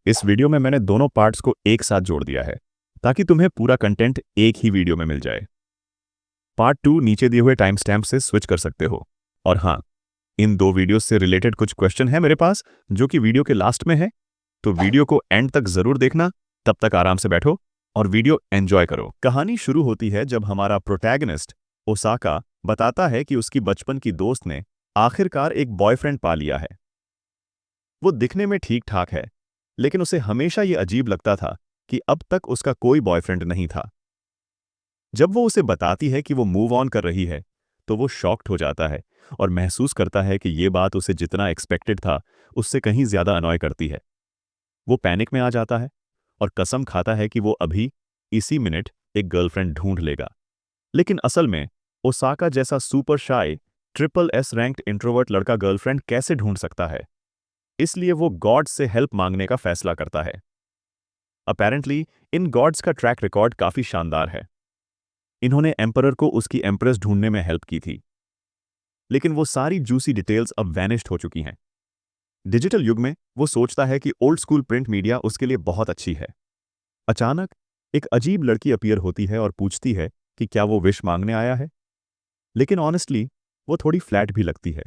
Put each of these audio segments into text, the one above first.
इस वीडियो में मैंने दोनों पार्ट्स को एक साथ जोड़ दिया है ताकि तुम्हें पूरा कंटेंट एक ही वीडियो में मिल जाए। पार्ट 2 नीचे दिए हुए टाइम स्टैम्प से स्विच कर सकते हो। और हाँ, इन दो वीडियोस से रिलेटेड कुछ क्वेश्चन है मेरे पास जो कि वीडियो के लास्ट में है, तो वीडियो को एंड तक जरूर देखना। तब तक आराम से बैठो और वीडियो एंजॉय करो। कहानी शुरू होती है जब हमारा प्रोटैगनिस्ट ओसाका बताता है कि उसकी बचपन की दोस्त ने आखिरकार एक बॉयफ्रेंड पा लिया है। वो दिखने में ठीक ठाक है, लेकिन उसे हमेशा ये अजीब लगता था कि अब तक उसका कोई बॉयफ्रेंड नहीं था। जब वो उसे बताती है कि वो मूव ऑन कर रही है, तो वो शॉक्ड हो जाता है और महसूस करता है कि ये बात उसे जितना एक्सपेक्टेड था उससे कहीं ज्यादा अनॉय करती है। वो पैनिक में आ जाता है और कसम खाता है कि वो अभी इसी मिनट एक गर्लफ्रेंड ढूंढ लेगा। लेकिन असल में ओसाका जैसा सुपर शाय ट्रिपल एस रैंक्ड इंट्रोवर्ट लड़का गर्लफ्रेंड कैसे ढूंढ सकता है? इसलिए वो गॉड से हेल्प मांगने का फैसला करता है। अपेरेंटली इन गॉड्स का ट्रैक रिकॉर्ड काफी शानदार है। इन्होंने एम्परर को उसकी एम्प्रेस ढूंढने में हेल्प की थी, लेकिन वो सारी जूसी डिटेल्स अब वैनिश्ड हो चुकी हैं। डिजिटल युग में वो सोचता है कि ओल्ड स्कूल प्रिंट मीडिया उसके लिए बहुत अच्छी है। अचानक एक अजीब लड़की अपीयर होती है और पूछती है कि क्या वो विश मांगने आया है। लेकिन ऑनेस्टली वो थोड़ी फ्लैट भी लगती है।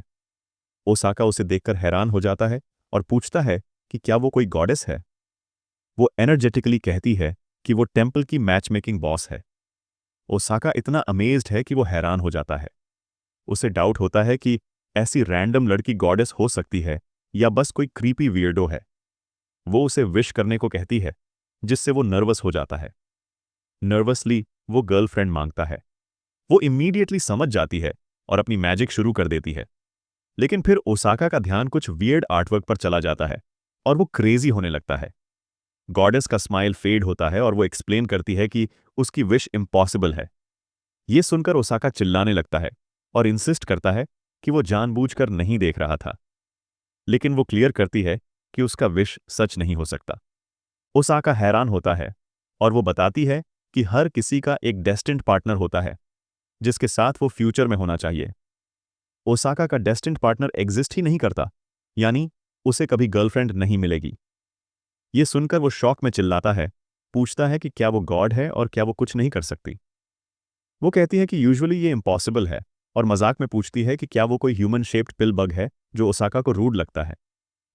ओसाका उसे देखकर हैरान हो जाता है और पूछता है कि क्या वो कोई गॉडेस है। वो एनर्जेटिकली कहती है कि वो टेम्पल की मैच मेकिंग बॉस है। ओसाका इतना अमेज्ड है कि वो हैरान हो जाता है। उसे डाउट होता है कि ऐसी रैंडम लड़की गॉडेस हो सकती है या बस कोई क्रीपी वियर्डो है। वो उसे विश करने को कहती है, जिससे वो नर्वस हो जाता है। नर्वसली वो गर्लफ्रेंड मांगता है। वो इमीडिएटली समझ जाती है और अपनी मैजिक शुरू कर देती है। लेकिन फिर ओसाका का ध्यान कुछ वियर्ड आर्टवर्क पर चला जाता है और वो क्रेजी होने लगता है। गॉडेस का स्माइल फेड होता है और वो एक्सप्लेन करती है कि उसकी विश इम्पॉसिबल है। ये सुनकर ओसाका चिल्लाने लगता है और इंसिस्ट करता है कि वो जानबूझकर नहीं देख रहा था। लेकिन वो क्लियर करती है कि उसका विश सच नहीं हो सकता। ओसाका हैरान होता है और वो बताती है कि हर किसी का एक डेस्टिन्ड पार्टनर होता है जिसके साथ वो फ्यूचर में होना चाहिए। ओसाका का डेस्टिन्ड पार्टनर एग्जिस्ट ही नहीं करता, यानी उसे कभी गर्लफ्रेंड नहीं मिलेगी। ये सुनकर वो शॉक में चिल्लाता है, पूछता है कि क्या वो गॉड है और क्या वो कुछ नहीं कर सकती। वो कहती है कि यूजुअली ये इम्पॉसिबल है और मजाक में पूछती है कि क्या वो कोई ह्यूमन शेप्ड पिल बग है जो ओसाका को रूड लगता है।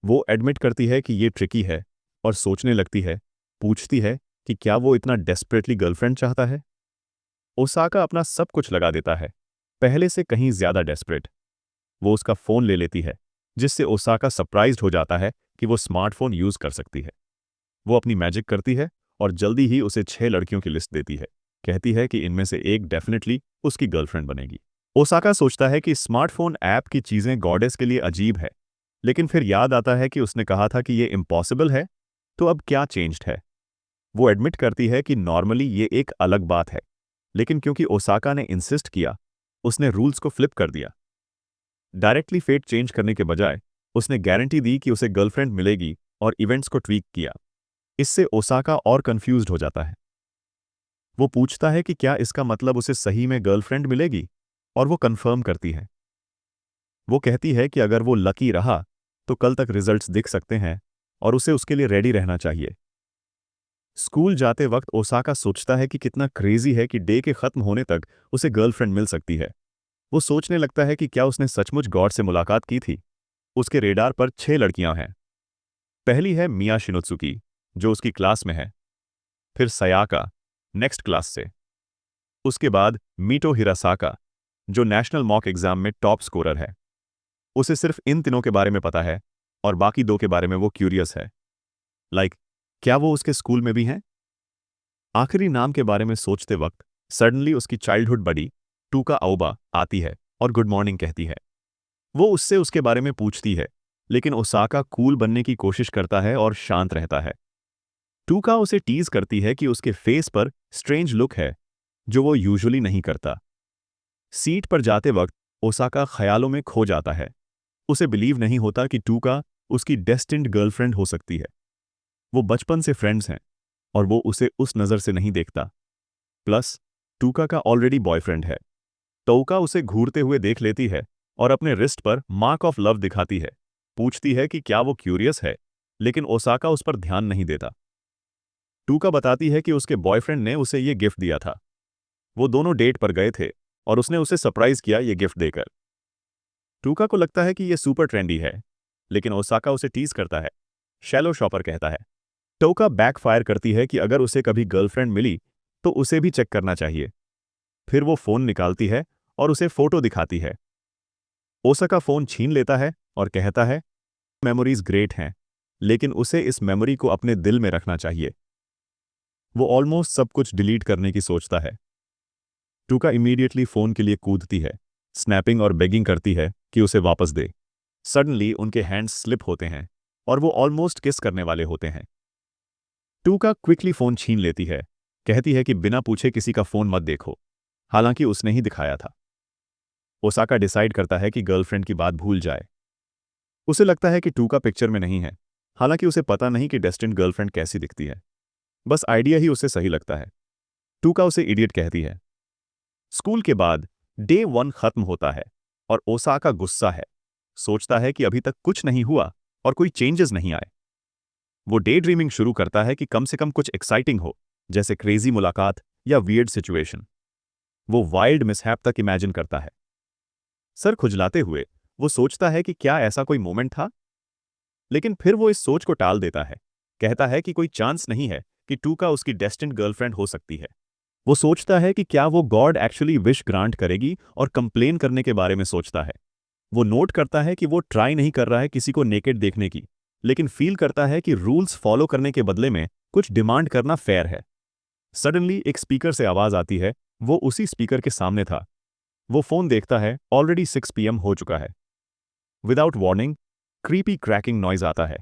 वो एडमिट करती है कि ये ट्रिकी है और सोचने लगती है, पूछती है कि क्या वो इतना डेस्परेटली गर्लफ्रेंड चाहता है। ओसाका अपना सब कुछ लगा देता है, पहले से कहीं ज्यादा डेस्परेट। वो उसका फोन ले लेती है, जिससे ओसाका सरप्राइज्ड हो जाता है कि वो स्मार्टफोन यूज कर सकती है। वो अपनी मैजिक करती है और जल्दी ही उसे 6 लड़कियों की लिस्ट देती है। कहती है कि इनमें से एक डेफिनेटली उसकी गर्लफ्रेंड बनेगी। ओसाका सोचता है कि स्मार्टफोन ऐप की चीजें गॉडेस के लिए अजीब है, लेकिन फिर याद आता है कि उसने कहा था कि ये इम्पॉसिबल है, तो अब क्या चेंज्ड है। वो एडमिट करती है कि नॉर्मली ये एक अलग बात है, लेकिन क्योंकि ओसाका ने इंसिस्ट किया, उसने रूल्स को फ्लिप कर दिया। डायरेक्टली फेट चेंज करने के बजाय उसने गारंटी दी कि उसे गर्लफ्रेंड मिलेगी और इवेंट्स को ट्वीक किया। इससे ओसाका और कंफ्यूज्ड हो जाता है। वो पूछता है कि क्या इसका मतलब उसे सही में गर्लफ्रेंड मिलेगी, और वो कंफर्म करती है। वो कहती है कि अगर वो लकी रहा तो कल तक रिजल्ट्स दिख सकते हैं और उसे उसके लिए रेडी रहना चाहिए। स्कूल जाते वक्त ओसाका सोचता है कि कितना क्रेजी है कि डे के खत्म होने तक उसे गर्लफ्रेंड मिल सकती है। वो सोचने लगता है कि क्या उसने सचमुच गॉड से मुलाकात की थी। उसके रेडार पर 6 लड़कियां हैं। पहली है मिया शिनोत्सुकी, जो उसकी क्लास में है। फिर सयाका, नेक्स्ट क्लास से। उसके बाद मीटो हिरासाका, जो नेशनल मॉक एग्जाम में टॉप स्कोरर है। उसे सिर्फ इन तीनों के बारे में पता है और बाकी 2 के बारे में वो क्यूरियस है। क्या वो उसके स्कूल में भी हैं? आखिरी नाम के बारे में सोचते वक्त सडनली उसकी चाइल्डहुड बडी टूका आउबा आती है और गुड मॉर्निंग कहती है। वो उससे उसके बारे में पूछती है, लेकिन ओसाका कूल बनने की कोशिश करता है और शांत रहता है। टूका उसे टीज करती है कि उसके फेस पर स्ट्रेंज लुक है, जो वो यूजुअली नहीं करता। सीट पर जाते वक्त ओसाका ख्यालों में खो जाता है। उसे बिलीव नहीं होता कि टूका उसकी डेस्टिन्ड गर्लफ्रेंड हो सकती है। वो बचपन से फ्रेंड्स हैं और वो उसे उस नज़र से नहीं देखता। प्लस टूका का ऑलरेडी बॉयफ्रेंड है। टोका उसे घूरते हुए देख लेती है और अपने रिस्ट पर मार्क ऑफ लव दिखाती है। पूछती है कि क्या वो क्यूरियस है, लेकिन ओसाका उस पर ध्यान नहीं देता। टूका बताती है कि उसके बॉयफ्रेंड ने उसे ये गिफ्ट दिया था। वो दोनों डेट पर गए थे और उसने उसे सरप्राइज किया ये गिफ्ट देकर। टूका को लगता है कि ये सुपर ट्रेंडी है, लेकिन ओसाका उसे टीज करता है, शैलो शॉपर कहता है। टोका बैकफायर करती है कि अगर उसे कभी गर्लफ्रेंड मिली तो उसे भी चेक करना चाहिए। फिर वो फोन निकालती है और उसे फोटो दिखाती है। ओसाका फोन छीन लेता है और कहता है मेमोरीज ग्रेट हैं, लेकिन उसे इस मेमोरी को अपने दिल में रखना चाहिए। वो ऑलमोस्ट सब कुछ डिलीट करने की सोचता है। टूका इमीडिएटली फोन के लिए कूदती है, स्नैपिंग और बेगिंग करती है कि उसे वापस दे। सडनली उनके हैंड्स स्लिप होते हैं और वो ऑलमोस्ट किस करने वाले होते हैं। टूका क्विकली फोन छीन लेती है, कहती है कि बिना पूछे किसी का फोन मत देखो, हालांकि उसने ही दिखाया था। ओसाका डिसाइड करता है कि गर्लफ्रेंड की बात भूल जाए। उसे लगता है कि टूका पिक्चर में नहीं है, हालांकि उसे पता नहीं कि डेस्टिन्ड गर्लफ्रेंड कैसी दिखती है। बस आइडिया ही उसे सही लगता है। टूका उसे इडियट कहती है। स्कूल के बाद डे 1 खत्म होता है और ओसाका गुस्सा है। सोचता है कि अभी तक कुछ नहीं हुआ और कोई चेंजेस नहीं आए। वो डे ड्रीमिंग शुरू करता है कि कम से कम कुछ एक्साइटिंग हो, जैसे क्रेजी मुलाकात या वियर्ड सिचुएशन। वो वाइल्ड मिसहैप तक इमेजिन करता है। सर खुजलाते हुए वो सोचता है कि क्या ऐसा कोई मोमेंट था, लेकिन फिर वो इस सोच को टाल देता है। कहता है कि कोई चांस नहीं है कि टूका उसकी डेस्टिन्ड गर्लफ्रेंड हो सकती है। वो सोचता है कि क्या वो गॉड एक्चुअली विश ग्रांट करेगी और कंप्लेन करने के बारे में सोचता है। वो नोट करता है कि वो ट्राई नहीं कर रहा है किसी को नेकेड देखने की, लेकिन फील करता है कि रूल्स फॉलो करने के बदले में कुछ डिमांड करना फेयर है। सडनली एक स्पीकर से आवाज आती है। वो उसी स्पीकर के सामने था। वो फोन देखता है, ऑलरेडी 6 PM हो चुका है। Without warning creepy cracking noise आता है।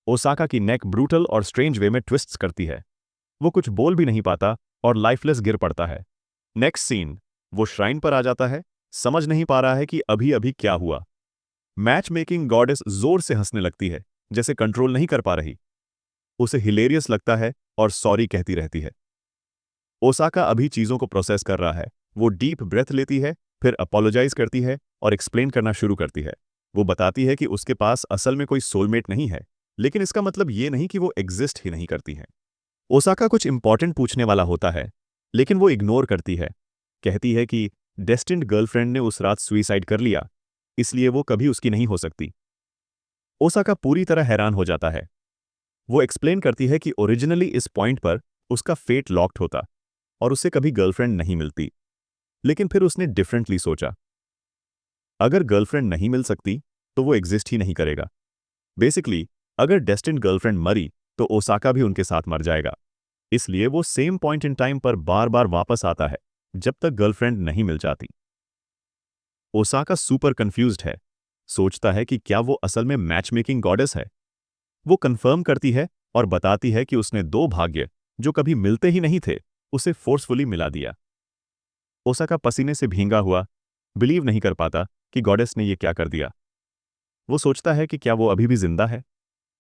ओसाका की नेक ब्रूटल और स्ट्रेंज वे में ट्विस्ट्स करती है। वो कुछ बोल भी नहीं पाता और लाइफलेस गिर पड़ता है। नेक्स्ट सीन, वो श्राइन पर आ जाता है, समझ नहीं पा रहा है कि अभी अभी क्या हुआ। मैच मेकिंग गॉडेस जोर से हंसने लगती है, जैसे कंट्रोल नहीं कर पा रही। उसे हिलेरियस लगता है और सॉरी कहती रहती है। ओसाका अभी चीजों को प्रोसेस कर रहा है। वो डीप ब्रेथ लेती है, फिर अपोलोजाइज करती है और एक्सप्लेन करना शुरू करती है। वो बताती है कि उसके पास असल में कोई सोलमेट नहीं है, लेकिन इसका मतलब ये नहीं कि वो एग्जिस्ट ही नहीं करती है। ओसाका कुछ इंपॉर्टेंट पूछने वाला होता है, लेकिन वो इग्नोर करती है। कहती है कि डेस्टिन्ड गर्लफ्रेंड ने उस रात सुइसाइड कर लिया, इसलिए वो कभी उसकी नहीं हो सकती। ओसाका पूरी तरह हैरान हो जाता है। वो एक्सप्लेन करती है कि ओरिजिनली इस पॉइंट पर उसका फेट लॉक्ड होता और उसे कभी गर्लफ्रेंड नहीं मिलती, लेकिन फिर उसने डिफरेंटली सोचा। अगर गर्लफ्रेंड नहीं मिल सकती तो वो एग्जिस्ट ही नहीं करेगा। बेसिकली अगर डेस्टिन्ड गर्लफ्रेंड मरी तो ओसाका भी उनके साथ मर जाएगा। इसलिए वो सेम पॉइंट इन टाइम पर बार बार वापस आता है जब तक गर्लफ्रेंड नहीं मिल जाती। ओसाका सुपर कंफ्यूज्ड है, सोचता है कि क्या वो असल में मैच मेकिंग गॉडेस है। वो कंफर्म करती है और बताती है कि उसने 2 भाग्य जो कभी मिलते ही नहीं थे उसे फोर्सफुली मिला दिया। ओसाका पसीने से भींगा हुआ बिलीव नहीं कर पाता कि गॉडेस ने ये क्या कर दिया। वो सोचता है कि क्या वो अभी भी जिंदा है।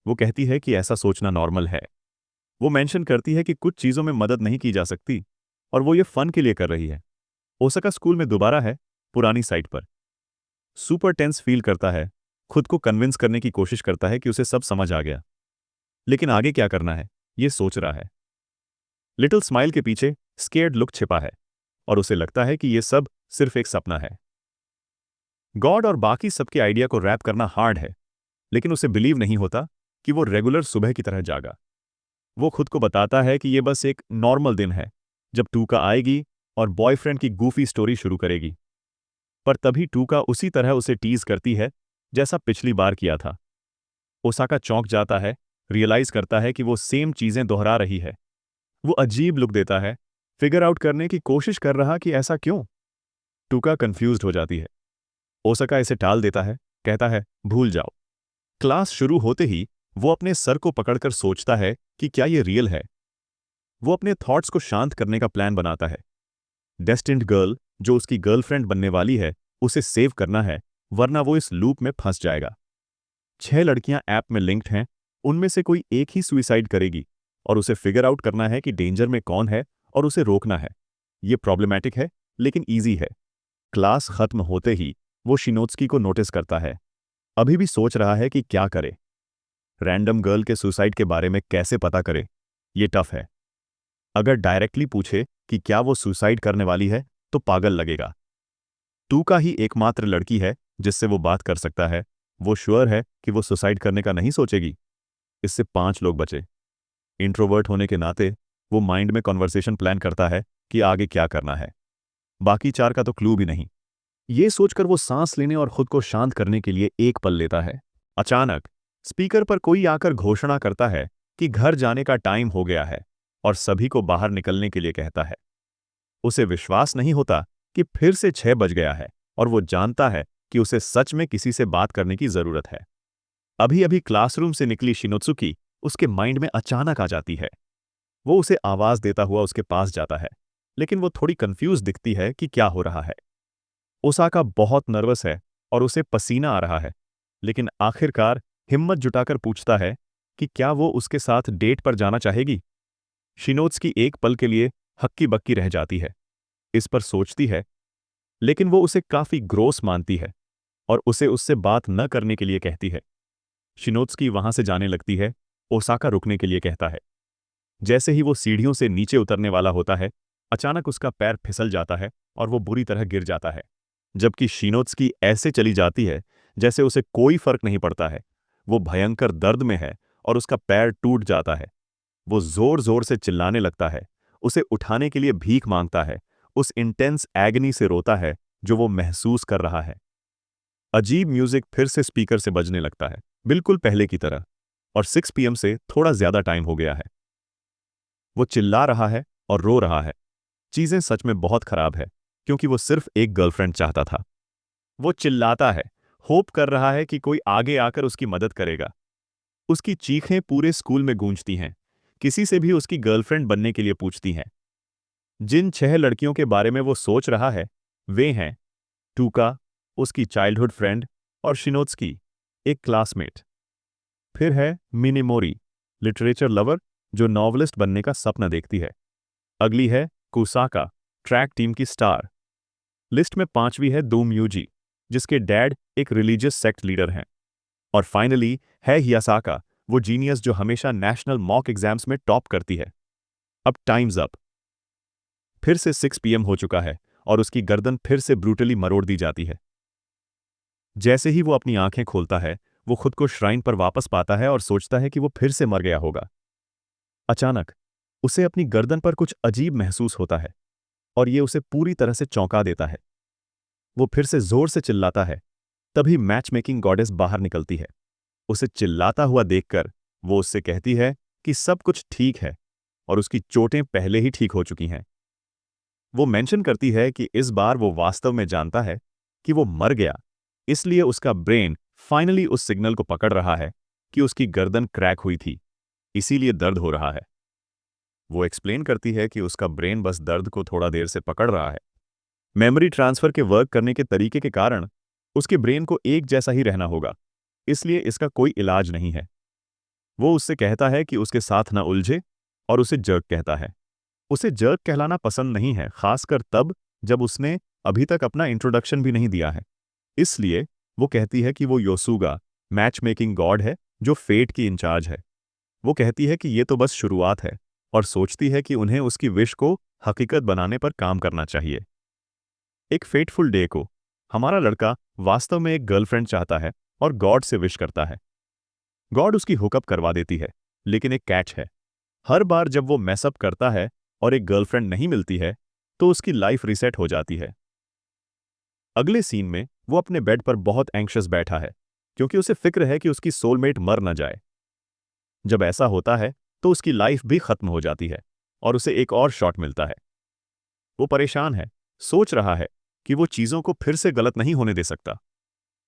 वो कहती है कि ऐसा सोचना नॉर्मल है। वो मेंशन करती है कि कुछ चीज़ों में मदद नहीं की जा सकती और वो ये फन के लिए कर रही है। ओसाका स्कूल में दोबारा है, पुरानी साइट पर। सुपर टेंस फील करता है, खुद को कन्विंस करने की कोशिश करता है कि उसे सब समझ आ गया, लेकिन आगे क्या करना है ये सोच रहा है। लिटिल स्माइल के पीछे स्केर्ड लुक छिपा है और उसे लगता है कि ये सब सिर्फ एक सपना है। गॉड और बाकी सबके आइडिया को रैप करना हार्ड है, लेकिन उसे बिलीव नहीं होता कि वो रेगुलर सुबह की तरह जागा। वो खुद को बताता है कि ये बस एक नॉर्मल दिन है, जब टूका आएगी और बॉयफ्रेंड की गूफी स्टोरी शुरू करेगी। पर तभी टूका उसी तरह उसे टीज करती है जैसा पिछली बार किया था। ओसाका चौंक जाता है, रियलाइज करता है कि वो सेम चीजें दोहरा रही है। वो अजीब लुक देता है, फिगर आउट करने की कोशिश कर रहा कि ऐसा क्यों। टूका कंफ्यूज्ड हो जाती है। ओसाका इसे टाल देता है, कहता है भूल जाओ। क्लास शुरू होते ही वो अपने सर को पकड़कर सोचता है कि क्या ये रियल है। वो अपने थॉट्स को शांत करने का प्लान बनाता है। डेस्टिन्ड गर्ल जो उसकी गर्लफ्रेंड बनने वाली है उसे सेव करना है, वरना वो इस लूप में फंस जाएगा। 6 लड़कियां ऐप में लिंक्ड हैं, उनमें से कोई एक ही सुइसाइड करेगी और उसे फिगर आउट करना है कि डेंजर में कौन है और उसे रोकना है। ये प्रॉब्लमैटिक है, लेकिन ईजी है। क्लास खत्म होते ही वो शिनोत्सुकी को नोटिस करता है। अभी भी सोच रहा है कि क्या करे। रैंडम गर्ल के सुसाइड के बारे में कैसे पता करे, ये टफ है। अगर डायरेक्टली पूछे कि क्या वो सुसाइड करने वाली है तो पागल लगेगा। टू का ही एकमात्र लड़की है जिससे वो बात कर सकता है। वो श्योर है कि वो सुसाइड करने का नहीं सोचेगी। इससे 5 लोग बचे। इंट्रोवर्ट होने के नाते वो माइंड में कॉन्वर्सेशन प्लान करता है कि आगे क्या करना है। बाकी 4 का तो क्लू भी नहीं। ये सोचकर वो सांस लेने और खुद को शांत करने के लिए एक पल लेता है। अचानक स्पीकर पर कोई आकर घोषणा करता है कि घर जाने का टाइम हो गया है और सभी को बाहर निकलने के लिए कहता है। उसे विश्वास नहीं होता कि फिर से 6 बज गया है और वो जानता है कि उसे सच में किसी से बात करने की जरूरत है। अभी अभी क्लासरूम से निकली शिनोत्सुकी उसके माइंड में अचानक आ जाती है। वो उसे आवाज देता हुआ उसके पास जाता है, लेकिन वो थोड़ी कंफ्यूज दिखती है कि क्या हो रहा है। ओसाका बहुत नर्वस है और उसे पसीना आ रहा है, लेकिन आखिरकार हिम्मत जुटाकर पूछता है कि क्या वो उसके साथ डेट पर जाना चाहेगी। शिनोत्सुकी एक पल के लिए हक्की बक्की रह जाती है। इस पर सोचती है, लेकिन वो उसे काफी ग्रोस मानती है और उसे उससे बात न करने के लिए कहती है। शिनोत्सुकी वहां से जाने लगती है। ओसाका रुकने के लिए कहता है। जैसे ही वो सीढ़ियों से नीचे उतरने वाला होता है, अचानक उसका पैर फिसल जाता है और वो बुरी तरह गिर जाता है। जबकि शिनोत्सुकी ऐसे चली जाती है जैसे उसे कोई फर्क नहीं पड़ता है। वो भयंकर दर्द में है और उसका पैर टूट जाता है। वो जोर जोर से चिल्लाने लगता है, उसे उठाने के लिए भीख मांगता है, उस इंटेंस एगनी से रोता है जो वो महसूस कर रहा है। अजीब म्यूजिक फिर से स्पीकर से बजने लगता है, बिल्कुल पहले की तरह, और 6 पीएम से थोड़ा ज्यादा टाइम हो गया है। वो चिल्ला रहा है और रो रहा है। चीजें सच में बहुत खराब है, क्योंकि वो सिर्फ एक गर्लफ्रेंड चाहता था। वो चिल्लाता है, होप कर रहा है कि कोई आगे आकर उसकी मदद करेगा। उसकी चीखें पूरे स्कूल में गूंजती हैं। किसी से भी उसकी गर्लफ्रेंड बनने के लिए पूछती हैं। जिन 6 लड़कियों के बारे में वो सोच रहा है, वे हैं टूका, उसकी चाइल्डहुड फ्रेंड, और शिनोत्सुकी, एक क्लासमेट। फिर है मिनिमोरी, लिटरेचर लवर जो नॉवलिस्ट बनने का सपना देखती है। अगली है कुसाका, ट्रैक टीम की स्टार। लिस्ट में 5वीं है दोम्यूजी, जिसके डैड एक रिलीजियस सेक्ट लीडर हैं। और फाइनली है हियासाका, वो जीनियस जो हमेशा नेशनल मॉक एग्जाम्स में टॉप करती है। अब टाइम्स अप। फिर से 6 पीएम हो चुका है और उसकी गर्दन फिर से ब्रूटली मरोड़ दी जाती है। जैसे ही वो अपनी आंखें खोलता है, वो खुद को श्राइन पर वापस पाता है और सोचता है कि वो फिर से मर गया होगा। अचानक उसे अपनी गर्दन पर कुछ अजीब महसूस होता है और ये उसे पूरी तरह से चौंका देता है। वो फिर से जोर से चिल्लाता है। तभी मैच मेकिंग गॉडेस बाहर निकलती है। उसे चिल्लाता हुआ देखकर वो उससे कहती है कि सब कुछ ठीक है और उसकी चोटें पहले ही ठीक हो चुकी हैं। वो मेंशन करती है कि इस बार वो वास्तव में जानता है कि वो मर गया, इसलिए उसका ब्रेन फाइनली उस सिग्नल को पकड़ रहा है कि उसकी गर्दन क्रैक हुई थी, इसीलिए दर्द हो रहा है। वो एक्सप्लेन करती है कि उसका ब्रेन बस दर्द को थोड़ा देर से पकड़ रहा है। मेमोरी ट्रांसफर के वर्क करने के तरीके के कारण उसके ब्रेन को एक जैसा ही रहना होगा, इसलिए इसका कोई इलाज नहीं है। वो उससे कहता है कि उसके साथ ना उलझे और उसे जर्क कहता है। उसे जर्क कहलाना पसंद नहीं है, खासकर तब जब उसने अभी तक अपना इंट्रोडक्शन भी नहीं दिया है। इसलिए वो कहती है कि वो योसुगा, मैच मेकिंग गॉड है जो फेट की इंचार्ज है। वो कहती है कि ये तो बस शुरुआत है और सोचती है कि उन्हें उसकी विश को हकीकत बनाने पर काम करना चाहिए। एक फेटफुल डे को हमारा लड़का वास्तव में एक गर्लफ्रेंड चाहता है और गॉड से विश करता है। गॉड उसकी हुकअप करवा देती है, लेकिन एक कैच है। हर बार जब वो मैसअप करता है और एक गर्लफ्रेंड नहीं मिलती है, तो उसकी लाइफ रीसेट हो जाती है। अगले सीन में वो अपने बेड पर बहुत एंग्शियस बैठा है, क्योंकि उसे फिक्र है कि उसकी सोलमेट मर न जाए। जब ऐसा होता है तो उसकी लाइफ भी खत्म हो जाती है और उसे एक और शॉट मिलता है। वो परेशान है, सोच रहा है कि वो चीजों को फिर से गलत नहीं होने दे सकता।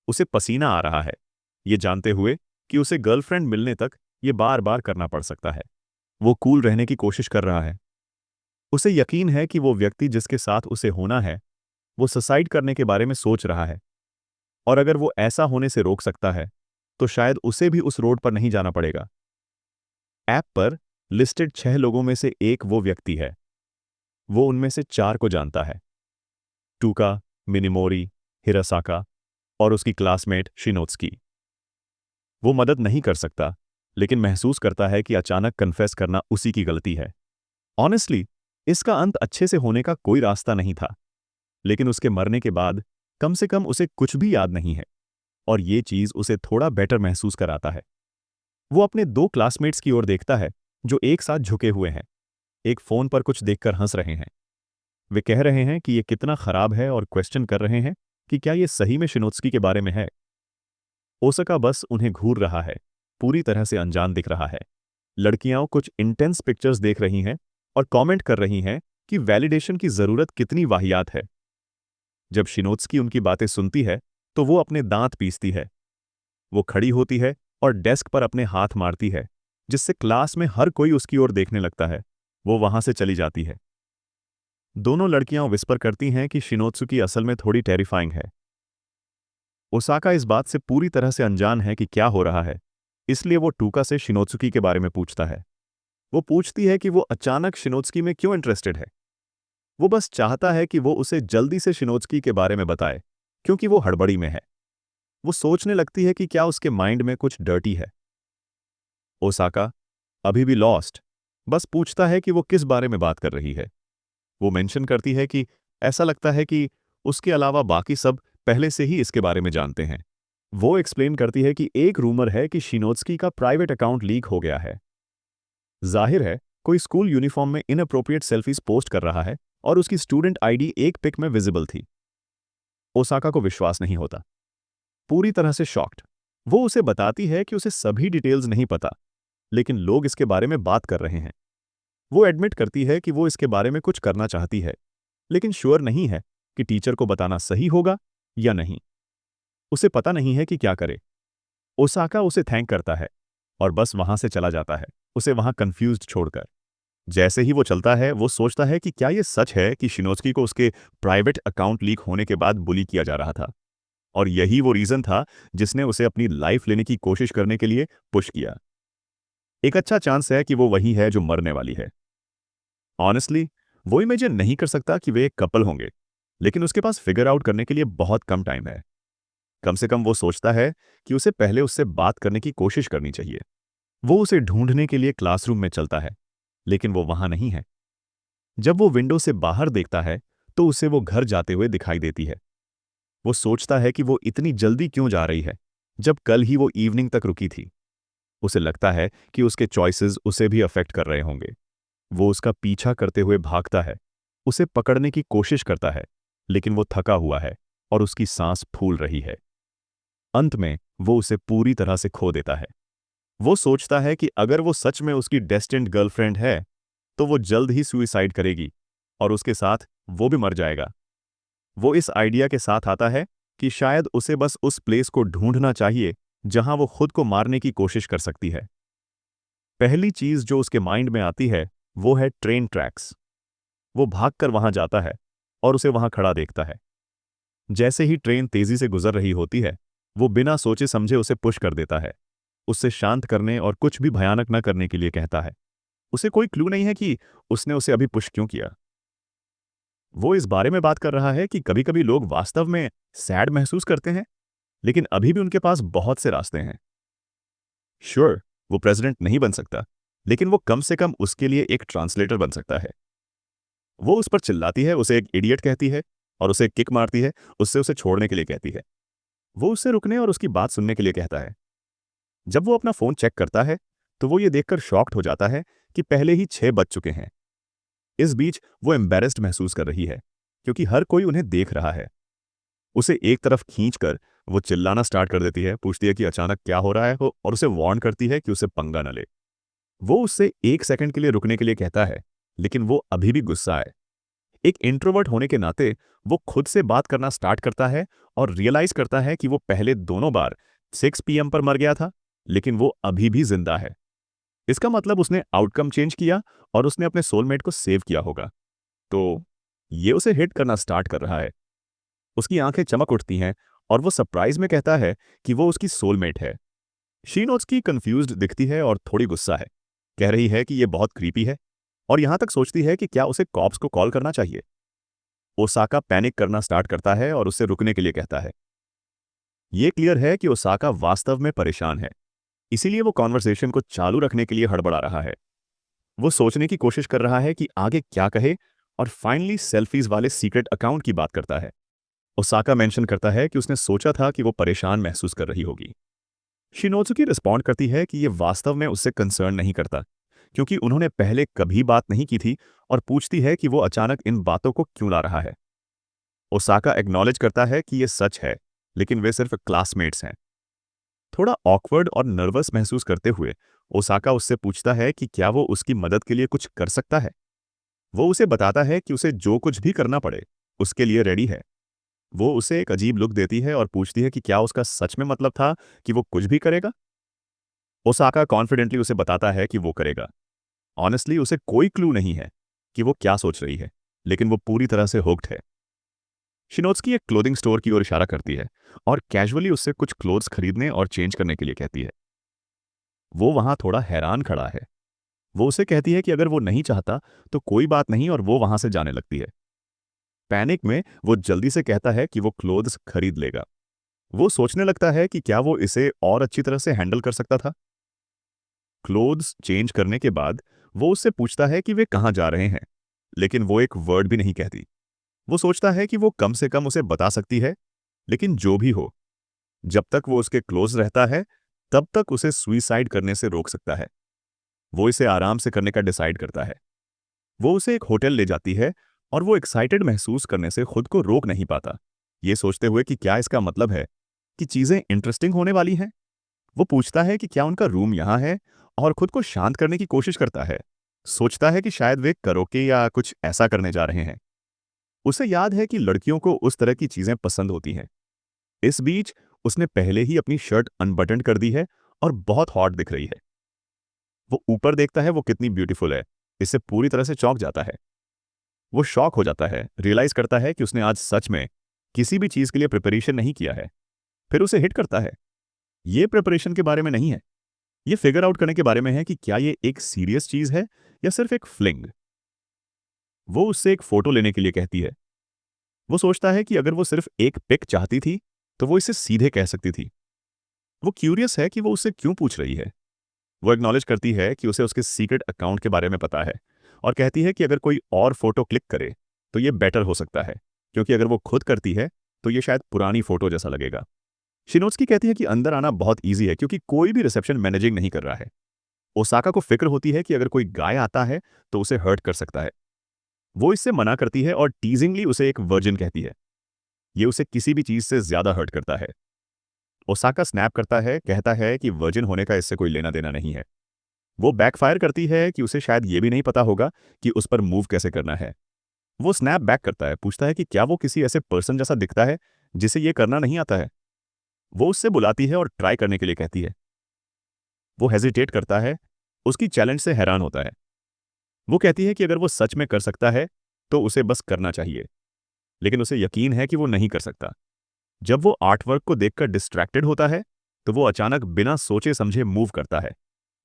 उसे पसीना आ रहा है, ये जानते हुए कि उसे गर्लफ्रेंड मिलने तक ये बार बार करना पड़ सकता है। वो कूल रहने की कोशिश कर रहा है। उसे यकीन है कि वो व्यक्ति जिसके साथ उसे होना है, वो सुसाइड करने के बारे में सोच रहा है, और अगर वो ऐसा होने से रोक सकता है तो शायद उसे भी उस रोड पर नहीं जाना पड़ेगा। ऐप पर लिस्टेड 6 लोगों में से एक वो व्यक्ति है। वो उनमें से 4 को जानता है, टूका, मिनिमोरी, हिरासाका और उसकी क्लासमेट शिनोत्सुकी। वो मदद नहीं कर सकता, लेकिन महसूस करता है कि अचानक कन्फेस करना उसी की गलती है। ऑनेस्टली, इसका अंत अच्छे से होने का कोई रास्ता नहीं था, लेकिन उसके मरने के बाद कम से कम उसे कुछ भी याद नहीं है, और ये चीज उसे थोड़ा बेटर महसूस कराता है। वो अपने दो क्लासमेट्स की ओर देखता है जो एक साथ झुके हुए हैं, एक फोन पर कुछ देखकर हंस रहे हैं। वे कह रहे हैं कि ये कितना खराब है और क्वेश्चन कर रहे हैं कि क्या ये सही में शिनोत्सुकी के बारे में है। ओसाका बस उन्हें घूर रहा है, पूरी तरह से अनजान दिख रहा है। लड़कियां कुछ इंटेंस पिक्चर्स देख रही हैं और कमेंट कर रही हैं कि वैलिडेशन की जरूरत कितनी वाहियात है। जब शिनोत्सुकी उनकी बातें सुनती है तो वो अपने दांत पीसती है। वो खड़ी होती है और डेस्क पर अपने हाथ मारती है, जिससे क्लास में हर कोई उसकी ओर देखने लगता है। वो वहां से चली जाती है। दोनों लड़कियां विस्पर करती हैं कि शिनोत्सुकी असल में थोड़ी टेरिफाइंग है। ओसाका इस बात से पूरी तरह से अनजान है कि क्या हो रहा है, इसलिए वो टूका से शिनोत्सुकी के बारे में पूछता है। वो पूछती है कि वो अचानक शिनोत्सुकी में क्यों इंटरेस्टेड है। वो बस चाहता है कि वो उसे जल्दी से शिनोत्सुकी के बारे में बताए, क्योंकि वो हड़बड़ी में है। वो सोचने लगती है कि क्या उसके माइंड में कुछ डर्टी है। ओसाका, अभी भी लॉस्ट, बस पूछता है कि वो किस बारे में बात कर रही है। वो मेंशन करती है कि ऐसा लगता है कि उसके अलावा बाकी सब पहले से ही इसके बारे में जानते हैं। वो एक्सप्लेन करती है कि एक रूमर है कि शिनोत्सुकी का प्राइवेट अकाउंट लीक हो गया है। जाहिर है, कोई स्कूल यूनिफॉर्म में इनअप्रोप्रिएट सेल्फीज पोस्ट कर रहा है और उसकी स्टूडेंट आईडी एक पिक में विजिबल थी। ओसाका को विश्वास नहीं होता, पूरी तरह से शॉक्ड। वो उसे बताती है कि उसे सभी डिटेल्स नहीं पता, लेकिन लोग इसके बारे में बात कर रहे हैं। वो एडमिट करती है कि वो इसके बारे में कुछ करना चाहती है, लेकिन श्योर नहीं है कि टीचर को बताना सही होगा या नहीं। उसे पता नहीं है कि क्या करे। ओसाका उसे थैंक करता है और बस वहां से चला जाता है, उसे वहां कंफ्यूज्ड छोड़कर। जैसे ही वो चलता है, वो सोचता है कि क्या ये सच है कि शिनोत्सुकी को उसके प्राइवेट अकाउंट लीक होने के बाद बुली किया जा रहा था, और यही वो रीजन था जिसने उसे अपनी लाइफ लेने की कोशिश करने के लिए पुश किया। एक अच्छा चांस है कि वो वही है जो मरने वाली है। ऑनेस्टली, वो इमेजिन नहीं कर सकता कि वे एक कपल होंगे, लेकिन उसके पास फिगर आउट करने के लिए बहुत कम टाइम है। कम से कम वो सोचता है कि उसे पहले उससे बात करने की कोशिश करनी चाहिए। वो उसे ढूंढने के लिए क्लासरूम में चलता है, लेकिन वो वहां नहीं है। जब वो विंडो से बाहर देखता है तो उसे वो घर जाते हुए दिखाई देती है। वो सोचता है कि वो इतनी जल्दी क्यों जा रही है, जब कल ही वो इवनिंग तक रुकी थी। उसे लगता है कि उसके चॉइसेस उसे भी अफेक्ट कर रहे होंगे। वो उसका पीछा करते हुए भागता है, उसे पकड़ने की कोशिश करता है, लेकिन वो थका हुआ है और उसकी सांस फूल रही है। अंत में वो उसे पूरी तरह से खो देता है। वो सोचता है कि अगर वो सच में उसकी डेस्टिन्ड गर्लफ्रेंड है तो वो जल्द ही सुइसाइड करेगी और उसके साथ वो भी मर जाएगा। वो इस आइडिया के साथ आता है कि शायद उसे बस उस प्लेस को ढूंढना चाहिए जहां वो खुद को मारने की कोशिश कर सकती है। पहली चीज जो उसके माइंड में आती है वो है ट्रेन ट्रैक्स। वो भागकर वहां जाता है और उसे वहां खड़ा देखता है। जैसे ही ट्रेन तेजी से गुजर रही होती है, वो बिना सोचे समझे उसे पुश कर देता है, उससे शांत करने और कुछ भी भयानक न करने के लिए कहता है। उसे कोई क्लू नहीं है कि उसने उसे अभी पुश क्यों किया। वो इस बारे में बात कर रहा है कि कभी-कभी लोग वास्तव में सैड महसूस करते हैं, लेकिन अभी भी उनके पास बहुत से रास्ते हैं। श्योर, वो प्रेसिडेंट नहीं बन सकता, लेकिन वो कम से कम उसके लिए एक ट्रांसलेटर बन सकता है। वो उस पर चिल्लाती है, उसे एक इडियट कहती है और उसे किक मारती है, उससे उसे छोड़ने के लिए कहती है। वो उससे रुकने और उसकी बात सुनने के लिए कहता है। जब वो अपना फोन चेक करता है तो वो ये देखकर शॉक्ड हो जाता है कि पहले ही 6 बज चुके हैं। इस बीच वो एम्बेरेस्ड महसूस कर रही है, क्योंकि हर कोई उन्हें देख रहा है। उसे एक तरफ खींचकर वो चिल्लाना स्टार्ट कर देती है, पूछती है कि अचानक क्या हो रहा है और उसे वार्न करती है कि उसे पंगा न ले। वो उससे 1 सेकंड के लिए रुकने के लिए कहता है, लेकिन वो अभी भी गुस्सा है। एक इंट्रोवर्ट होने के नाते वो खुद से बात करना स्टार्ट करता है और रियलाइज करता है कि वो पहले दोनों बार 6 पीएम पर मर गया था, लेकिन वो अभी भी जिंदा है। इसका मतलब उसने आउटकम चेंज किया और उसने अपने सोलमेट को सेव किया होगा। तो ये उसे हिट करना स्टार्ट कर रहा है। उसकी आंखें चमक उठती हैं और वो सरप्राइज में कहता है कि वो उसकी सोलमेट है। शीनोत्सुकी कंफ्यूज्ड दिखती है और थोड़ी गुस्सा है। कह रही है कि ये बहुत क्रीपी है और यहां तक सोचती है कि क्या उसे कॉप्स को कॉल करना चाहिए। ओसाका पैनिक करना स्टार्ट करता है और उससे रुकने के लिए कहता है। ये क्लियर है कि ओसाका वास्तव में परेशान है। इसीलिए वो कॉन्वर्सेशन को चालू रखने के लिए हड़बड़ा रहा है। वो सोचने की कोशिश कर रहा है कि आगे क्या कहे और फाइनली सेल्फीज वाले सीक्रेट अकाउंट की बात करता है। ओसाका मेंशन करता है कि उसने सोचा था कि वो परेशान महसूस कर रही होगी। शिनोजुकी रिस्पॉन्ड करती है कि ये वास्तव में उससे कंसर्न नहीं करता, क्योंकि उन्होंने पहले कभी बात नहीं की थी, और पूछती है कि वो अचानक इन बातों को क्यों ला रहा है। ओसाका एक्नॉलेज करता है कि ये सच है, लेकिन वे सिर्फ क्लासमेट्स हैं। थोड़ा ऑकवर्ड और नर्वस महसूस करते हुए ओसाका उससे पूछता है कि क्या वो उसकी मदद के लिए कुछ कर सकता है। वो उसे बताता है कि उसे जो कुछ भी करना पड़े उसके लिए रेडी है। वो उसे एक अजीब लुक देती है और पूछती है कि क्या उसका सच में मतलब था कि वो कुछ भी करेगा। ओसाका कॉन्फिडेंटली उसे बताता है कि वो करेगा। ऑनेस्टली उसे कोई क्लू नहीं है कि वो क्या सोच रही है, लेकिन वो पूरी तरह से होक्ड है। शिनोत्सुकी एक क्लोथिंग स्टोर की ओर इशारा करती है और कैजुअली उससे कुछ क्लोथ्स खरीदने और चेंज करने के लिए कहती है। वो वहां थोड़ा हैरान खड़ा है। वो उसे कहती है कि अगर वो नहीं चाहता तो कोई बात नहीं, और वो वहां से जाने लगती है। पैनिक में वो जल्दी से कहता है कि वो क्लोथ्स खरीद लेगा। वो सोचने लगता है कि क्या वो इसे और अच्छी तरह से हैंडल कर सकता था। क्लोथ्स चेंज करने के बाद वो उससे पूछता है कि वे कहाँ जा रहे हैं, लेकिन वो एक वर्ड भी नहीं कहती। वो सोचता है कि वो कम से कम उसे बता सकती है, लेकिन जो भी हो, जब तक वो उसके क्लोज रहता है तब तक उसे सुइसाइड करने से रोक सकता है। वो इसे आराम से करने का डिसाइड करता है। वो उसे एक होटल ले जाती है और वो एक्साइटेड महसूस करने से खुद को रोक नहीं पाता, ये सोचते हुए कि क्या इसका मतलब है कि चीजें इंटरेस्टिंग होने वाली हैं। वो पूछता है कि क्या उनका रूम यहाँ है और खुद को शांत करने की कोशिश करता है। सोचता है कि शायद वे करोके या कुछ ऐसा करने जा रहे हैं। उसे याद है कि लड़कियों को उस तरह की चीजें पसंद होती हैं। इस बीच उसने पहले ही अपनी शर्ट अनबटन कर दी है और बहुत हॉट दिख रही है। वो ऊपर देखता है वो कितनी ब्यूटीफुल है। इससे पूरी तरह से चौंक जाता है। वो शॉक हो जाता है, रियलाइज करता है कि उसने आज सच में किसी भी चीज के लिए प्रिपरेशन नहीं किया है। फिर उसे हिट करता है, ये प्रिपरेशन के बारे में नहीं है, ये फिगर आउट करने के बारे में है कि क्या ये एक सीरियस चीज है या सिर्फ एक फ्लिंग। वो उससे एक फोटो लेने के लिए कहती है। वो सोचता है कि अगर वो सिर्फ एक पिक चाहती थी तो वो इसे सीधे कह सकती थी। वो क्यूरियस है कि वो उससे क्यों पूछ रही है। वो एक्नॉलेज करती है कि उसे उसके सीक्रेट अकाउंट के बारे में पता है, और कहती है कि अगर कोई और फोटो क्लिक करे तो ये बेटर हो सकता है, क्योंकि अगर वो खुद करती है तो ये शायद पुरानी फोटो जैसा लगेगा। शिनोत्सुकी कहती है कि अंदर आना बहुत ईजी है क्योंकि कोई भी रिसेप्शन मैनेजिंग नहीं कर रहा है। ओसाका को फिक्र होती है कि अगर कोई गाय आता है तो उसे हर्ट कर सकता है। वो इससे मना करती है और टीजिंगली उसे एक वर्जिन कहती है। ये उसे किसी भी चीज से ज्यादा हर्ट करता है। ओसाका स्नैप करता है, कहता है कि वर्जिन होने का इससे कोई लेना देना नहीं है। वो बैकफायर करती है कि उसे शायद ये भी नहीं पता होगा कि उस पर मूव कैसे करना है। वो स्नैप बैक करता है, पूछता है कि क्या वो किसी ऐसे पर्सन जैसा दिखता है जिसे ये करना नहीं आता है। वो उससे बुलाती है और ट्राई करने के लिए कहती है। वो हेजिटेट करता है, उसकी चैलेंज से हैरान होता है। वो कहती है कि अगर वो सच में कर सकता है तो उसे बस करना चाहिए, लेकिन उसे यकीन है कि वो नहीं कर सकता। जब वो आर्टवर्क को देखकर डिस्ट्रैक्टेड होता है तो वो अचानक बिना सोचे समझे मूव करता है,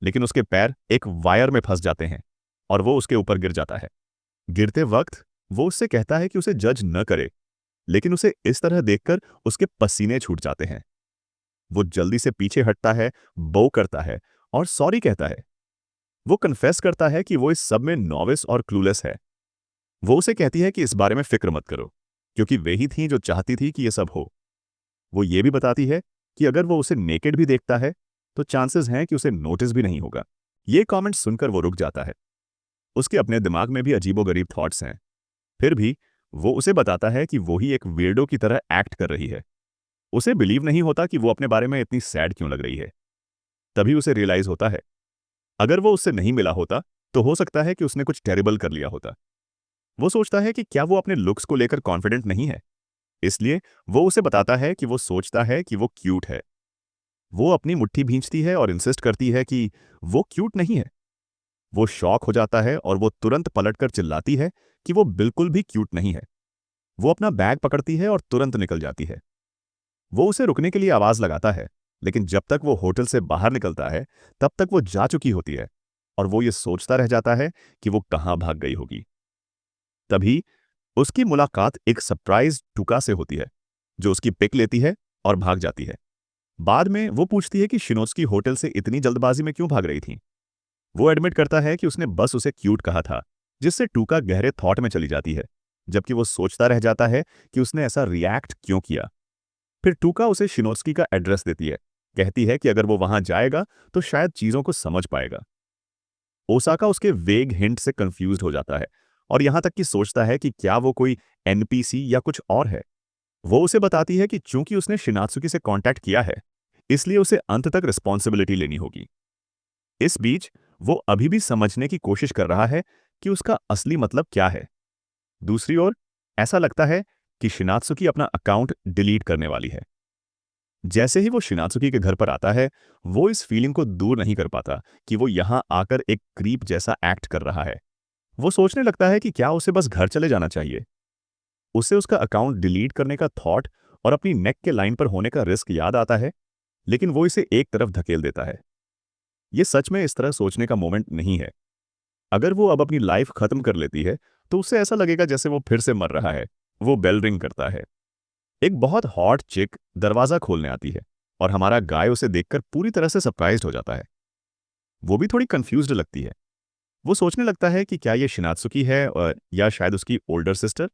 लेकिन उसके पैर एक वायर में फंस जाते हैं और वो उसके ऊपर गिर जाता है। गिरते वक्त वो उससे कहता है कि उसे जज न करे, लेकिन उसे इस तरह देखकर उसके पसीने छूट जाते हैं। वो जल्दी से पीछे हटता है, बो करता है और सॉरी कहता है। वो कन्फेस करता है कि वो इस सब में नॉविस और क्लूलेस है। वो उसे कहती है कि इस बारे में फिक्र मत करो, क्योंकि वे ही थीं जो चाहती थी कि ये सब हो। वो ये भी बताती है कि अगर वो उसे नेकेड भी देखता है तो चांसेस हैं कि उसे नोटिस भी नहीं होगा। ये कमेंट सुनकर वो रुक जाता है। उसके अपने दिमाग में भी अजीबोगरीब थॉट्स हैं। फिर भी वो उसे बताता है कि वो ही एक वियर्डो की तरह एक्ट कर रही है। उसे बिलीव नहीं होता कि वो अपने बारे में इतनी सैड क्यों लग रही है। तभी उसे रियलाइज होता है, अगर वो उससे नहीं मिला होता तो हो सकता है कि उसने कुछ टेरिबल कर लिया होता। वो सोचता है कि क्या वो अपने लुक्स को लेकर कॉन्फिडेंट नहीं है, इसलिए वो उसे बताता है कि वो सोचता है कि वो क्यूट है। वो अपनी मुट्ठी भींचती है और इंसिस्ट करती है कि वो क्यूट नहीं है। वो शॉक हो जाता है और वो तुरंत पलटकर चिल्लाती है कि वो बिल्कुल भी क्यूट नहीं है। वो अपना बैग पकड़ती है और तुरंत निकल जाती है। वो उसे रुकने के लिए आवाज लगाता है, लेकिन जब तक वो होटल से बाहर निकलता है तब तक वो जा चुकी होती है, और वो ये सोचता रह जाता है कि वो कहाँ भाग गई होगी। तभी उसकी मुलाकात एक सरप्राइज टुका से होती है, जो उसकी पिक लेती है और भाग जाती है। बाद में वो पूछती है कि शिनोत्सुकी होटल से इतनी जल्दबाजी में क्यों भाग रही थी। वो एडमिट करता है कि उसने बस उसे क्यूट कहा था, जिससे टूका गहरे थॉट में चली जाती है, जबकि वो सोचता रह जाता है कि उसने ऐसा रिएक्ट क्यों किया। फिर टूका उसे शिनोत्सुकी का एड्रेस देती है, कहती है कि अगर वो वहां जाएगा तो शायद चीजों को समझ पाएगा। ओसाका उसके वेग हिंट से कंफ्यूज्ड हो जाता है और यहां तक कि सोचता है कि क्या वो कोई एनपीसी या कुछ और है। वो उसे बताती है कि चूंकि उसने शिनात्सुकी से कांटेक्ट किया है, इसलिए उसे अंत तक रिस्पॉन्सिबिलिटी लेनी होगी। इस बीच वो अभी भी समझने की कोशिश कर रहा है कि उसका असली मतलब क्या है। दूसरी ओर ऐसा लगता है कि शिनात्सुकी अपना अकाउंट डिलीट करने वाली है। जैसे ही वो शिनात्सुकी के घर पर आता है, वो इस फीलिंग को दूर नहीं कर पाता कि वो यहां आकर एक क्रीप जैसा एक्ट कर रहा है। वो सोचने लगता है कि क्या उसे बस घर चले जाना चाहिए। उसे उसका अकाउंट डिलीट करने का थॉट और अपनी नेक के लाइन पर होने का रिस्क याद आता है, लेकिन वो इसे एक तरफ धकेल देता है। ये सच में इस तरह सोचने का मोमेंट नहीं है। अगर वो अब अपनी लाइफ खत्म कर लेती है, तो उसे ऐसा लगेगा जैसे वो फिर से मर रहा है। वो बेल रिंग करता है। एक बहुत हॉट चिक दरवाजा खोलने आती है और हमारा गाय उसे देखकर पूरी तरह से सरप्राइज्ड हो जाता है। वो भी थोड़ी कंफ्यूज्ड लगती है। वो सोचने लगता है कि क्या ये शिनात्सुकी है या शायद उसकी ओल्डर सिस्टर।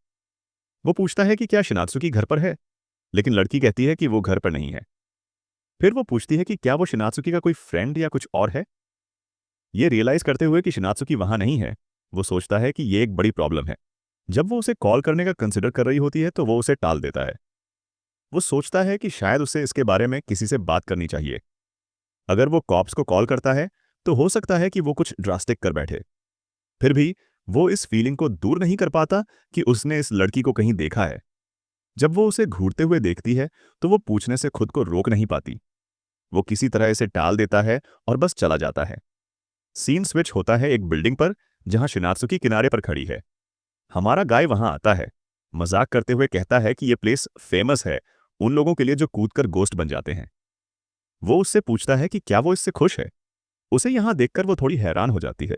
वो पूछता है कि क्या शिनात्सुकी घर पर है, लेकिन लड़की कहती है कि वो घर पर नहीं है। फिर वो पूछती है कि क्या वो शिनात्सुकी का कोई फ्रेंड या कुछ और है। ये रियलाइज करते हुए कि शिनात्सुकी वहां नहीं है, वो सोचता है कि ये एक बड़ी प्रॉब्लम है। जब वो उसे कॉल करने का कंसिडर कर रही होती है तो वो उसे टाल देता है। वो सोचता है कि शायद उसे इसके बारे में किसी से बात करनी चाहिए। अगर वो कॉप्स को कॉल करता है तो हो सकता है कि वो कुछ ड्रास्टिक कर बैठे। फिर भी वो इस फीलिंग को दूर नहीं कर पाता कि उसने इस लड़की को कहीं देखा है। जब वो उसे घूरते हुए देखती है तो वो पूछने से खुद को रोक नहीं पाती। वो किसी तरह इसे टाल देता है और बस चला जाता है। सीन स्विच होता है एक बिल्डिंग पर, जहां शिनात्सुकी किनारे पर खड़ी है। हमारा गाय वहां आता है, मजाक करते हुए कहता है कि यह प्लेस फेमस है उन लोगों के लिए जो कूदकर गोस्ट बन जाते हैं। वो उससे पूछता है कि क्या वो इससे खुश है। उसे यहां देखकर वो थोड़ी हैरान हो जाती है।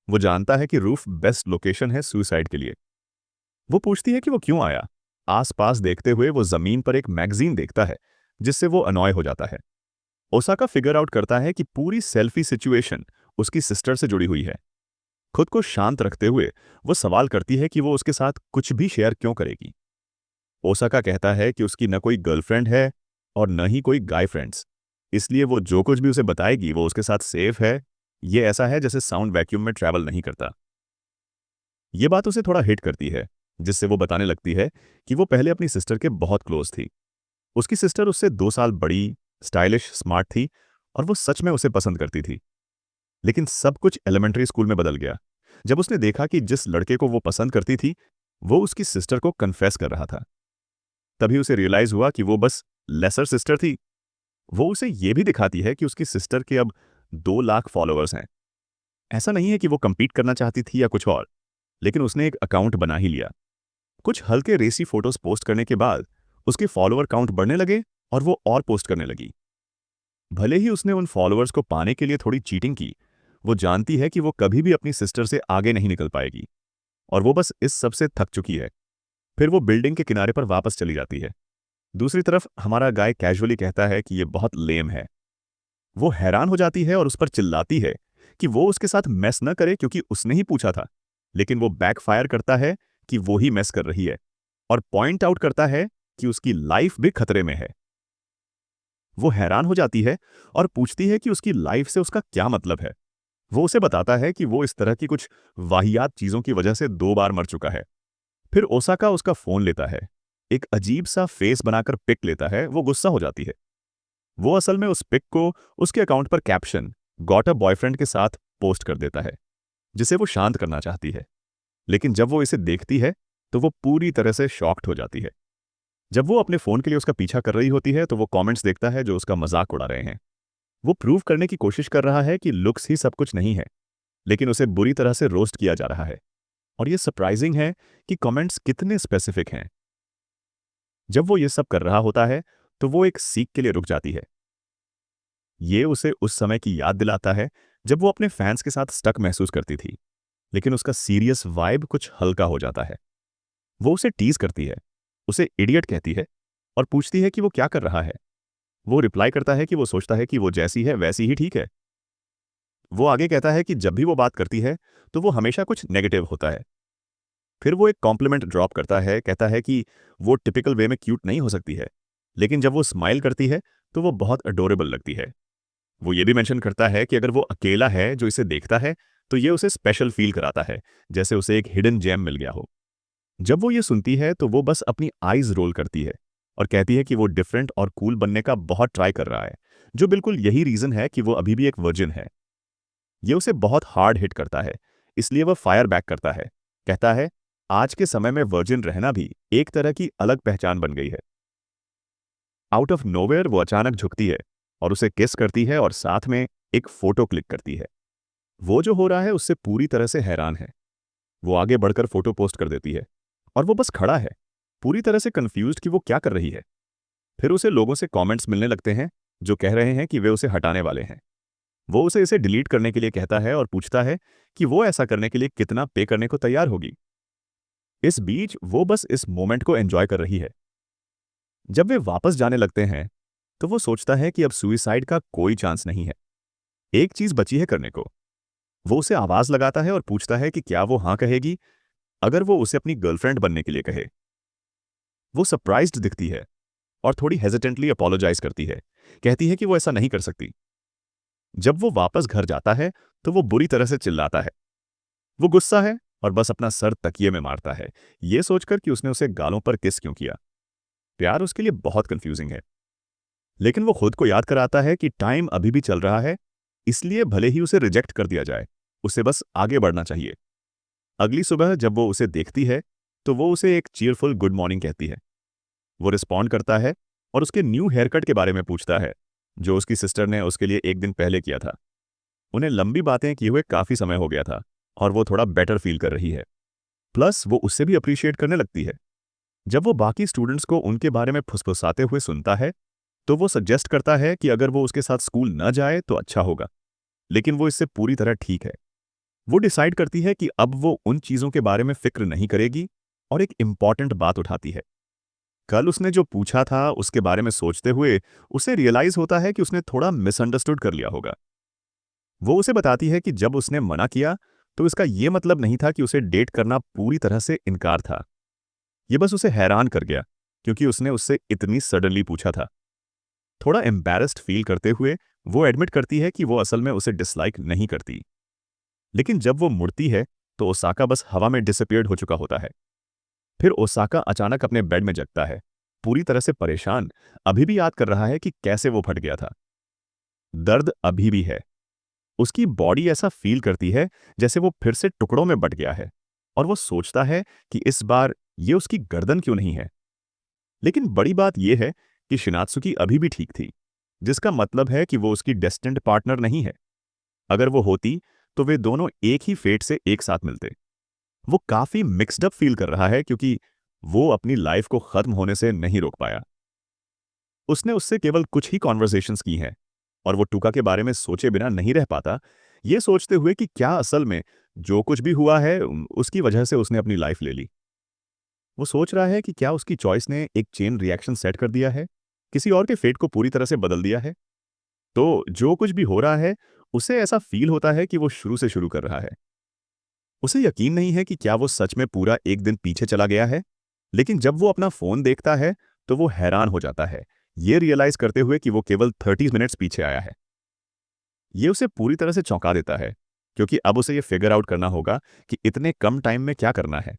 वो जानता है कि रूफ बेस्ट लोकेशन है सुसाइड के लिए। वो पूछती है कि वो क्यों आया। आसपास देखते हुए वो जमीन पर एक मैगजीन देखता है, जिससे वो अनॉय हो जाता है। ओसाका फिगर आउट करता है कि पूरी सेल्फी सिचुएशन उसकी सिस्टर से जुड़ी हुई है। खुद को शांत रखते हुए वो सवाल करती है कि वो उसके साथ कुछ भी शेयर क्यों करेगी। ओसाका कहता है कि उसकी न कोई गर्लफ्रेंड है और न ही कोई गाय फ्रेंड्स, इसलिए वो जो कुछ भी उसे बताएगी वो उसके साथ सेफ है। ये ऐसा है जैसे साउंड वैक्यूम में ट्रैवल नहीं करता। ये बात उसे थोड़ा हिट करती है, जिससे वो बताने लगती है कि वो पहले अपनी सिस्टर के बहुत क्लोज थी। उसकी सिस्टर उससे 2 साल बड़ी, स्टाइलिश, स्मार्ट थी और वो सच में उसे पसंद करती थी। लेकिन सब कुछ एलिमेंट्री स्कूल में बदल गया, जब उसने देखा कि जिस लड़के को वो पसंद करती थी वो उसकी सिस्टर को कन्फेस कर रहा था। तभी उसे रियलाइज हुआ कि वो बस लेसर सिस्टर थी। वो उसे ये भी दिखाती है कि उसकी सिस्टर के अब 2 लाख फॉलोअर्स हैं। ऐसा नहीं है कि वो compete करना चाहती थी या कुछ और, लेकिन उसने एक अकाउंट बना ही लिया। कुछ हल्के रेसी फोटोज पोस्ट करने के बाद उसके फॉलोअर काउंट बढ़ने लगे और वो और पोस्ट करने लगी। भले ही उसने उन फॉलोअर्स को पाने के लिए थोड़ी चीटिंग की, वो जानती है कि वो कभी भी अपनी सिस्टर से आगे नहीं निकल पाएगी और वो बस इस सब से थक चुकी है। फिर वो बिल्डिंग के किनारे पर वापस चली जाती है। दूसरी तरफ हमारा गाय कैजुअली कहता है कि ये बहुत लेम है। वो हैरान हो जाती है और उस पर चिल्लाती है कि वो उसके साथ मैस न करे क्योंकि उसने ही पूछा था, लेकिन वो बैकफायर करता है कि वो ही मैस कर रही है और पॉइंट आउट करता है कि उसकी लाइफ भी खतरे में है। वो हैरान हो जाती है और पूछती है कि उसकी लाइफ से उसका क्या मतलब है। वो उसे बताता है कि वो इस तरह की कुछ वाहियात चीजों की वजह से 2 बार मर चुका है। फिर ओसाका उसका फोन लेता है, एक अजीब सा फेस बनाकर पिक लेता है। वो गुस्सा हो जाती है। वो असल में उस पिक को उसके अकाउंट पर कैप्शन गॉट अ बॉयफ्रेंड के साथ पोस्ट कर देता है, जिसे वो शांत करना चाहती है। लेकिन जब वो इसे देखती है तो वो पूरी तरह से शॉक्ड हो जाती है। जब वो अपने फोन के लिए उसका पीछा कर रही होती है तो वो कमेंट्स देखता है जो उसका मजाक उड़ा रहे हैं। वो प्रूव करने की कोशिश कर रहा है कि लुक्स ही सब कुछ नहीं है, लेकिन उसे बुरी तरह से रोस्ट किया जा रहा है। और ये सरप्राइजिंग है कि कमेंट्स कितने स्पेसिफिक हैं। जब वो ये सब कर रहा होता है तो वो एक सीख के लिए रुक जाती है। ये उसे उस समय की याद दिलाता है जब वो अपने फैंस के साथ स्टक महसूस करती थी, लेकिन उसका सीरियस वाइब कुछ हल्का हो जाता है। वो उसे टीज करती है, उसे इडियट कहती है और पूछती है कि वो क्या कर रहा है। वो रिप्लाई करता है कि वो सोचता है कि वो जैसी है वैसी ही ठीक है। वो आगे कहता है कि जब भी वो बात करती है तो वो हमेशा कुछ नेगेटिव होता है। फिर वो एक कॉम्प्लीमेंट ड्रॉप करता है, कहता है कि वो टिपिकल वे में क्यूट नहीं हो सकती है, लेकिन जब वो स्माइल करती है तो वो बहुत अडोरेबल लगती है। वो ये भी मेंशन करता है कि अगर वो अकेला है जो इसे देखता है तो ये उसे स्पेशल फील कराता है, जैसे उसे एक हिडन जेम मिल गया हो। जब वो ये सुनती है तो वो बस अपनी आईज रोल करती है और कहती है कि वो डिफरेंट और कूल बनने का बहुत ट्राई कर रहा है, जो बिल्कुल यही रीजन है कि वो अभी भी एक वर्जिन है। ये उसे बहुत हार्ड हिट करता है, इसलिए वह फायर बैक करता है। कहता है, आज के समय में वर्जिन रहना भी एक तरह की अलग पहचान बन गई है। आउट ऑफ नोवेयर वो अचानक झुकती है और उसे किस करती है और साथ में एक फोटो क्लिक करती है। वो जो हो रहा है उससे पूरी तरह से हैरान है। वो आगे बढ़कर फोटो पोस्ट कर देती है और वो बस खड़ा है, पूरी तरह से कंफ्यूज्ड कि वो क्या कर रही है। फिर उसे लोगों से कमेंट्स मिलने लगते हैं जो कह रहे हैं कि वे उसे हटाने वाले हैं। वो उसे इसे डिलीट करने के लिए कहता है और पूछता है कि वो ऐसा करने के लिए कितना पे करने को तैयार होगी। इस बीच वो बस इस मोमेंट को एंजॉय कर रही है। जब वे वापस जाने लगते हैं तो वो सोचता है कि अब सुइसाइड का कोई चांस नहीं है। एक चीज बची है करने को। वो उसे आवाज लगाता है और पूछता है कि क्या वो हाँ कहेगी अगर वो उसे अपनी गर्लफ्रेंड बनने के लिए कहे। वो सरप्राइज्ड दिखती है और थोड़ी हेजिटेंटली अपोलोजाइज करती है, कहती है कि वो ऐसा नहीं कर सकती। जब वो वापस घर जाता है तो वो बुरी तरह से चिल्लाता है। वो गुस्सा है और बस अपना सर तकिए में मारता है, ये सोचकर कि उसने उसे गालों पर किस क्यों किया। प्यार उसके लिए बहुत कंफ्यूजिंग है, लेकिन वो खुद को याद कराता है कि टाइम अभी भी चल रहा है, इसलिए भले ही उसे रिजेक्ट कर दिया जाए, उसे बस आगे बढ़ना चाहिए। अगली सुबह जब वो उसे देखती है तो वो उसे एक चीयरफुल गुड मॉर्निंग कहती है। वो रिस्पॉन्ड करता है और उसके न्यू हेयर कट के बारे में पूछता है, जो उसकी सिस्टर ने उसके लिए एक दिन पहले किया था। उन्हें लंबी बातें किए हुए काफी समय हो गया था और वो थोड़ा बेटर फील कर रही है। प्लस वो उससे भी अप्रिशिएट करने लगती है। जब वो बाकी स्टूडेंट्स को उनके बारे में फुसफुसाते हुए सुनता है तो वो सजेस्ट करता है कि अगर वो उसके साथ स्कूल न जाए तो अच्छा होगा, लेकिन वो इससे पूरी तरह ठीक है। वो डिसाइड करती है कि अब वो उन चीजों के बारे में फिक्र नहीं करेगी और एक इंपॉर्टेंट बात उठाती है। कल उसने जो पूछा था उसके बारे में सोचते हुए उसे रियलाइज होता है कि उसने थोड़ा मिसअंडरस्टूड कर लिया होगा। वो उसे बताती है कि जब उसने मना किया तो इसका यह मतलब नहीं था कि उसे डेट करना पूरी तरह से इनकार था। ये बस उसे हैरान कर गया क्योंकि उसने उससे इतनी सडनली पूछा था। थोड़ा एम्बैरेस्ड फील करते हुए वो एडमिट करती है कि वो असल में उसे डिसलाइक नहीं करती। लेकिन जब वो मुड़ती है तो ओसाका बस हवा में डिसअपीयर्ड हो चुका होता है। फिर ओसाका अचानक अपने बेड में जगता है, पूरी तरह से परेशान, अभी भी याद कर रहा है कि कैसे वो फट गया था। दर्द अभी भी है। उसकी बॉडी ऐसा फील करती है जैसे वो फिर से टुकड़ों में बट गया है और वो सोचता है कि इस बार ये उसकी गर्दन क्यों नहीं है। लेकिन बड़ी बात यह है कि शिनात्सुकी अभी भी ठीक थी, जिसका मतलब है कि वो उसकी डेस्टिन्ड पार्टनर नहीं है। अगर वो होती तो वे दोनों एक ही फेट से एक साथ मिलते। वो काफी मिक्स्ड अप फील कर रहा है क्योंकि वो अपनी लाइफ को खत्म होने से नहीं रोक पाया। उसने उससे केवल कुछ ही कॉन्वर्सेशंस की हैं और वो टूका के बारे में सोचे बिना नहीं रह पाता, ये सोचते हुए कि क्या असल में जो कुछ भी हुआ है उसकी वजह से उसने अपनी लाइफ ले ली। वो सोच रहा है कि क्या उसकी चॉइस ने एक चेन रिएक्शन सेट कर दिया है, किसी और के फेट को पूरी तरह से बदल दिया है। तो जो कुछ भी हो रहा है उसे ऐसा फील होता है कि वो शुरू से शुरू कर रहा है। उसे यकीन नहीं है कि क्या वो सच में पूरा एक दिन पीछे चला गया है, लेकिन जब वो अपना फोन देखता है तो वो हैरान हो जाता है, ये रियलाइज करते हुए कि वो केवल 30 मिनट्स पीछे आया है। ये उसे पूरी तरह से चौंका देता है, क्योंकि अब उसे ये फिगर आउट करना होगा कि इतने कम टाइम में क्या करना है।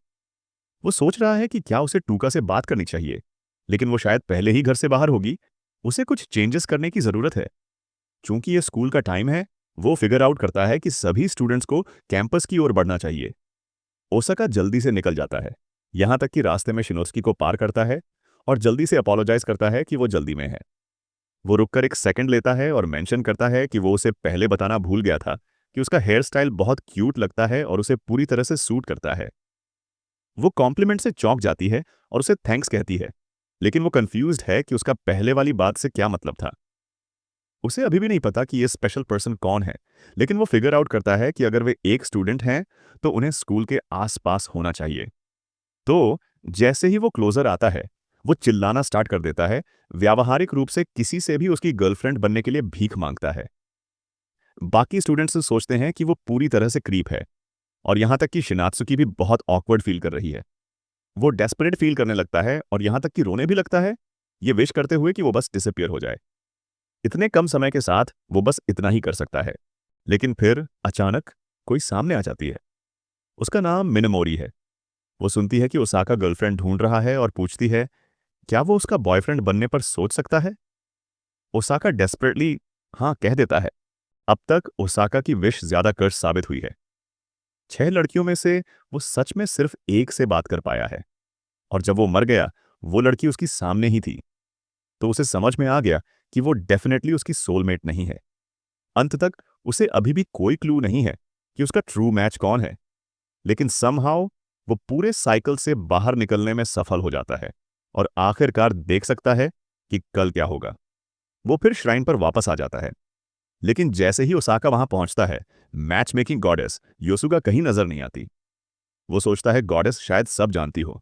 वो सोच रहा है कि क्या उसे टूका से बात करनी चाहिए, लेकिन वो शायद पहले ही घर से बाहर होगी। उसे कुछ चेंजेस करने की जरूरत है। चूंकि ये स्कूल का टाइम है, वो फिगर आउट करता है कि सभी स्टूडेंट्स को कैंपस की ओर बढ़ना चाहिए। ओसाका जल्दी से निकल जाता है, यहां तक कि रास्ते में शिनोस्की को पार करता है और जल्दी से अपोलोजाइज करता है कि वो जल्दी में है। वो रुककर एक सेकंड लेता है और मेंशन करता है कि वो उसे पहले बताना भूल गया था कि उसका हेयर स्टाइल बहुत क्यूट लगता है और उसे पूरी तरह से सूट करता है। वो कॉम्प्लीमेंट से चौंक जाती है और उसे थैंक्स कहती है, लेकिन वो कंफ्यूज्ड है कि उसका पहले वाली बात से क्या मतलब था। उसे अभी भी नहीं पता कि ये स्पेशल पर्सन कौन है, लेकिन वो फिगर आउट करता है कि अगर वे एक स्टूडेंट हैं तो उन्हें स्कूल के आसपास होना चाहिए। तो जैसे ही वो क्लोजर आता है वो चिल्लाना स्टार्ट कर देता है, व्यावहारिक रूप से किसी से भी उसकी गर्लफ्रेंड बनने के लिए भीख मांगता है। बाकी स्टूडेंट्स सोचते हैं कि वो पूरी तरह से क्रीप है, और यहाँ तक कि शिनात्सुकी भी बहुत ऑकवर्ड फील कर रही है। वो डेस्परेट फील करने लगता है और यहाँ तक कि रोने भी लगता है, ये विश करते हुए कि वो बस डिसअपियर हो जाए। इतने कम समय के साथ वो बस इतना ही कर सकता है। लेकिन फिर अचानक कोई सामने आ जाती है। उसका नाम मिनमोरी है। वो सुनती है कि ओसाका गर्लफ्रेंड ढूंढ रहा है और पूछती है, क्या वो उसका बॉयफ्रेंड बनने पर सोच सकता है? ओसाका डेस्परेटली हाँ कह देता है। अब तक ओसाका की विश ज्यादा कर्स साबित हुई है। 6 लड़कियों में से वो सच में सिर्फ एक से बात कर पाया है, और जब वो मर गया, वो लड़की उसकी सामने ही थी। तो उसे समझ में आ गया कि वो डेफिनेटली उसकी सोलमेट नहीं है। अंत तक उसे अभी भी कोई क्लू नहीं है कि उसका ट्रू मैच कौन है, लेकिन समहाउ वो पूरे साइकिल से बाहर निकलने में सफल हो जाता है और आखिरकार देख सकता है कि कल क्या होगा। वो फिर श्राइन पर वापस आ जाता है, लेकिन जैसे ही ओसाका वहां पहुंचता है, मैच मेकिंग गॉडेस योसुगा कहीं नजर नहीं आती। वो सोचता है गॉडेस शायद सब जानती हो।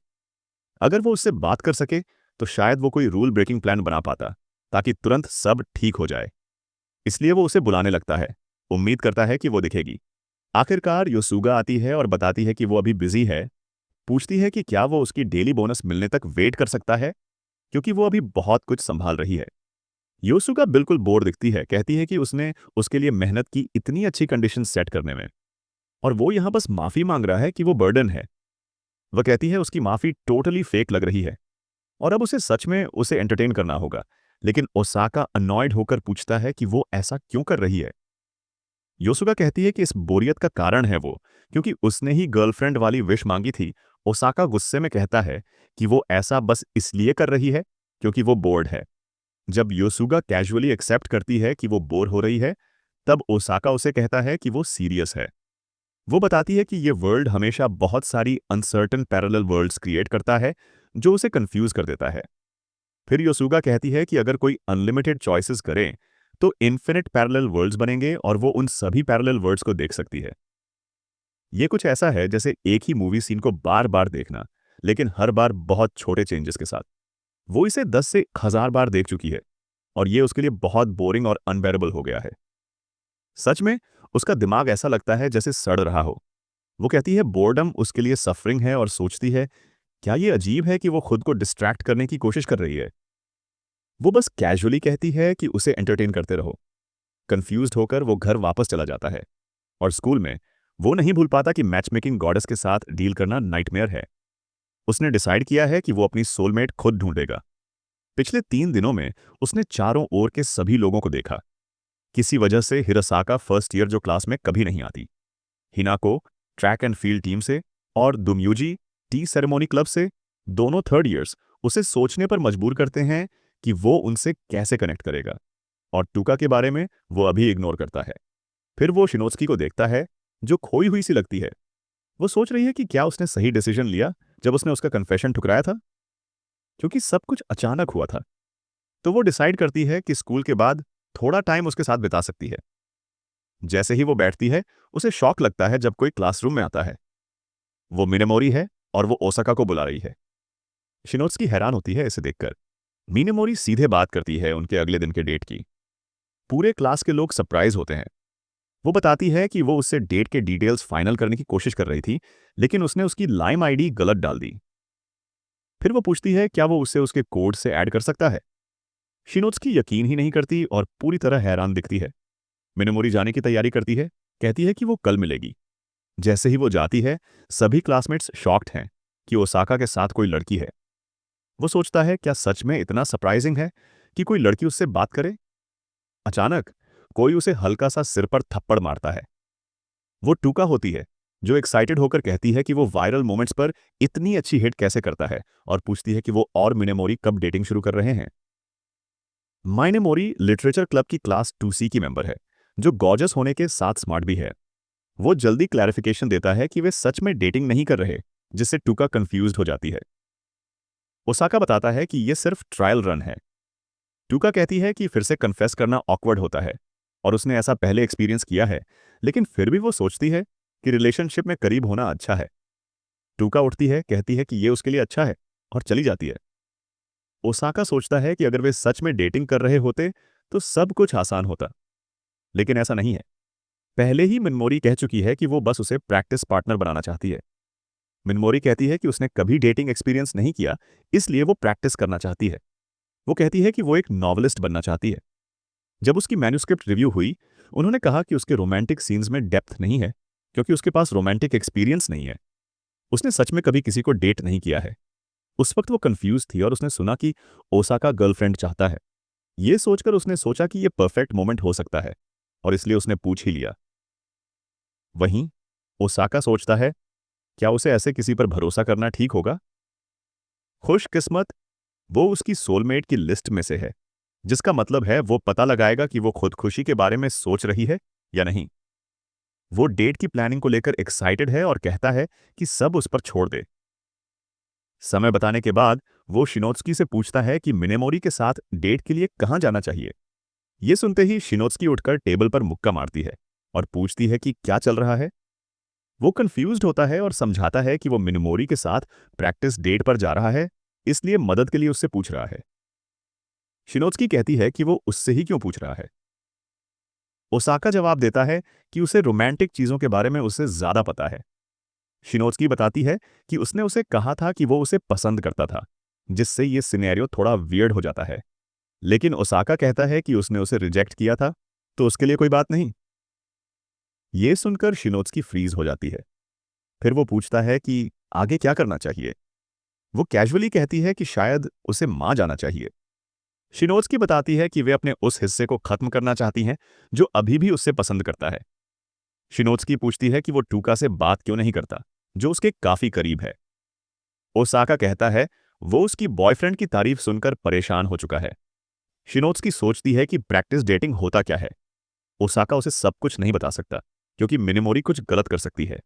अगर वो उससे बात कर सके तो शायद वो कोई रूल ब्रेकिंग प्लान बना पाता, ताकि तुरंत सब ठीक हो जाए। इसलिए वो उसे बुलाने लगता है, उम्मीद करता है कि वो दिखेगी। आखिरकार योसुगा आती है और बताती है कि वो अभी बिजी है। पूछती है कि क्या वो उसकी डेली बोनस मिलने तक वेट कर सकता है, क्योंकि वो अभी बहुत कुछ संभाल रही है। योसुगा बिल्कुल बोर दिखती है, कहती है कि उसने उसके लिए मेहनत की इतनी अच्छी कंडीशन सेट करने में, और वो यहाँ बस माफी मांग रहा है कि वो बर्डन है। वह कहती है उसकी माफी टोटली फेक लग रही है और अब उसे सच में उसे एंटरटेन करना होगा। लेकिन ओसाका अनॉयड होकर पूछता है कि वो ऐसा क्यों कर रही है। योसुगा कहती है कि इस बोरियत का कारण है वो, क्योंकि उसने ही गर्लफ्रेंड वाली विश मांगी थी। ओसाका गुस्से में कहता है कि वो ऐसा बस इसलिए कर रही है क्योंकि वो बोर्ड है। जब योसुगा कैजुअली एक्सेप्ट करती है कि वो बोर हो रही है, तब ओसाका उसे कहता है कि वो सीरियस है। वो बताती है कि ये वर्ल्ड हमेशा बहुत सारी अनसर्टन पैरेलल वर्ल्ड्स क्रिएट करता है, जो उसे कंफ्यूज कर देता है। फिर योसुगा कहती है कि अगर कोई अनलिमिटेड चॉइसेस करे तो इन्फिनिट पैरेलल वर्ल्ड्स बनेंगे और वो उन सभी पैरेलल वर्ल्ड्स को देख सकती है। ये कुछ ऐसा है जैसे एक ही मूवी सीन को बार बार देखना, लेकिन हर बार बहुत छोटे चेंजेस के साथ। वो इसे 10 से 1000 बार देख चुकी है और ये उसके लिए बहुत बोरिंग और अनबेरेबल हो गया है। सच में उसका दिमाग ऐसा लगता है जैसे सड़ रहा हो। वो कहती है बोर्डम उसके लिए सफरिंग है और सोचती है, क्या ये अजीब है कि वो खुद को डिस्ट्रैक्ट करने की कोशिश कर रही है। वो बस कैजुअली कहती है कि उसे एंटरटेन करते रहो। कंफ्यूज्ड होकर वो घर वापस चला जाता है, और स्कूल में वो नहीं भूल पाता कि मैच मेकिंग गॉडेस के साथ डील करना नाइटमेयर है। उसने डिसाइड किया है कि वो अपनी सोलमेट खुद ढूंढेगा। पिछले 3 दिनों में उसने चारों ओर के सभी लोगों को देखा। किसी वजह से हिरासाका फर्स्ट ईयर जो क्लास में कभी नहीं आती, हिनाको ट्रैक एंड फील्ड टीम से, और दुम्यूजी टी सेरेमोनी क्लब से, दोनों थर्ड ईयर्स उसे सोचने पर मजबूर करते हैं कि वो उनसे कैसे कनेक्ट करेगा। और टूका के बारे में वो अभी इग्नोर करता है। फिर वो शिनोत्सुकी को देखता है, जो खोई हुई सी लगती है। वो सोच रही है कि क्या उसने सही डिसीजन लिया जब उसने उसका कन्फेशन ठुकराया था, क्योंकि सब कुछ अचानक हुआ था। तो वो डिसाइड करती है कि स्कूल के बाद थोड़ा टाइम उसके साथ बिता सकती है। जैसे ही वो बैठती है, उसे शॉक लगता है जब कोई क्लासरूम में आता है। वो मिनेमोरी है और वो ओसाका को बुला रही है। शिनोत्सुकी हैरान होती है इसे देखकर। मिनेमोरी सीधे बात करती है उनके अगले दिन के डेट की। पूरे क्लास के लोग सरप्राइज होते हैं। वो बताती है कि वो उससे डेट के डिटेल्स फाइनल करने की कोशिश कर रही थी, लेकिन उसने उसकी लाइम आईडी गलत डाल दी। फिर वो पूछती है क्या वो उसे उसके कोड से ऐड कर सकता है। शिनोत्सुकी यकीन ही नहीं करती और पूरी तरह हैरान दिखती है। मिनोमोरी जाने की तैयारी करती है, कहती है कि वो कल मिलेगी। जैसे ही वो जाती है, सभी क्लासमेट्स शॉक्ड हैं कि ओसाका के साथ कोई लड़की है। वो सोचता है क्या सच में इतना सरप्राइजिंग है कि कोई लड़की उससे बात करे। अचानक कोई उसे हल्का सा सिर पर थप्पड़ मारता है। वो टूका होती है, जो एक्साइटेड होकर कहती है कि वो वायरल मोमेंट्स पर इतनी अच्छी हिट कैसे करता है, और पूछती है कि वो और मिनेमोरी कब डेटिंग शुरू कर रहे हैं। माइनेमोरी लिटरेचर क्लब की क्लास 2C की मेंबर है, जो गॉर्जस होने के साथ स्मार्ट भी है। वो जल्दी क्लैरिफिकेशन देता है कि वे सच में डेटिंग नहीं कर रहे, जिससे टूका कंफ्यूज्ड हो जाती है। ओसाका बताता है कि ये सिर्फ ट्रायल रन है। टूका कहती है कि फिर से कन्फेस करना ऑकवर्ड होता है और उसने ऐसा पहले एक्सपीरियंस किया है, लेकिन फिर भी वो सोचती है कि रिलेशनशिप में करीब होना अच्छा है। टूका उठती है, कहती है कि ये उसके लिए अच्छा है, और चली जाती है। ओसाका सोचता है कि अगर वे सच में डेटिंग कर रहे होते तो सब कुछ आसान होता, लेकिन ऐसा नहीं है। पहले ही मिनमोरी कह चुकी है कि वो बस उसे प्रैक्टिस पार्टनर बनाना चाहती है। मिनमोरी कहती है कि उसने कभी डेटिंग एक्सपीरियंस नहीं किया, इसलिए वो प्रैक्टिस करना चाहती है। वो कहती है कि वो एक नॉवलिस्ट बनना चाहती है। जब उसकी मैन्युस्क्रिप्ट रिव्यू हुई, उन्होंने कहा कि उसके रोमांटिक सीन्स में डेप्थ नहीं है, क्योंकि उसके पास रोमांटिक एक्सपीरियंस नहीं है। उसने सच में कभी किसी को डेट नहीं किया है। उस वक्त वो कंफ्यूज थी और उसने सुना कि ओसाका गर्लफ्रेंड चाहता है। ये सोचकर उसने सोचा कि ये परफेक्ट मोमेंट हो सकता है, और इसलिए उसने पूछ ही लिया। वहीं ओसाका सोचता है, क्या उसे ऐसे किसी पर भरोसा करना ठीक होगा? खुशकिस्मत वो उसकी सोलमेट की लिस्ट में से है, जिसका मतलब है वो पता लगाएगा कि वो खुदकुशी के बारे में सोच रही है या नहीं। वो डेट की प्लानिंग को लेकर एक्साइटेड है और कहता है कि सब उस पर छोड़ दे। समय बताने के बाद वो शिनोत्सुकी से पूछता है कि मिनेमोरी के साथ डेट के लिए कहाँ जाना चाहिए। ये सुनते ही शिनोत्सुकी उठकर टेबल पर मुक्का मारती है और पूछती है कि क्या चल रहा है। वो कंफ्यूज्ड होता है और समझाता है कि वो मिनेमोरी के साथ प्रैक्टिस डेट पर जा रहा है, इसलिए मदद के लिए उससे पूछ रहा है। शिनोत्सुकी कहती है कि वो उससे ही क्यों पूछ रहा है। ओसाका जवाब देता है कि उसे रोमांटिक चीजों के बारे में उससे ज्यादा पता है। शिनोत्सुकी बताती है कि उसने उसे कहा था कि वो उसे पसंद करता था, जिससे ये सिनेरियो थोड़ा वियर्ड हो जाता है। लेकिन ओसाका कहता है कि उसने उसे रिजेक्ट किया था, तो उसके लिए कोई बात नहीं। ये सुनकर शिनोत्सुकी फ्रीज हो जाती है। फिर वो पूछता है कि आगे क्या करना चाहिए। वो कैजुअली कहती है कि शायद उसे मां जाना चाहिए। शिनोत्सुकी बताती है कि वे अपने उस हिस्से को खत्म करना चाहती हैं जो अभी भी उससे पसंद करता है। शिनोत्सुकी पूछती है कि वो टूका से बात क्यों नहीं करता, जो उसके काफी करीब है। ओसाका कहता है वो उसकी बॉयफ्रेंड की तारीफ सुनकर परेशान हो चुका है। शिनोत्सुकी सोचती है कि प्रैक्टिस डेटिंग होता क्या है। ओसाका उसे सब कुछ नहीं बता सकता, क्योंकि मिनेमोरी कुछ गलत कर सकती है।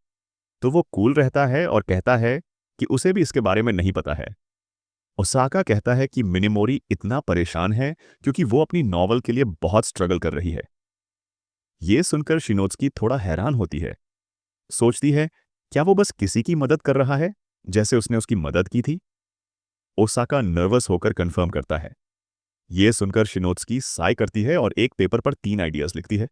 तो वो कूल रहता है और कहता है कि उसे भी इसके बारे में नहीं पता है। ओसाका कहता है कि मिनेमोरी इतना परेशान है क्योंकि वो अपनी नॉवल के लिए बहुत स्ट्रगल कर रही है। ये सुनकर शिनोत्सुकी थोड़ा हैरान होती है। सोचती है, क्या वो बस किसी की मदद कर रहा है, जैसे उसने उसकी मदद की थी? ओसाका नर्वस होकर कंफर्म करता है। ये सुनकर शिनोत्सुकी साई करती है और एक पेपर पर 3 आइडियाज लिखती है।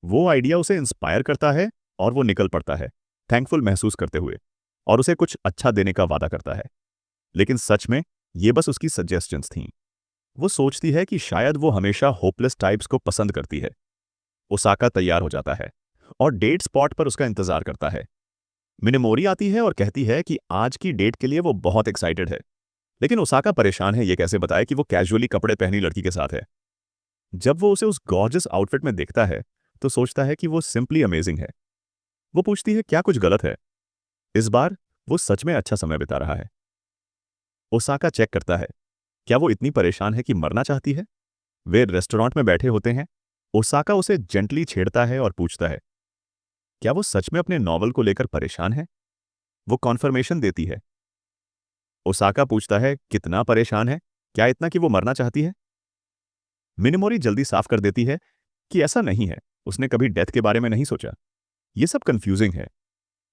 वो आइडिया उसे इंस्पायर करता है और वो निकल पड़ता है, थैंकफुल महसूस करते हुए, और उसे कुछ अच्छा देने का वादा करता है। लेकिन सच में ये बस उसकी सजेशंस थीं। वो सोचती है कि शायद वो हमेशा होपलेस टाइप्स को पसंद करती है। ओसाका तैयार हो जाता है और डेट स्पॉट पर उसका इंतजार करता है। मिनेमोरी आती है और कहती है कि आज की डेट के लिए वो बहुत एक्साइटेड है। लेकिन ओसाका परेशान है, ये कैसे बताए कि वो कैजुअली कपड़े पहनी लड़की के साथ है। जब वो उसे उस गॉर्जियस आउटफिट में देखता है तो सोचता है कि वो सिंपली अमेजिंग है। वो पूछती है क्या कुछ गलत है। इस बार वो सच में अच्छा समय बिता रहा है। ओसाका चेक करता है, क्या वो इतनी परेशान है कि मरना चाहती है। वे रेस्टोरेंट में बैठे होते हैं। ओसाका उसे जेंटली छेड़ता है और पूछता है, क्या वो सच में अपने नॉवल को लेकर परेशान है। वो कॉन्फर्मेशन देती है। ओसाका पूछता है कितना परेशान है, क्या इतना कि वो मरना चाहती है। मिनमोरी जल्दी साफ कर देती है कि ऐसा नहीं है, उसने कभी डेथ के बारे में नहीं सोचा। ये सब कंफ्यूजिंग है।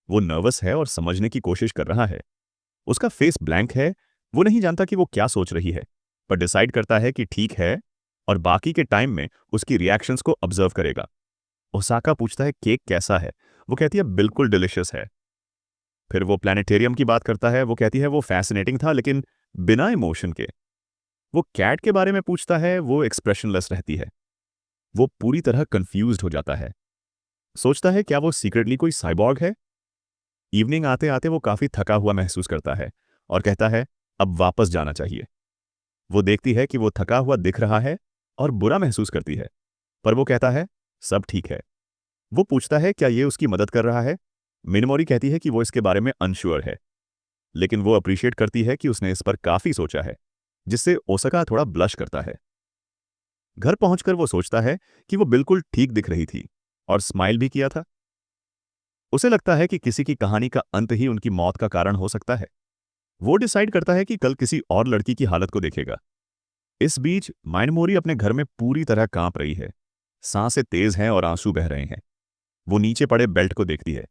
वो नर्वस है और समझने की कोशिश कर रहा है। उसका फेस ब्लैंक है। वो नहीं जानता कि वो क्या सोच रही है, पर डिसाइड करता है कि ठीक है, और बाकी के टाइम में उसकी रिएक्शंस को ऑब्जर्व करेगा। ओसाका पूछता है केक कैसा है। वो कहती है बिल्कुल डिलिशियस है। फिर वो प्लानिटेरियम की बात करता है। वो कहती है वो फैसिनेटिंग था, लेकिन बिना इमोशन के। वो कैट के बारे में पूछता है। वो एक्सप्रेशनलेस रहती है। वो पूरी तरह कंफ्यूज्ड हो जाता है। सोचता है क्या वो सीक्रेटली कोई साइबॉर्ग है। इवनिंग आते आते वो काफी थका हुआ महसूस करता है और कहता है अब वापस जाना चाहिए। वो देखती है कि वो थका हुआ दिख रहा है और बुरा महसूस करती है, पर वो कहता है सब ठीक है। वो पूछता है क्या ये उसकी मदद कर रहा है। मिनमोरी कहती है कि वो इसके बारे में अनश्योर है, लेकिन वो अप्रिशिएट करती है कि उसने इस पर काफी सोचा है, जिससे ओसाका थोड़ा ब्लश करता है। घर पहुंचकर वो सोचता है कि वो बिल्कुल ठीक दिख रही थी और स्माइल भी किया था। उसे लगता है कि किसी की कहानी का अंत ही उनकी मौत का कारण हो सकता है। वो डिसाइड करता है कि कल किसी और लड़की की हालत को देखेगा। इस बीच माइनमोरी अपने घर में पूरी तरह कांप रही है। सांसें तेज हैं और आंसू बह रहे हैं। वो नीचे पड़े बेल्ट को देखती है।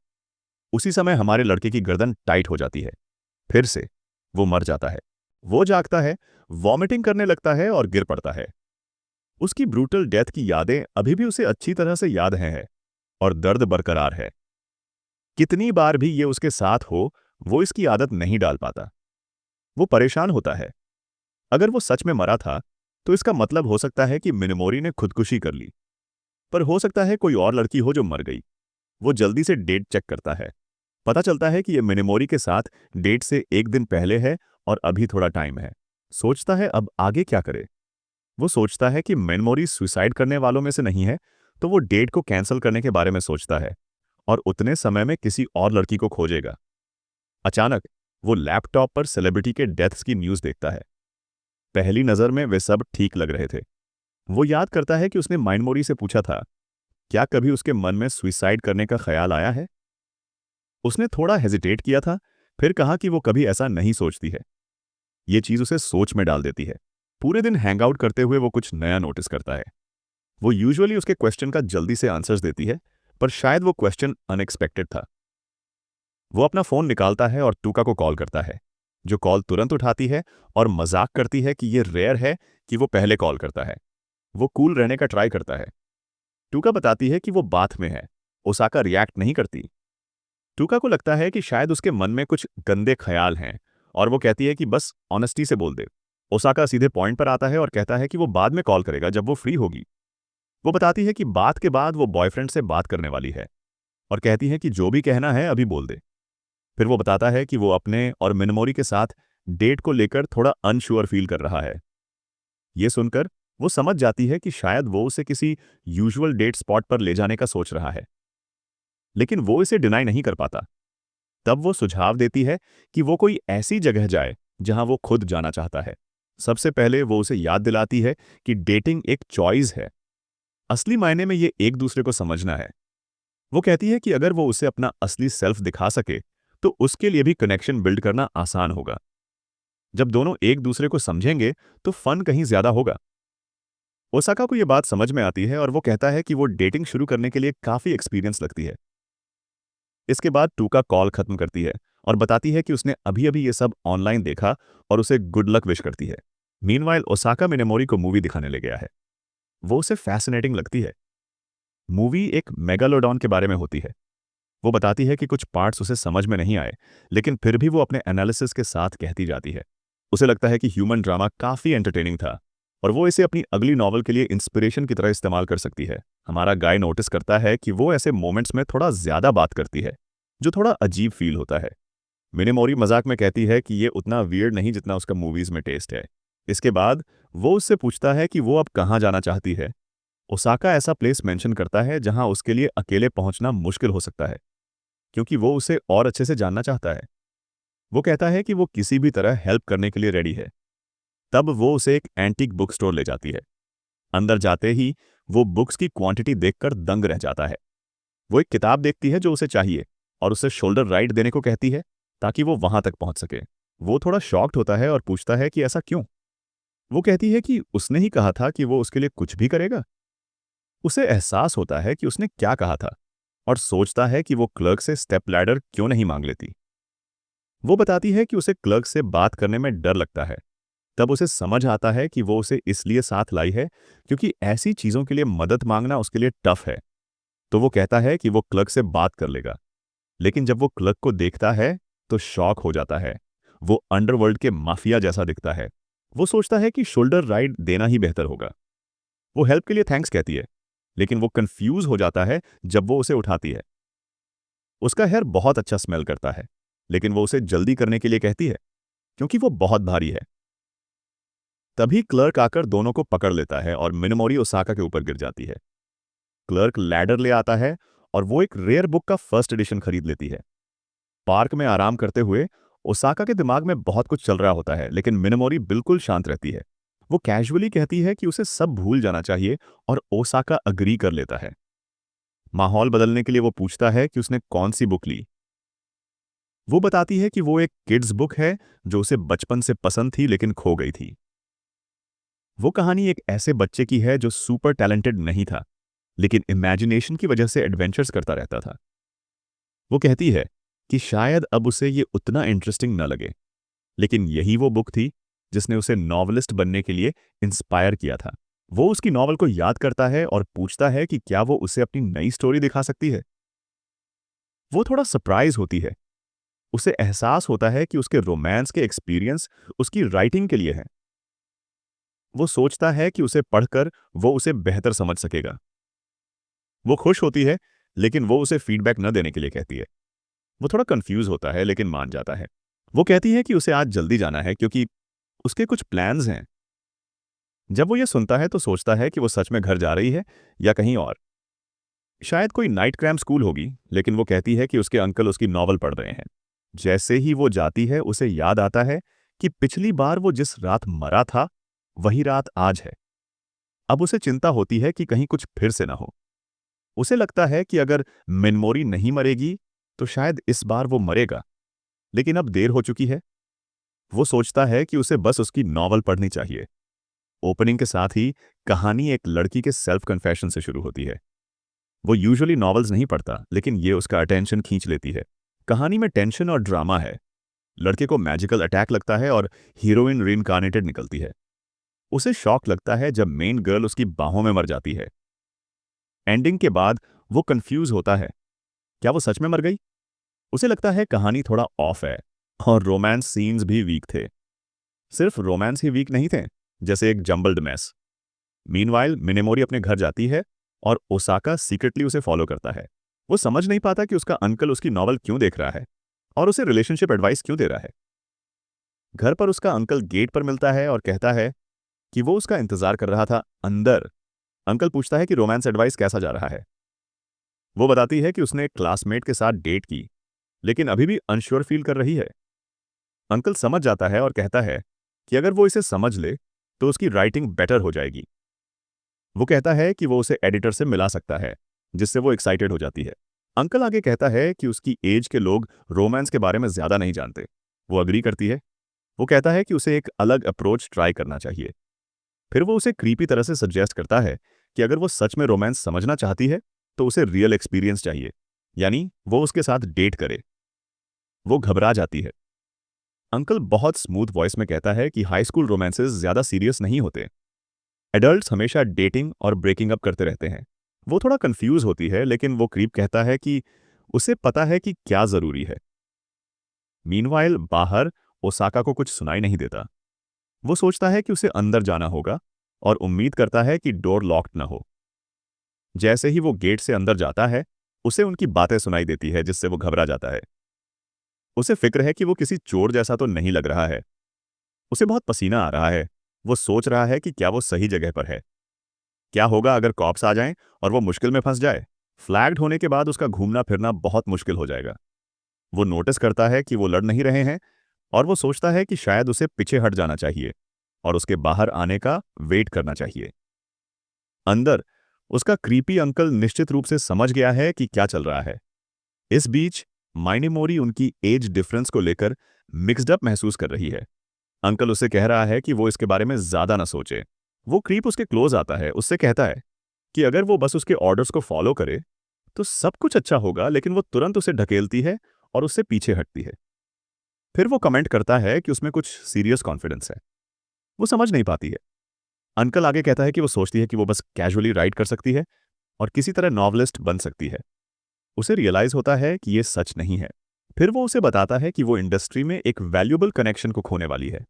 उसी समय हमारे लड़के की गर्दन टाइट हो जाती है। फिर से वो मर जाता है। वो जागता है, वॉमिटिंग करने लगता है और गिर पड़ता है। उसकी ब्रूटल डेथ की यादें अभी भी उसे अच्छी तरह से याद हैं और दर्द बरकरार है। कितनी बार भी ये उसके साथ हो, वो इसकी आदत नहीं डाल पाता। वो परेशान होता है। अगर वो सच में मरा था, तो इसका मतलब हो सकता है कि मिनमोरी ने खुदकुशी कर ली। पर हो सकता है कोई और लड़की हो जो मर गई। वो जल्दी से डेट चेक करता है। पता चलता है कि ये मिनमोरी के साथ डेट से एक दिन पहले है और अभी थोड़ा टाइम है। सोचता है अब आगे क्या करे। वो सोचता है कि मिनमोरी सुसाइड करने वालों में से नहीं है, तो वो डेट को कैंसिल करने के बारे में सोचता है और उतने समय में किसी और लड़की को खोजेगा। अचानक वो लैपटॉप पर सेलिब्रिटी के डेथ्स की न्यूज़ देखता है। पहली नज़र में वे सब ठीक लग रहे थे। वो याद करता है कि उसने माइनमोरी से पूछा था, क्या कभी उसके मन में सुसाइड करने का ख्याल आया है। उसने थोड़ा हेजिटेट किया था, फिर कहा कि वो कभी ऐसा नहीं सोचती है। ये चीज़ उसे सोच में डाल देती है। पूरे दिन हैंग आउट करते हुए वो कुछ नया नोटिस करता है। वो यूजुअली उसके क्वेश्चन का जल्दी से आंसर्स देती है, पर शायद वो क्वेश्चन अनएक्सपेक्टेड था। वो अपना फ़ोन निकालता है और टूका को कॉल करता है, जो कॉल तुरंत उठाती है और मजाक करती है कि ये रेयर है कि वो पहले कॉल करता है। वो कूल रहने का ट्राई करता है। टूका बताती है कि वो बाथ में है। ओसाका रिएक्ट नहीं करती। टूका को लगता है कि शायद उसके मन में कुछ गंदे ख्याल हैं और वो कहती है कि बस ऑनेस्टी से बोल दे। ओसाका सीधे पॉइंट पर आता है और कहता है कि वो बाद में कॉल करेगा जब वो फ्री होगी। वो बताती है कि बात के बाद वो बॉयफ्रेंड से बात करने वाली है और कहती है कि जो भी कहना है अभी बोल दे। फिर वो बताता है कि वो अपने और मिनमोरी के साथ डेट को लेकर थोड़ा अनश्योर फील कर रहा है। ये सुनकर वो समझ जाती है कि शायद वो उसे किसी यूजुअल डेट स्पॉट पर ले जाने का सोच रहा है, लेकिन वो इसे डिनाई नहीं कर पाता। तब वो सुझाव देती है कि वो कोई ऐसी जगह जाए जहां वो खुद जाना चाहता है। सबसे पहले वो उसे याद दिलाती है कि डेटिंग एक चॉइस है। असली मायने में ये एक दूसरे को समझना है। वो कहती है कि अगर वो उसे अपना असली सेल्फ दिखा सके, तो उसके लिए भी कनेक्शन बिल्ड करना आसान होगा। जब दोनों एक दूसरे को समझेंगे, तो फन कहीं ज्यादा होगा। ओसाका को ये बात समझ में आती है और वो कहता है कि वो डेटिंग शुरू करने के लिए काफी एक्सपीरियंस लगती है। इसके बाद टूका कॉल खत्म करती है और बताती है कि उसने अभी अभी ये सब ऑनलाइन देखा और उसे गुड लक विश करती है। मीनवाइल ओसाका मिनेमोरी को मूवी दिखाने ले गया है। वो उसे फैसिनेटिंग लगती है। मूवी एक मेगालोडॉन के बारे में होती है। वो बताती है कि कुछ पार्ट्स उसे समझ में नहीं आए, लेकिन फिर भी वो अपने एनालिसिस के साथ कहती जाती है। उसे लगता है कि ह्यूमन ड्रामा काफी एंटरटेनिंग था और वो इसे अपनी अगली नॉवल के लिए इंस्पिरेशन की तरह इस्तेमाल कर सकती है। हमारा गाय नोटिस करता है कि वो ऐसे मोमेंट्स में थोड़ा ज्यादा बात करती है, जो थोड़ा अजीब फील होता है। मिनेमोरी मजाक में कहती है कि ये उतना वियर्ड नहीं जितना उसका मूवीज में टेस्ट है। इसके बाद वो उससे पूछता है कि वो अब कहाँ जाना चाहती है। ओसाका ऐसा प्लेस मेंशन करता है जहां उसके लिए अकेले पहुंचना मुश्किल हो सकता है, क्योंकि वो उसे और अच्छे से जानना चाहता है। वो कहता है कि वो किसी भी तरह हेल्प करने के लिए रेडी है। तब वो उसे एक एंटीक बुक स्टोर ले जाती है। अंदर जाते ही वो बुक्स की क्वांटिटी देखकर दंग रह जाता है। वो एक किताब देखती है जो उसे चाहिए और उसे शोल्डर राइड देने को कहती है ताकि वो वहां तक पहुंच सके। वो थोड़ा शॉक्ड होता है और पूछता है कि ऐसा क्यों। वो कहती है कि उसने ही कहा था कि वो उसके लिए कुछ भी करेगा। उसे एहसास होता है कि उसने क्या कहा था और सोचता है कि वो क्लर्क से स्टेप लैडर क्यों नहीं मांग लेती। वो बताती है कि उसे क्लर्क से बात करने में डर लगता है। तब उसे समझ आता है कि वो उसे इसलिए साथ लाई है क्योंकि ऐसी चीजों के लिए मदद मांगना उसके लिए टफ है। तो वो कहता है कि वो क्लर्क से बात कर लेगा, लेकिन जब वो क्लर्क को देखता है तो शॉक हो जाता है। वो अंडरवर्ल्ड के माफिया जैसा दिखता है। वो सोचता है कि शोल्डर राइड देना ही बेहतर होगा। वो हेल्प के लिए थैंक्स कहती है, लेकिन वो कंफ्यूज हो जाता है जब वो उसे उठाती है। उसका हेयर बहुत अच्छा स्मेल करता है, लेकिन वो उसे जल्दी करने के लिए कहती है क्योंकि वो बहुत भारी है। तभी क्लर्क आकर दोनों को पकड़ लेता है और मिनमोरी ओसाका के ऊपर गिर जाती है। क्लर्क लैडर ले आता है और वो एक रेयर बुक का फर्स्ट एडिशन खरीद लेती है। पार्क में आराम करते हुए ओसाका के दिमाग में बहुत कुछ चल रहा होता है, लेकिन मिनमोरी बिल्कुल शांत रहती है। वो कैजुअली कहती है कि उसे सब भूल जाना चाहिए और ओसाका अग्री कर लेता है। माहौल बदलने के लिए वो पूछता है कि उसने कौन सी बुक ली। वो बताती है कि वो एक किड्स बुक है जो उसे बचपन से पसंद थी लेकिन खो गई थी। वो कहानी एक ऐसे बच्चे की है जो सुपर टैलेंटेड नहीं था, लेकिन इमेजिनेशन की वजह से एडवेंचर्स करता रहता था। वो कहती है कि शायद अब उसे ये उतना इंटरेस्टिंग न लगे, लेकिन यही वो बुक थी जिसने उसे नॉवलिस्ट बनने के लिए इंस्पायर किया था। वो उसकी नॉवल को याद करता है और पूछता है कि क्या वो उसे अपनी नई स्टोरी दिखा सकती है। वो थोड़ा सरप्राइज होती है। उसे एहसास होता है कि उसके रोमांस के एक्सपीरियंस उसकी राइटिंग के लिए हैं। वो सोचता है कि उसे पढ़कर वो उसे बेहतर समझ सकेगा। वो खुश होती है, लेकिन वो उसे फीडबैक न देने के लिए कहती है। वो थोड़ा कंफ्यूज होता है लेकिन मान जाता है। वो कहती है कि उसे आज जल्दी जाना है क्योंकि उसके कुछ प्लान्स हैं। जब वो ये सुनता है तो सोचता है कि वो सच में घर जा रही है या कहीं और। शायद कोई नाइट क्रैम स्कूल होगी, लेकिन वो कहती है कि उसके अंकल उसकी नॉवल पढ़ रहे हैं। जैसे ही वो जाती है उसे याद आता है कि पिछली बार वो जिस रात मरा था वही रात आज है। अब उसे चिंता होती है कि कहीं कुछ फिर से ना हो। उसे लगता है कि अगर मिनमोरी नहीं मरेगी तो शायद इस बार वो मरेगा, लेकिन अब देर हो चुकी है। वो सोचता है कि उसे बस उसकी नॉवल पढ़नी चाहिए। ओपनिंग के साथ ही कहानी एक लड़की के सेल्फ कन्फेशन से शुरू होती है। वो यूजुअली नॉवेल्स नहीं पढ़ता, लेकिन ये उसका अटेंशन खींच लेती है। कहानी में टेंशन और ड्रामा है। लड़के को मैजिकल अटैक लगता है और हीरोइन रीइंकार्नेटेड निकलती है। उसे शॉक लगता है जब मेन गर्ल उसकी बाहों में मर जाती है। एंडिंग के बाद वो कंफ्यूज होता है, क्या वो सच में मर गई? उसे लगता है कहानी थोड़ा ऑफ है और रोमांस सीन्स भी वीक थे। सिर्फ रोमांस ही वीक नहीं थे, जैसे एक जंबल्ड मैस। मीनवाइल मिनेमोरी अपने घर जाती है और ओसाका सीक्रेटली उसे फॉलो करता है। वो समझ नहीं पाता कि उसका अंकल उसकी नॉवल क्यों देख रहा है और उसे रिलेशनशिप एडवाइस क्यों दे रहा है। घर पर उसका अंकल गेट पर मिलता है और कहता है कि वो उसका इंतजार कर रहा था अंदर। अंकल पूछता है कि रोमांस एडवाइस कैसा जा रहा है। वो बताती है कि उसने एक क्लासमेट के साथ डेट की, लेकिन अभी भी अनश्योर फील कर रही है। अंकल समझ जाता है और कहता है कि अगर वो इसे समझ ले तो उसकी राइटिंग बेटर हो जाएगी। वो कहता है कि वो उसे एडिटर से मिला सकता है, जिससे वो एक्साइटेड हो जाती है। अंकल आगे कहता है कि उसकी एज के लोग रोमांस के बारे में ज्यादा नहीं जानते। वो अग्री करती है। वो कहता है कि उसे एक अलग अप्रोच ट्राई करना चाहिए। फिर वो उसे क्रीपी तरह से सजेस्ट करता है कि अगर वो सच में रोमांस समझना चाहती है तो उसे रियल एक्सपीरियंस चाहिए, यानी वो उसके साथ डेट करे। वो घबरा जाती है। अंकल बहुत स्मूथ वॉइस में कहता है कि हाई स्कूल रोमांसेस ज्यादा सीरियस नहीं होते। एडल्ट्स हमेशा डेटिंग और ब्रेकिंग अप करते रहते हैं। वो थोड़ा कंफ्यूज होती है, लेकिन वो क्रीप कहता है कि उसे पता है कि क्या जरूरी है। मीनवाइल बाहर ओसाका को कुछ सुनाई नहीं देता। वो सोचता है कि उसे अंदर जाना होगा और उम्मीद करता है कि डोर लॉक्ड न हो। जैसे ही वो गेट से अंदर जाता है उसे उनकी बातें सुनाई देती है, जिससे वो घबरा जाता है। उसे फिक्र है कि वो किसी चोर जैसा तो नहीं लग रहा है। उसे बहुत पसीना आ रहा है। वो सोच रहा है कि क्या वो सही जगह पर है। क्या होगा अगर कॉप्स आ जाएं और वो मुश्किल में फंस जाए? फ्लैग्ड होने के बाद उसका घूमना फिरना बहुत मुश्किल हो जाएगा। वो नोटिस करता है कि वो लड़ नहीं रहे हैं और वो सोचता है कि शायद उसे पीछे हट जाना चाहिए और उसके बाहर आने का वेट करना चाहिए। अंदर उसका क्रीपी अंकल निश्चित रूप से समझ गया है कि क्या चल रहा है। इस बीच माइनीमोरी उनकी एज डिफरेंस को लेकर मिक्स्ड अप महसूस कर रही है। अंकल उसे कह रहा है कि वो इसके बारे में ज्यादा ना सोचे। वो क्रीप उसके क्लोज आता है, उससे कहता है कि अगर वो बस उसके ऑर्डर्स को फॉलो करे तो सब कुछ अच्छा होगा, लेकिन वो तुरंत उसे ढकेलती है और उससे पीछे हटती है। फिर वो कमेंट करता है कि उसमें कुछ सीरियस कॉन्फिडेंस है। वो समझ नहीं पाती है। अंकल आगे कहता है कि वो सोचती है कि वो बस कैजुअली राइट कर सकती है और किसी तरह नॉवलिस्ट बन सकती है। उसे रियलाइज होता है कि ये सच नहीं है। फिर वो उसे बताता है कि वो इंडस्ट्री में एक वैल्यूएबल कनेक्शन को खोने वाली है।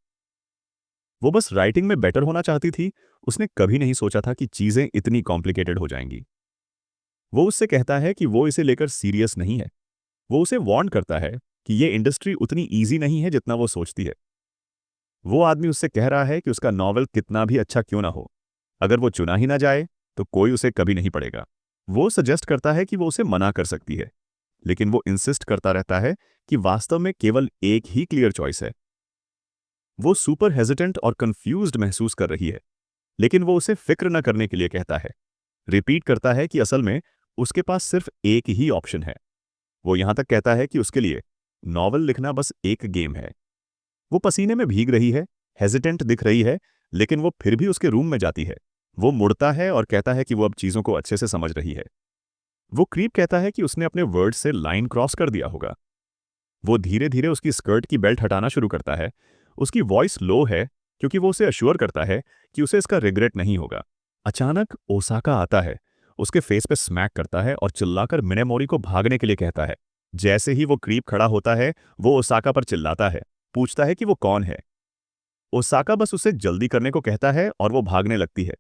वो बस राइटिंग में बेटर होना चाहती थी। उसने कभी नहीं सोचा था कि चीजें इतनी कॉम्प्लिकेटेड हो जाएंगी। वो उससे कहता है कि वो इसे लेकर सीरियस नहीं है। वो उसे वार्न करता है कि ये इंडस्ट्री उतनी ईजी नहीं है जितना वो सोचती है। वो आदमी उससे कह रहा है कि उसका नॉवल कितना भी अच्छा क्यों ना हो, अगर वो चुना ही ना जाए तो कोई उसे कभी नहीं पढ़ेगा। वो सजेस्ट करता है कि वो उसे मना कर सकती है, लेकिन वो इंसिस्ट करता रहता है कि वास्तव में केवल एक ही क्लियर चॉइस है। वो सुपर हेजिटेंट और कंफ्यूज्ड महसूस कर रही है, लेकिन वो उसे फिक्र न करने के लिए कहता है। रिपीट करता है कि असल में उसके पास सिर्फ एक ही ऑप्शन है। वो यहां तक कहता है कि उसके लिए नॉवल लिखना बस एक गेम है। वो पसीने में भीग रही है, हेजिटेंट दिख रही है, लेकिन वो फिर भी उसके रूम में जाती है। वो मुड़ता है और कहता है कि वो अब चीजों को अच्छे से समझ रही है। वो क्रीप कहता है कि उसने अपने वर्ड से लाइन क्रॉस कर दिया होगा। वो धीरे धीरे उसकी स्कर्ट की बेल्ट हटाना शुरू करता है। उसकी वॉइस लो है क्योंकि वो उसे अश्योर करता है कि उसे इसका रिग्रेट नहीं होगा। अचानक ओसाका आता है, उसके फेस पे स्मैक करता है और चिल्लाकर मिनेमोरी को भागने के लिए कहता है। जैसे ही वो क्रीप खड़ा होता है, वो ओसाका पर चिल्लाता है, पूछता है कि वो कौन है। ओसाका बस उसे जल्दी करने को कहता है और वो भागने लगती है।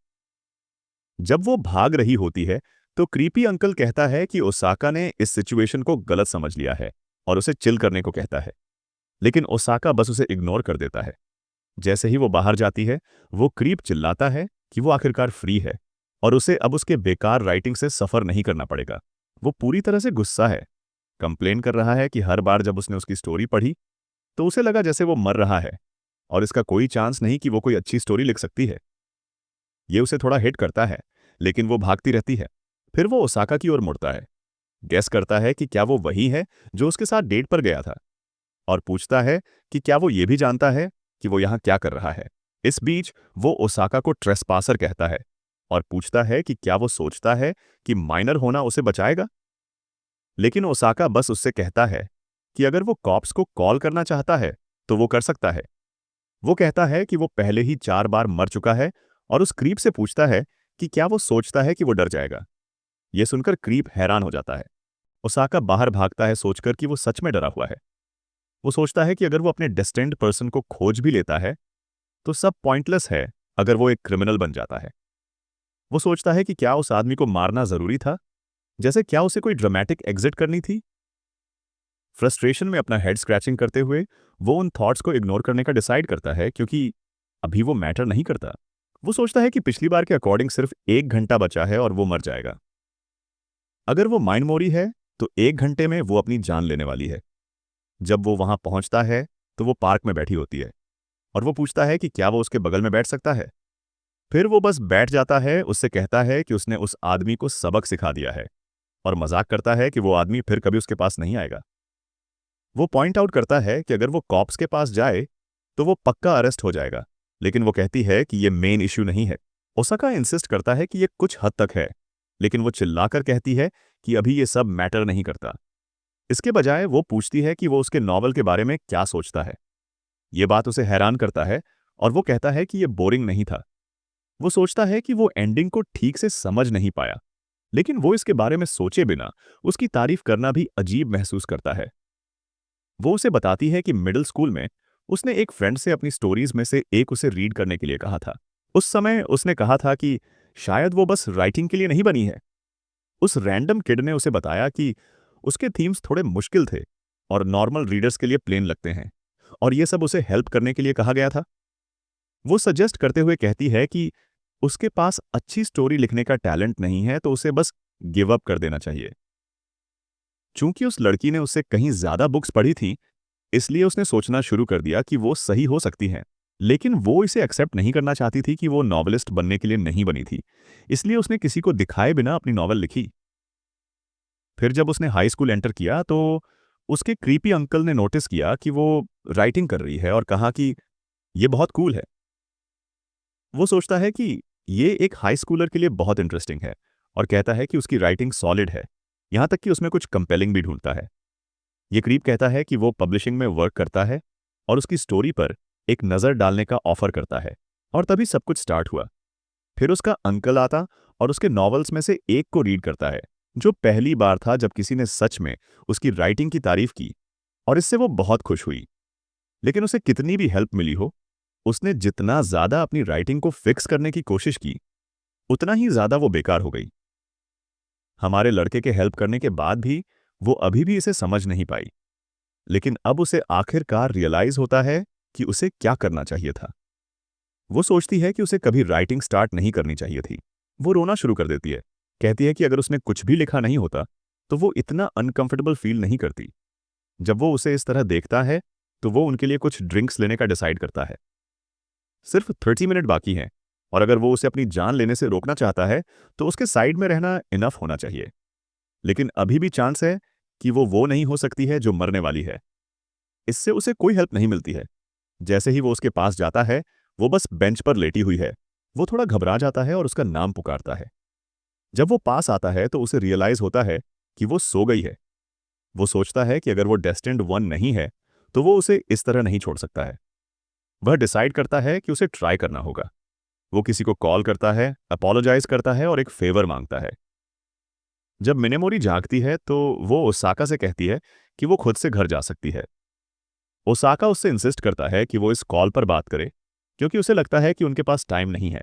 जब वो भाग रही होती है, तो क्रीपी अंकल कहता है कि ओसाका ने इस सिचुएशन को गलत समझ लिया है और उसे चिल करने को कहता है। लेकिन ओसाका बस उसे इग्नोर कर देता है। जैसे ही वो बाहर जाती है, वो क्रीप चिल्लाता है कि वो आखिरकार फ्री है और उसे अब उसके बेकार राइटिंग से सफर नहीं करना पड़ेगा। वो पूरी तरह से गुस्सा है, कंप्लेन कर रहा है कि हर बार जब उसने उसकी स्टोरी पढ़ी, तो उसे लगा जैसे वो मर रहा है और इसका कोई चांस नहीं कि वो कोई अच्छी स्टोरी लिख सकती है। ये उसे थोड़ा हिट करता है, लेकिन वो भागती रहती है। फिर वो ओसाका की ओर मुड़ता है, गेस करता है कि क्या वो वही है जो उसके साथ डेट पर गया था, और पूछता है कि क्या वो ये भी जानता है कि वो यहाँ क्या कर रहा है। इस बीच वो ओसाका को ट्रेसपासर कहता है और पूछता है कि क्या वो सोचता है कि माइनर होना उसे बचाएगा। लेकिन ओसाका बस उससे कहता है कि अगर वो कॉप्स को कॉल करना चाहता है तो वो कर सकता है। वो कहता है कि वो पहले ही 4 बार मर चुका है और उस क्रीप से पूछता है कि क्या वो सोचता है कि वो डर जाएगा। यह सुनकर क्रीप हैरान हो जाता है। ओसाका बाहर भागता है सोचकर कि वो सच में डरा हुआ है। वो सोचता है कि अगर वो अपने डेस्टिन्ड पर्सन को खोज भी लेता है तो सब पॉइंटलेस है अगर वो एक क्रिमिनल बन जाता है। वो सोचता है कि क्या उस आदमी को मारना जरूरी था, जैसे क्या उसे कोई ड्रामेटिक एग्जिट करनी थी। फ्रस्ट्रेशन में अपना हेड स्क्रैचिंग करते हुए वो उन थॉट्स को इग्नोर करने का डिसाइड करता है, क्योंकि अभी वो मैटर नहीं करता। वो सोचता है कि पिछली बार के अकॉर्डिंग सिर्फ 1 घंटा बचा है और वो मर जाएगा। अगर वो माइंड मोरी है तो 1 घंटे में वो अपनी जान लेने वाली है। जब वो वहां पहुंचता है तो वो पार्क में बैठी होती है और वो पूछता है कि क्या वो उसके बगल में बैठ सकता है। फिर वो बस बैठ जाता है, उससे कहता है कि उसने उस आदमी को सबक सिखा दिया है और मजाक करता है कि वो आदमी फिर कभी उसके पास नहीं आएगा। वो पॉइंट आउट करता है कि अगर वो कॉप्स के पास जाए तो वो पक्का अरेस्ट हो जाएगा, लेकिन वो कहती है कि ये मेन इश्यू नहीं है। ओसाका इंसिस्ट करता है कि ये कुछ हद तक है, लेकिन वो चिल्लाकर कहती है कि अभी ये सब मैटर नहीं करता। इसके बजाय वो पूछती है कि वो उसके नॉवल के बारे में क्या सोचता है। ये बात उसे हैरान करता है और वो कहता है कि ये बोरिंग नहीं था। वो सोचता है कि वो एंडिंग को ठीक से समझ नहीं पाया, लेकिन वो इसके बारे में सोचे बिना उसकी तारीफ करना भी अजीब महसूस करता है। वो उसे बताती है कि मिडिल स्कूल में उसने एक फ्रेंड से अपनी स्टोरीज में से एक उसे रीड करने के लिए कहा था। उस समय उसने कहा था कि शायद वो बस राइटिंग के लिए नहीं बनी है। उस रैंडम किड ने उसे बताया कि उसके थीम्स थोड़े मुश्किल थे और नॉर्मल रीडर्स के लिए प्लेन लगते हैं, और ये सब उसे हेल्प करने के लिए कहा गया था। वो सजेस्ट करते हुए कहती है कि उसके पास अच्छी स्टोरी लिखने का टैलेंट नहीं है, तो उसे बस गिव अप कर देना चाहिए। चूंकि उस लड़की ने उससे कहीं ज्यादा बुक्स पढ़ी थी, इसलिए उसने सोचना शुरू कर दिया कि वो सही हो सकती हैं। लेकिन वो इसे एक्सेप्ट नहीं करना चाहती थी कि वो नॉवेलिस्ट बनने के लिए नहीं बनी थी, इसलिए उसने किसी को दिखाए बिना अपनी नॉवल लिखी। फिर जब उसने हाई स्कूल एंटर किया तो उसके क्रीपी अंकल ने नोटिस किया कि वो राइटिंग कर रही है और कहा कि ये बहुत कूल है। वो सोचता है कि ये एक हाई स्कूलर के लिए बहुत इंटरेस्टिंग है और कहता है कि उसकी राइटिंग सॉलिड है, यहां तक कि उसमें कुछ कंपेलिंग भी ढूंढता है। ये क्रीप कहता है कि वो पब्लिशिंग में वर्क करता है और उसकी स्टोरी पर एक नज़र डालने का ऑफर करता है, और तभी सब कुछ स्टार्ट हुआ। फिर उसका अंकल आता और उसके नॉवेल्स में से एक को रीड करता है, जो पहली बार था जब किसी ने सच में उसकी राइटिंग की तारीफ की, और इससे वो बहुत खुश हुई। लेकिन उसे कितनी भी हेल्प मिली हो, उसने जितना ज्यादा अपनी राइटिंग को फिक्स करने की कोशिश की, उतना ही ज्यादा वो बेकार हो गई। हमारे लड़के के हेल्प करने के बाद भी वो अभी भी इसे समझ नहीं पाई, लेकिन अब उसे आखिरकार रियलाइज होता है कि उसे क्या करना चाहिए था। वो सोचती है कि उसे कभी राइटिंग स्टार्ट नहीं करनी चाहिए थी। वो रोना शुरू कर देती है, कहती है कि अगर उसने कुछ भी लिखा नहीं होता तो वो इतना अनकंफर्टेबल फील नहीं करती। जब वो उसे इस तरह देखता है तो वो उनके लिए कुछ ड्रिंक्स लेने का डिसाइड करता है। सिर्फ 30 मिनट बाकी हैं, और अगर वो उसे अपनी जान लेने से रोकना चाहता है तो उसके साइड में रहना इनफ होना चाहिए। लेकिन अभी भी चांस है कि वो नहीं हो सकती है जो मरने वाली है। इससे उसे कोई हेल्प नहीं मिलती है। जैसे ही वो उसके पास जाता है, वो बस बेंच पर लेटी हुई है। वो थोड़ा घबरा जाता है और उसका नाम पुकारता है। जब वो पास आता है तो उसे रियलाइज होता है कि वो सो गई है। वो सोचता है कि अगर वो डेस्टिन्ड वन नहीं है तो वो उसे इस तरह नहीं छोड़ सकता है। वह डिसाइड करता है कि उसे ट्राई करना होगा। वो किसी को कॉल करता है, अपोलोजाइज करता है और एक फेवर मांगता है। जब मिनेमोरी जागती है तो वो ओसाका से कहती है कि वो खुद से घर जा सकती है। ओसाका उससे इंसिस्ट करता है कि वो इस कॉल पर बात करे, क्योंकि उसे लगता है कि उनके पास टाइम नहीं है।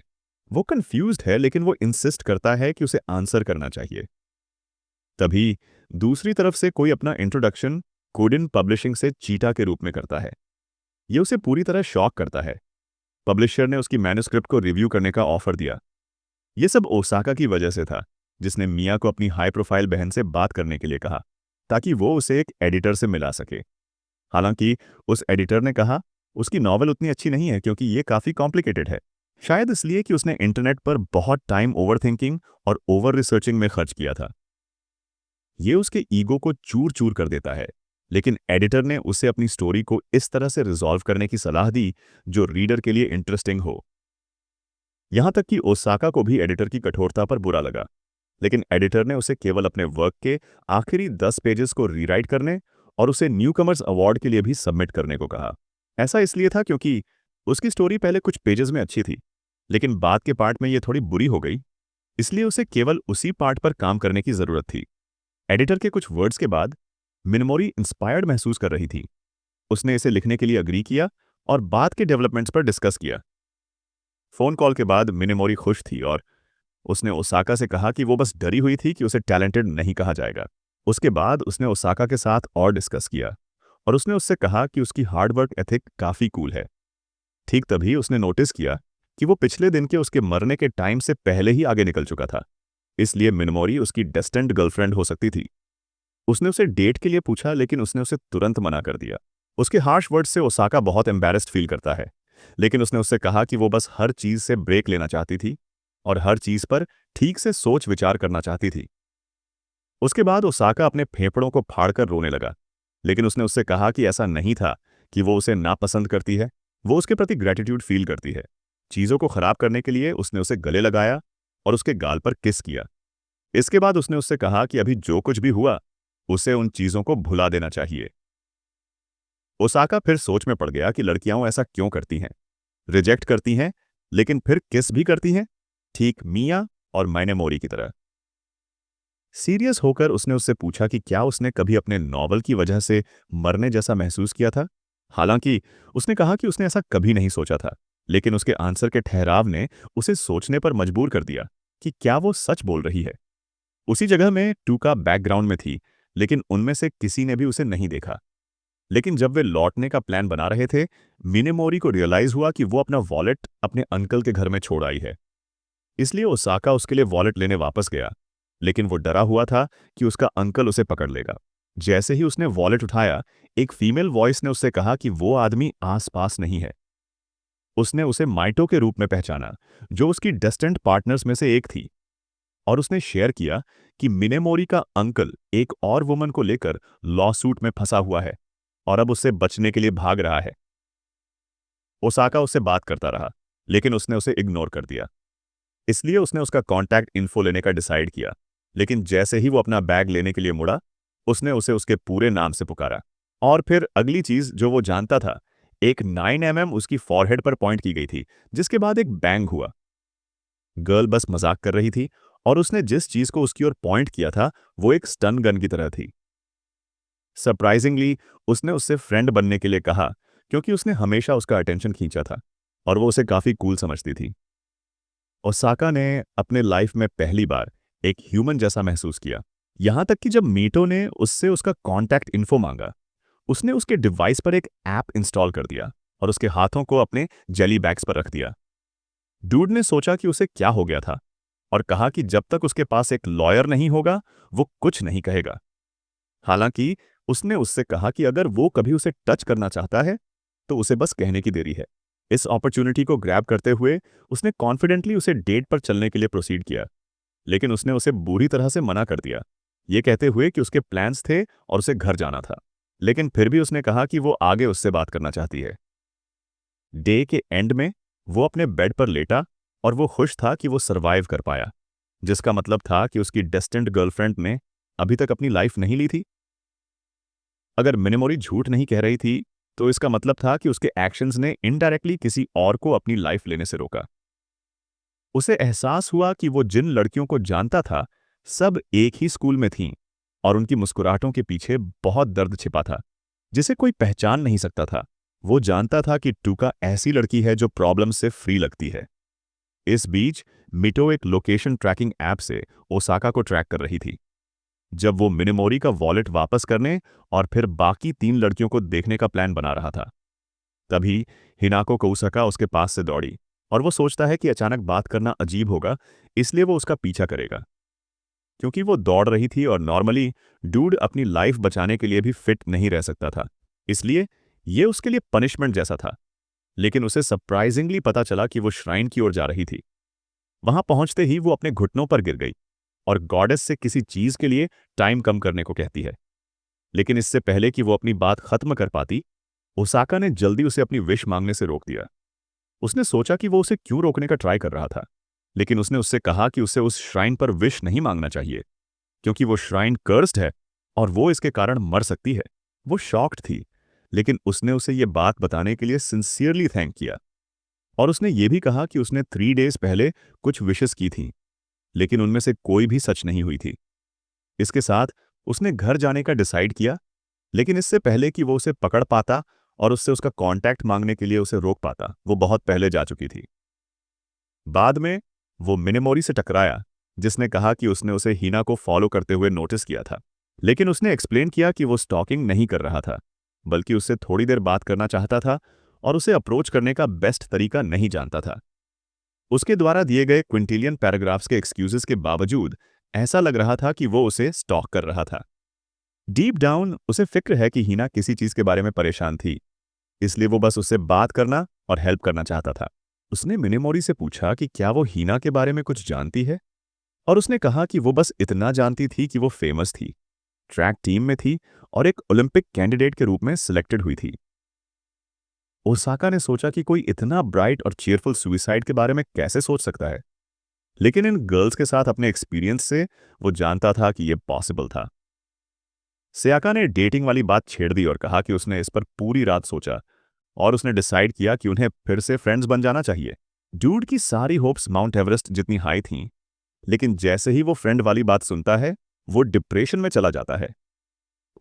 वो कंफ्यूज्ड है, लेकिन वो इंसिस्ट करता है कि उसे आंसर करना चाहिए। तभी दूसरी तरफ से कोई अपना इंट्रोडक्शन कोडिन पब्लिशिंग से चीटा के रूप में करता है। ये उसे पूरी तरह शॉक करता है। पब्लिशर ने उसकी मैन्युस्क्रिप्ट को रिव्यू करने का ऑफर दिया। ये सब ओसाका की वजह से था, जिसने मिया को अपनी हाई प्रोफाइल बहन से बात करने के लिए कहा, ताकि वो उसे एक एडिटर से मिला सके। हालांकि उस एडिटर ने कहा उसकी नॉवल उतनी अच्छी नहीं है, क्योंकि ये काफ़ी कॉम्प्लिकेटेड है। शायद इसलिए कि उसने इंटरनेट पर बहुत टाइम ओवर थिंकिंग और ओवर रिसर्चिंग में खर्च किया था। ये उसके ईगो को चूर चूर कर देता है, लेकिन एडिटर ने उसे अपनी स्टोरी को इस तरह से रिजॉल्व करने की सलाह दी जो रीडर के लिए इंटरेस्टिंग हो। यहां तक कि ओसाका को भी एडिटर की कठोरता पर बुरा लगा, लेकिन एडिटर ने उसे केवल अपने वर्क के आखिरी 10 पेजेस को रीराइट करने और उसे न्यूकमर्स अवार्ड के लिए भी सबमिट करने को कहा। ऐसा इसलिए था क्योंकि उसकी स्टोरी पहले कुछ पेजेस में अच्छी थी, लेकिन बाद के पार्ट में ये थोड़ी बुरी हो गई, इसलिए उसे केवल उसी पार्ट पर काम करने की जरूरत थी। एडिटर के कुछ वर्ड्स के बाद मिनमोरी इंस्पायर्ड महसूस कर रही थी। उसने इसे लिखने के लिए अग्री किया और बाद के डेवलपमेंट्स पर डिस्कस किया। फोन कॉल के बाद मिनेमोरी खुश थी और उसने ओसाका से कहा कि वो बस डरी हुई थी कि उसे टैलेंटेड नहीं कहा जाएगा। उसके बाद उसने ओसाका के साथ और डिस्कस किया और उसने उससे कहा कि उसकी हार्डवर्क एथिक काफ़ी कूल है। ठीक तभी उसने नोटिस किया कि वो पिछले दिन के उसके मरने के टाइम से पहले ही आगे निकल चुका था, इसलिए मिनमोरी उसकी डेस्टिन्ड गर्लफ्रेंड हो सकती थी। उसने उसे डेट के लिए पूछा, लेकिन उसने उसे तुरंत मना कर दिया। उसके हार्श वर्ड से ओसाका बहुत एम्बैरेस्ड फील करता है, लेकिन उसने उससे कहा कि वो बस हर चीज़ से ब्रेक लेना चाहती थी और हर चीज़ पर ठीक से सोच विचार करना चाहती थी। उसके बाद ओसाका अपने फेफड़ों को फाड़कर रोने लगा, लेकिन उसने उससे कहा कि ऐसा नहीं था कि वो उसे नापसंद करती है, वो उसके प्रति ग्रैटिट्यूड फील करती है। चीज़ों को खराब करने के लिए उसने उसे गले लगाया और उसके गाल पर किस किया। इसके बाद उसने उससे कहा कि अभी जो कुछ भी हुआ उसे उन चीज़ों को भुला देना चाहिए। ओसाका फिर सोच में पड़ गया कि लड़कियां ऐसा क्यों करती हैं, रिजेक्ट करती हैं लेकिन फिर किस भी करती हैं, ठीक मिया और माइनेमोरी की तरह। सीरियस होकर उसने उससे पूछा कि क्या उसने कभी अपने नॉवल की वजह से मरने जैसा महसूस किया था। हालांकि उसने कहा कि उसने ऐसा कभी नहीं सोचा था, लेकिन उसके आंसर के ठहराव ने उसे सोचने पर मजबूर कर दिया कि क्या वो सच बोल रही है। उसी जगह में टूका बैकग्राउंड में थी, लेकिन उनमें से किसी ने भी उसे नहीं देखा। लेकिन जब वे लौटने का प्लान बना रहे थे, मिनेमोरी को रियलाइज हुआ कि वो अपना वॉलेट अपने अंकल के घर में छोड़ आई है। इसलिए ओसाका उसके लिए वॉलेट लेने वापस गया, लेकिन वो डरा हुआ था कि उसका अंकल उसे पकड़ लेगा। जैसे ही उसने वॉलेट उठाया, एक फीमेल वॉइस ने उससे कहा कि वो आदमी आसपास नहीं है। उसने उसे माइटो के रूप में पहचाना, जो उसकी डेस्टिन्ड पार्टनर्स में से एक थी, और उसने शेयर किया कि मिनेमोरी का अंकल एक और वुमन को लेकर लॉ सूट में फंसा हुआ है और अब उससे बचने के लिए भाग रहा है। ओसाका उससे बात करता रहा, लेकिन उसने उसे इग्नोर कर दिया। इसलिए उसने उसका कॉन्टैक्ट इन्फो लेने का डिसाइड किया, लेकिन जैसे ही वो अपना बैग लेने के लिए मुड़ा, उसने उसे उसके पूरे नाम से पुकारा। और फिर अगली चीज जो वो जानता था, एक 9 mm उसकी फॉरहेड पर पॉइंट की गई थी, जिसके बाद एक बैंग हुआ। गर्ल बस मजाक कर रही थी और उसने जिस चीज को उसकी ओर पॉइंट किया था वो एक स्टन गन की तरह थी। सरप्राइजिंगली उसने उससे फ्रेंड बनने के लिए कहा, क्योंकि उसने हमेशा उसका अटेंशन खींचा था और वो उसे काफी कूल समझती थी। ओसाका ने अपने लाइफ में पहली बार एक ह्यूमन जैसा महसूस किया, यहां तक कि जब मीटो ने उससे उसका कॉन्टैक्ट इन्फो मांगा, उसने उसके डिवाइस पर एक ऐप इंस्टॉल कर दिया और उसके हाथों को अपने जेली बैग्स पर रख दिया। डूड ने सोचा कि उसे क्या हो गया था और कहा कि जब तक उसके पास एक लॉयर नहीं होगा वो कुछ नहीं कहेगा। हालांकि उसने उससे कहा कि अगर वो कभी उसे टच करना चाहता है तो उसे बस कहने की देरी है। इस अपॉर्चुनिटी को ग्रैब करते हुए उसने कॉन्फिडेंटली उसे डेट पर चलने के लिए प्रोसीड किया, लेकिन उसने उसे बुरी तरह से मना कर दिया, ये कहते हुए कि उसके प्लान्स थे और उसे घर जाना था। लेकिन फिर भी उसने कहा कि वो आगे उससे बात करना चाहती है। डे के एंड में वो अपने बेड पर लेटा और वो खुश था कि वो सरवाइव कर पाया, जिसका मतलब था कि उसकी डेस्टिन्ड गर्लफ्रेंड ने अभी तक अपनी लाइफ नहीं ली थी। अगर मिनेमोरी झूठ नहीं कह रही थी तो इसका मतलब था कि उसके एक्शंस ने इनडायरेक्टली किसी और को अपनी लाइफ लेने से रोका। उसे एहसास हुआ कि वो जिन लड़कियों को जानता था, सब एक ही स्कूल में थीं और उनकी मुस्कुराहटों के पीछे बहुत दर्द छिपा था, जिसे कोई पहचान नहीं सकता था। वो जानता था कि टूका ऐसी लड़की है जो प्रॉब्लम से फ्री लगती है। इस बीच मिटो एक लोकेशन ट्रैकिंग ऐप से ओसाका को ट्रैक कर रही थी। जब वो मिनेमोरी का वॉलेट वापस करने और फिर बाकी 3 लड़कियों को देखने का प्लान बना रहा था, तभी हिनाको कोउसाका उसके पास से दौड़ी और वो सोचता है कि अचानक बात करना अजीब होगा, इसलिए वो उसका पीछा करेगा। क्योंकि वो दौड़ रही थी और नॉर्मली डूड अपनी लाइफ बचाने के लिए भी फिट नहीं रह सकता था, इसलिए ये उसके लिए पनिशमेंट जैसा था। लेकिन उसे सरप्राइजिंगली पता चला कि वो श्राइन की ओर जा रही थी। वहां पहुंचते ही वो अपने घुटनों पर गिर गई और गॉडेस से किसी चीज के लिए टाइम कम करने को कहती है। लेकिन इससे पहले कि वो अपनी बात खत्म कर पाती, ओसाका ने जल्दी उसे अपनी विश मांगने से रोक दिया। उसने सोचा कि वो उसे क्यों रोकने का ट्राई कर रहा था, लेकिन उसने उससे कहा कि उसे उस श्राइन पर विश नहीं मांगना चाहिए, क्योंकि वो श्राइन कर्स्ड है और वो इसके कारण मर सकती है। वो शॉक्ड थी, लेकिन उसने उसे ये बात बताने के लिए सिंसियरली थैंक किया। और उसने ये भी कहा कि उसने 3 डेज पहले कुछ विशेस की थीं, लेकिन उनमें से कोई भी सच नहीं हुई थी। इसके साथ उसने घर जाने का डिसाइड किया, लेकिन इससे पहले कि वो उसे पकड़ पाता और उससे उसका कांटेक्ट मांगने के लिए उसे रोक पाता, वो बहुत पहले जा चुकी थी। बाद में वो मिनेमोरी से टकराया, जिसने कहा कि उसने उसे हीना को फॉलो करते हुए नोटिस किया था। लेकिन उसने एक्सप्लेन किया कि वो स्टॉकिंग नहीं कर रहा था, बल्कि उससे थोड़ी देर बात करना चाहता था और उसे अप्रोच करने का बेस्ट तरीका नहीं जानता था। उसके द्वारा दिए गए क्विंटिलियन पैराग्राफ्स के एक्सक्यूजेस के बावजूद ऐसा लग रहा था कि वो उसे स्टॉक कर रहा था। डीप डाउन उसे फिक्र है कि हीना किसी चीज के बारे में परेशान थी, इसलिए वो बस उससे बात करना और हेल्प करना चाहता था। उसने मिनेमोरी से पूछा कि क्या वो हीना के बारे में कुछ जानती है, और उसने कहा कि वो बस इतना जानती थी कि वो फेमस थी, ट्रैक टीम में थी और एक ओलंपिक कैंडिडेट के रूप में सिलेक्टेड हुई थी। ओसाका ने सोचा कि कोई इतना ब्राइट और चीयरफुल सुइसाइड के बारे में कैसे सोच सकता है, लेकिन इन गर्ल्स के साथ अपने एक्सपीरियंस से वो जानता था कि यह पॉसिबल था। सयाका ने डेटिंग वाली बात छेड़ दी और कहा कि उसने इस पर पूरी रात सोचा और उसने डिसाइड किया कि उन्हें फिर से फ्रेंड्स बन जाना चाहिए। डूड की सारी होप्स माउंट एवरेस्ट जितनी हाई थीं, लेकिन जैसे ही वो फ्रेंड वाली बात सुनता है, वो डिप्रेशन में चला जाता है।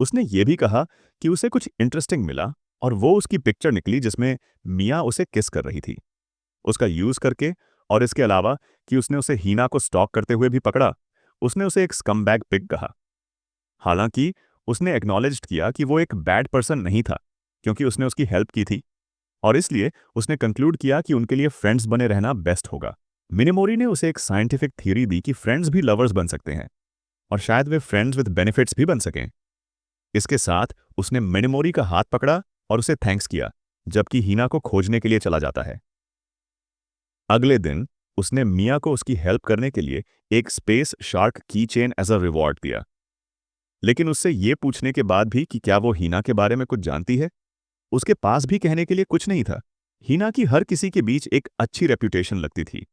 उसने ये भी कहा कि उसे कुछ इंटरेस्टिंग मिला और वो उसकी पिक्चर निकली जिसमें मिया उसे किस कर रही थी। उसका यूज करके और इसके अलावा कि उसने उसे हीना को स्टॉक करते हुए भी पकड़ा, उसने उसे एक स्कमबैग पिग कहा। हालांकि उसने एक्नॉलेज्ड किया कि वो एक बैड पर्सन नहीं था, क्योंकि उसने उसकी हेल्प की थी, और इसलिए उसने कंक्लूड किया कि उनके लिए फ्रेंड्स बने रहना बेस्ट होगा। मिनेमोरी ने उसे एक साइंटिफिक थ्योरी दी कि फ्रेंड्स भी लवर्स बन सकते हैं और शायद वे फ्रेंड्स विद बेनिफिट्स भी बन सकें। इसके साथ उसने मिनेमोरी का हाथ पकड़ा और उसे थैंक्स किया, जबकि हीना को खोजने के लिए चला जाता है। अगले दिन उसने मिया को उसकी हेल्प करने के लिए एक स्पेस शार्क की चेन एज अ रिवॉर्ड दिया, लेकिन उससे ये पूछने के बाद भी कि क्या वो हीना के बारे में कुछ जानती है, उसके पास भी कहने के लिए कुछ नहीं था। हीना की हर किसी के बीच एक अच्छी रेप्यूटेशन लगती थी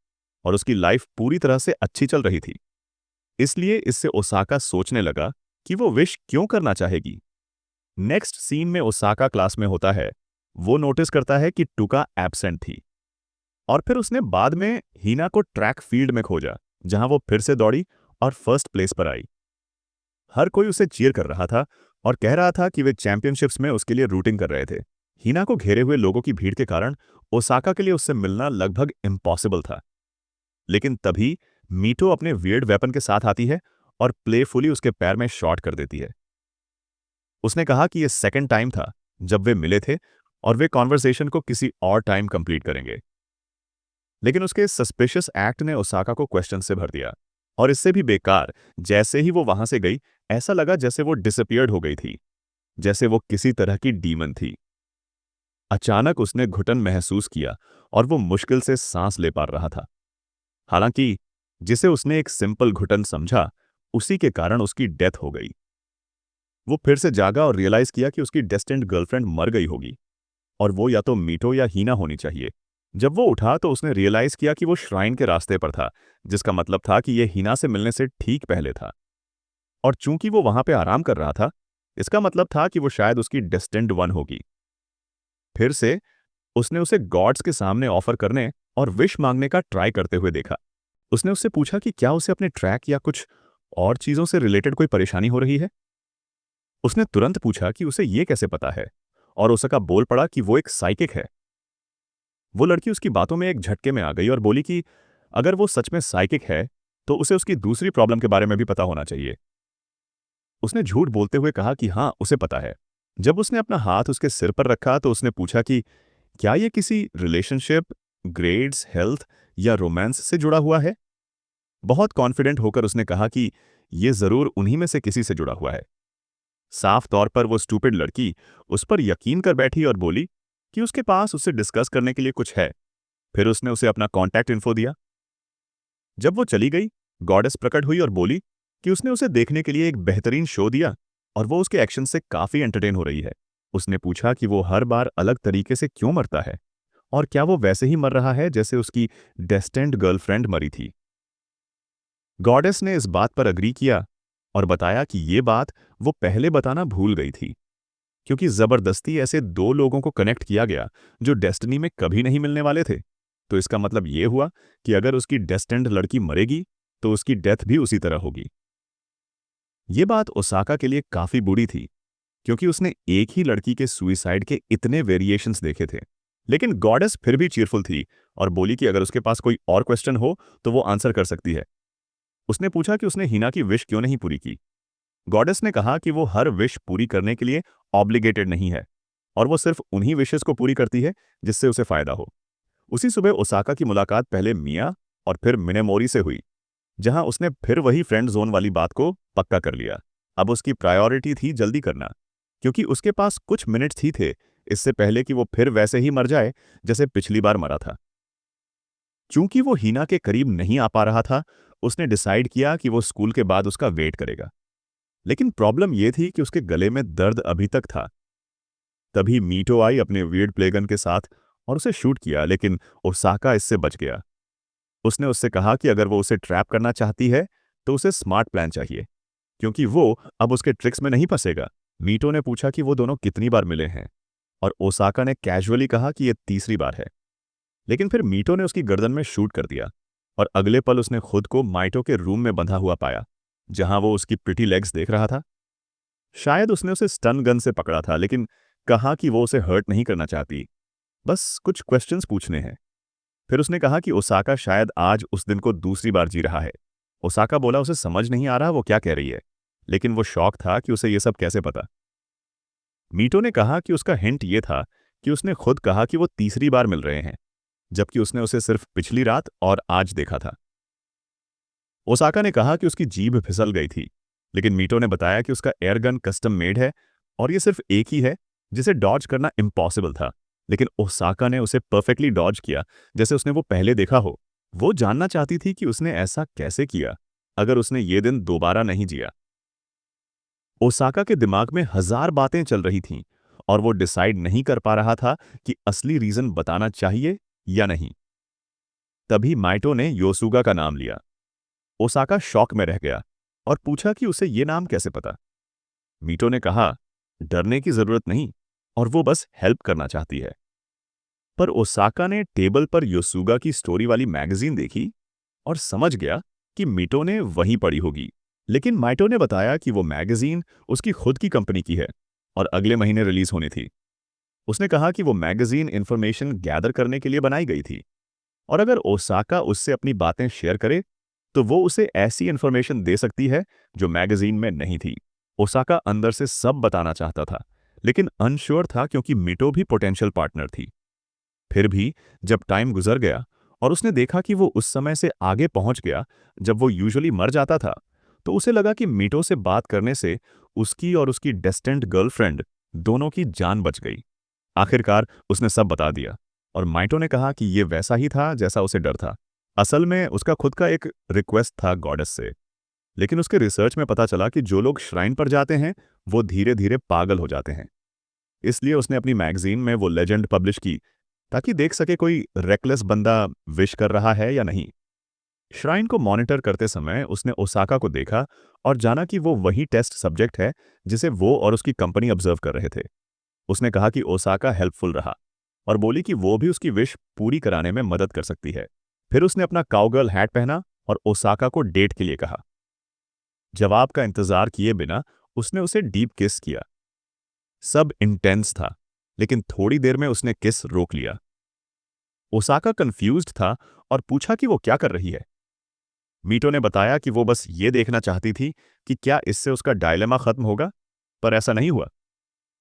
और उसकी लाइफ पूरी तरह से अच्छी चल रही थी। इसलिए इससे ओसाका सोचने लगा कि वो विश क्यों करना चाहेगी। नेक्स्ट सीन में ओसाका क्लास में होता है। वो नोटिस करता है कि टुका एब्सेंट थी और फिर उसने बाद में हीना को ट्रैक फील्ड में खोजा, जहां वो फिर से दौड़ी और फर्स्ट प्लेस पर आई। हर कोई उसे चीयर कर रहा था और कह रहा था कि वे चैंपियनशिप्स में उसके लिए रूटिंग कर रहे थे। हीना को घेरे हुए लोगों की भीड़ के कारण ओसाका के लिए उससे मिलना लगभग इम्पॉसिबल था। लेकिन तभी मीटो अपने वियर्ड वेपन के साथ आती है और प्लेफुली उसके पैर में शॉट कर देती है। उसने कहा कि यह सेकंड टाइम था जब वे मिले थे और वे कॉन्वर्सेशन को किसी और टाइम कंप्लीट करेंगे। लेकिन उसके सस्पिशियस एक्ट ने ओसाका को क्वेश्चन से भर दिया, और इससे भी बेकार, जैसे ही वो वहां से गई, ऐसा लगा जैसे वो डिसअपियर्ड हो गई थी, जैसे वो किसी तरह की डीमन थी। अचानक उसने घुटन महसूस किया और वो मुश्किल से सांस ले पा रहा था। हालांकि जिसे उसने एक सिंपल घुटन समझा, उसी के कारण उसकी डेथ हो गई। वो फिर से जागा और रियलाइज किया कि उसकी डेस्टिन्ड गर्लफ्रेंड मर गई होगी और वो या तो मीटो या हीना होनी चाहिए। जब वो उठा तो उसने रियलाइज किया कि वो श्राइन के रास्ते पर था, जिसका मतलब था कि यह हीना से मिलने से ठीक पहले था। और चूंकि वो वहां पे आराम कर रहा था, इसका मतलब था कि वो शायद उसकी डेस्टिन्ड वन होगी। फिर से उसने उसे गॉड्स के सामने ऑफर करने और विश मांगने का ट्राई करते हुए देखा। उसने उससे पूछा कि क्या उसे अपने ट्रैक या कुछ और चीजों से रिलेटेड कोई परेशानी हो रही है। उसने तुरंत पूछा कि उसे ये कैसे पता है, और ओसाका बोल पड़ा कि वो एक साइकिक है। वो लड़की उसकी बातों में एक झटके में आ गई और बोली कि अगर वो सच में साइकिक है तो उसे उसकी दूसरी प्रॉब्लम के बारे में भी पता होना चाहिए। उसने झूठ बोलते हुए कहा कि हाँ, उसे पता है। जब उसने अपना हाथ उसके सिर पर रखा तो उसने पूछा कि क्या ये किसी रिलेशनशिप, ग्रेड्स, हेल्थ या रोमांस से जुड़ा हुआ है। बहुत कॉन्फिडेंट होकर उसने कहा कि ये जरूर उन्हीं में से किसी से जुड़ा हुआ है। साफ तौर पर वो स्टूपिड लड़की उस पर यकीन कर बैठी और बोली कि उसके पास उससे डिस्कस करने के लिए कुछ है। फिर उसने उसे अपना कॉन्टैक्ट इन्फो दिया। जब वो चली गई, गॉडेस प्रकट हुई और बोली कि उसने उसे देखने के लिए एक बेहतरीन शो दिया और वो उसके एक्शन से काफी एंटरटेन हो रही है। उसने पूछा कि वो हर बार अलग तरीके से क्यों मरता है और क्या वो वैसे ही मर रहा है जैसे उसकी डेस्टेंड गर्लफ्रेंड मरी थी। गॉडेस ने इस बात पर अग्री किया और बताया कि ये बात वो पहले बताना भूल गई थी, क्योंकि जबरदस्ती ऐसे दो लोगों को कनेक्ट किया गया जो डेस्टिनी में कभी नहीं मिलने वाले थे। तो इसका मतलब ये हुआ कि अगर उसकी डेस्टेंड लड़की मरेगी तो उसकी डेथ भी उसी तरह होगी। ये बात ओसाका के लिए काफी बुरी थी, क्योंकि उसने एक ही लड़की के सुइसाइड के इतने वेरिएशंस देखे थे। लेकिन गॉडेस फिर भी चीयरफुल थी और बोली कि अगर उसके पास कोई और क्वेश्चन हो तो वो आंसर कर सकती है। उसने पूछा कि उसने हिना की विश क्यों नहीं पूरी की। गॉडेस ने कहा कि वो हर विश पूरी करने के लिए ऑब्लिगेटेड नहीं है और वो सिर्फ उन्हीं विशेस को पूरी करती है जिससे उसे फायदा हो। उसी सुबह ओसाका की मुलाकात पहले मिया और फिर मिनेमोरी से हुई, जहां उसने फिर वही फ्रेंड जोन वाली बात को पक्का कर लिया। अब उसकी प्रायोरिटी थी जल्दी करना, क्योंकि उसके पास कुछ मिनट्स ही थे इससे पहले कि वो फिर वैसे ही मर जाए जैसे पिछली बार मरा था। चूंकि वो हीना के करीब नहीं आ पा रहा था, उसने डिसाइड किया कि वो स्कूल के बाद उसका वेट करेगा। लेकिन प्रॉब्लम यह थी कि उसके गले में दर्द अभी तक था। तभी मीटो आई अपने वियर्ड प्लेगन के साथ और उसे शूट किया, लेकिन ओसाका इससे बच गया। उसने उससे कहा कि अगर वो उसे ट्रैप करना चाहती है तो उसे स्मार्ट प्लान चाहिए, क्योंकि वो अब उसके ट्रिक्स में नहीं फंसेगा। मीटो ने पूछा कि वो दोनों कितनी बार मिले हैं, और ओसाका ने कैजुअली कहा कि ये तीसरी बार है। लेकिन फिर मीटो ने उसकी गर्दन में शूट कर दिया और अगले पल उसने खुद को माइटो के रूम में बंधा हुआ पाया, जहां वो उसकी प्रिटी लेग्स देख रहा था। शायद उसने उसे स्टन गन से पकड़ा था, लेकिन कहा कि वो उसे हर्ट नहीं करना चाहती, बस कुछ क्वेश्चंस पूछने हैं। फिर उसने कहा कि ओसाका शायद आज उस दिन को दूसरी बार जी रहा है। ओसाका बोला उसे समझ नहीं आ रहा वो क्या कह रही है, लेकिन वो शॉक था कि उसे ये सब कैसे पता। मीटो ने कहा कि उसका हिंट ये था कि उसने खुद कहा कि वो तीसरी बार मिल रहे हैं, जबकि उसने उसे सिर्फ पिछली रात और आज देखा था। ओसाका ने कहा कि उसकी जीभ फिसल गई थी, लेकिन मीटो ने बताया कि उसका एयरगन कस्टम मेड है और ये सिर्फ एक ही है जिसे डॉज करना इम्पॉसिबल था। लेकिन ओसाका ने उसे परफेक्टली डॉज किया, जैसे उसने वो पहले देखा हो। वो जानना चाहती थी कि उसने ऐसा कैसे किया अगर उसने ये दिन दोबारा नहीं जिया। ओसाका के दिमाग में हजार बातें चल रही थीं और वो डिसाइड नहीं कर पा रहा था कि असली रीजन बताना चाहिए या नहीं। तभी माइटो ने योसुगा का नाम लिया। ओसाका शॉक में रह गया और पूछा कि उसे ये नाम कैसे पता। मीटो ने कहा, डरने की जरूरत नहीं, और वो बस हेल्प करना चाहती है। पर ओसाका ने टेबल पर योसुगा की स्टोरी वाली मैगजीन देखी और समझ गया कि मीटो ने वही पढ़ी होगी। लेकिन माइटो ने बताया कि वो मैगजीन उसकी खुद की कंपनी की है और अगले महीने रिलीज होनी थी। उसने कहा कि वो मैगजीन इंफॉर्मेशन गैदर करने के लिए बनाई गई थी, और अगर ओसाका उससे अपनी बातें शेयर करे तो वो उसे ऐसी इंफॉर्मेशन दे सकती है जो मैगजीन में नहीं थी। ओसाका अंदर से सब बताना चाहता था, लेकिन अनश्योर था क्योंकि मीटो भी पोटेंशियल पार्टनर थी। फिर भी जब टाइम गुजर गया और उसने देखा कि वो उस समय से आगे पहुंच गया जब वो यूजुअली मर जाता था, तो उसे लगा कि मीटो से बात करने से उसकी और उसकी डेस्टेंट गर्लफ्रेंड दोनों की जान बच गई। आखिरकार उसने सब बता दिया और माइटो ने कहा कि ये वैसा ही था जैसा उसे डर था। असल में उसका खुद का एक रिक्वेस्ट था गॉडेस से, लेकिन उसके रिसर्च में पता चला कि जो लोग श्राइन पर जाते हैं वो धीरे धीरे पागल हो जाते हैं। इसलिए उसने अपनी मैगजीन में वो लेजेंड पब्लिश की, ताकि देख सके कोई रेकलेस बंदा विश कर रहा है या नहीं। श्राइन को मॉनिटर करते समय उसने ओसाका को देखा और जाना कि वो वही टेस्ट सब्जेक्ट है जिसे वो और उसकी कंपनी ऑब्जर्व कर रहे थे। उसने कहा कि ओसाका हेल्पफुल रहा, और बोली कि वो भी उसकी विश पूरी कराने में मदद कर सकती है। फिर उसने अपना काउगर्ल हैट पहना और ओसाका को डेट के लिए कहा। जवाब का इंतजार किए बिना उसने उसे डीप किस किया। सब इंटेंस था, लेकिन थोड़ी देर में उसने किस रोक लिया। ओसाका कंफ्यूज्ड था और पूछा कि वो क्या कर रही है। मीटो ने बताया कि वो बस ये देखना चाहती थी कि क्या इससे उसका डायलेमा खत्म होगा, पर ऐसा नहीं हुआ।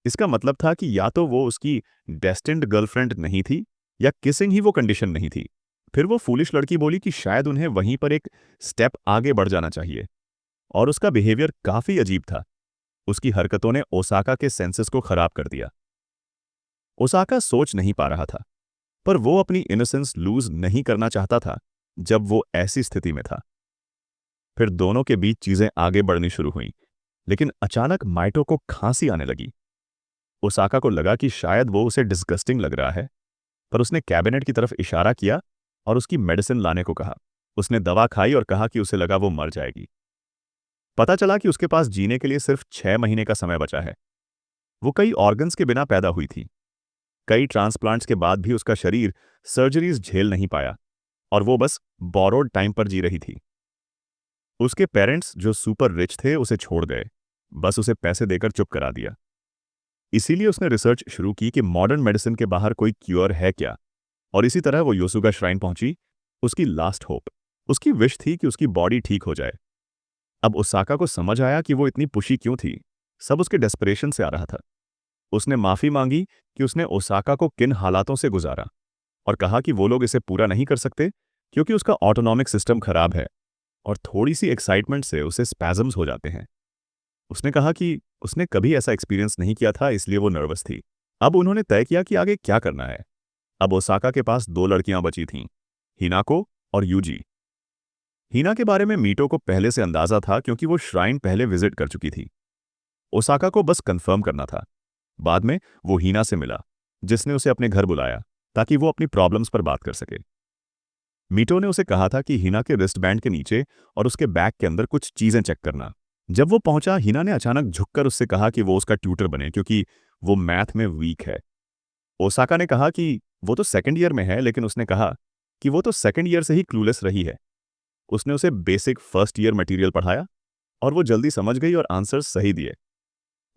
इसका मतलब था कि या तो वो उसकी डेस्टिन्ड गर्लफ्रेंड नहीं थी या किसिंग ही वो कंडीशन नहीं थी। फिर वो फूलिश लड़की बोली कि शायद उन्हें वहीं पर एक स्टेप आगे बढ़ जाना चाहिए, और उसका बिहेवियर काफी अजीब था। उसकी हरकतों ने ओसाका के सेंसेस को खराब कर दिया। ओसाका सोच नहीं पा रहा था, पर वो अपनी इनोसेंस लूज नहीं करना चाहता था जब वो ऐसी स्थिति में था। फिर दोनों के बीच चीजें आगे बढ़नी शुरू हुईं, लेकिन अचानक माइटो को खांसी आने लगी। ओसाका को लगा कि शायद वो उसे डिस्गस्टिंग लग रहा है, पर उसने कैबिनेट की तरफ इशारा किया और उसकी मेडिसिन लाने को कहा। उसने दवा खाई और कहा कि उसे लगा वो मर जाएगी। पता चला कि उसके पास जीने के लिए सिर्फ 6 महीने का समय बचा है। वो कई ऑर्गन्स के बिना पैदा हुई थी। कई ट्रांसप्लांट्स के बाद भी उसका शरीर सर्जरीज झेल नहीं पाया, और वो बस बोरोड टाइम पर जी रही थी। उसके पेरेंट्स जो सुपर रिच थे उसे छोड़ गए, बस उसे पैसे देकर चुप करा दिया। इसीलिए उसने रिसर्च शुरू की कि मॉडर्न मेडिसिन के बाहर कोई क्योर है क्या, और इसी तरह वो योसुगा श्राइन पहुंची, उसकी लास्ट होप। उसकी विश थी कि उसकी बॉडी ठीक हो जाए। अब ओसाका को समझ आया कि वो इतनी पुशी क्यों थी। सब उसके डेस्परेशन से आ रहा था। उसने माफी मांगी कि उसने ओसाका को किन हालातों से गुजारा, और कहा कि वो लोग इसे पूरा नहीं कर सकते क्योंकि उसका ऑटोनॉमिक सिस्टम खराब है, और थोड़ी सी एक्साइटमेंट से उसे स्पैज़म्स हो जाते हैं। उसने कहा कि उसने कभी ऐसा एक्सपीरियंस नहीं किया था, इसलिए वो नर्वस थी। अब उन्होंने तय किया कि आगे क्या करना है। अब ओसाका के पास 2 लड़कियां बची थीं, हिनाको और यूजी। हिना के बारे में मीटो को पहले से अंदाजा था क्योंकि वो श्राइन पहले विजिट कर चुकी थी। ओसाका को बस कंफर्म करना था। बाद में वो हिना से मिला, जिसने उसे अपने घर बुलाया ताकि वो अपनी प्रॉब्लम्स पर बात कर सके। मीटो ने उसे कहा था कि हिना के रिस्ट बैंड के नीचे और उसके बैग के अंदर कुछ चीजें चेक करना। जब वो पहुंचा, हिना ने अचानक झुककर उससे कहा कि वो उसका ट्यूटर बने क्योंकि वो मैथ में वीक है। ओसाका ने कहा कि वो तो सेकंड ईयर में है, लेकिन उसने कहा कि वो तो सेकंड ईयर से ही क्लूलेस रही है। उसने उसे बेसिक फर्स्ट ईयर मटेरियल पढ़ाया और वो जल्दी समझ गई और आंसर्स सही दिए।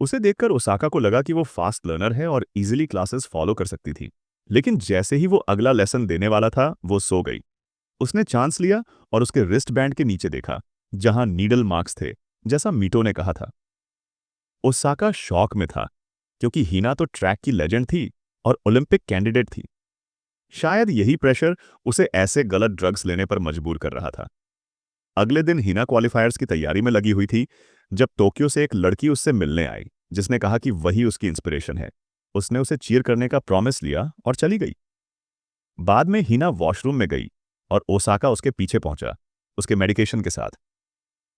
उसे देखकर ओसाका को लगा कि वो फास्ट लर्नर है और इजीली क्लासेस फॉलो कर सकती थी। लेकिन जैसे ही वो अगला लेसन देने वाला था, वो सो गई। उसने चांस लिया और उसके रिस्ट बैंड के नीचे देखा, जहां नीडल मार्क्स थे, जैसा मीटो ने कहा था। ओसाका शॉक में था क्योंकि हिना तो ट्रैक की लेजेंड थी और ओलंपिक कैंडिडेट थी। शायद यही प्रेशर उसे ऐसे गलत ड्रग्स लेने पर मजबूर कर रहा था। अगले दिन हिना क्वालिफायर्स की तैयारी में लगी हुई थी जब टोक्यो से एक लड़की उससे मिलने आई, जिसने कहा कि वही उसकी इंस्पिरेशन है। उसने उसे चीयर करने का प्रॉमिस लिया और चली गई। बाद में हिना वॉशरूम में गई और ओसाका उसके पीछे पहुंचा, उसके मेडिकेशन के साथ।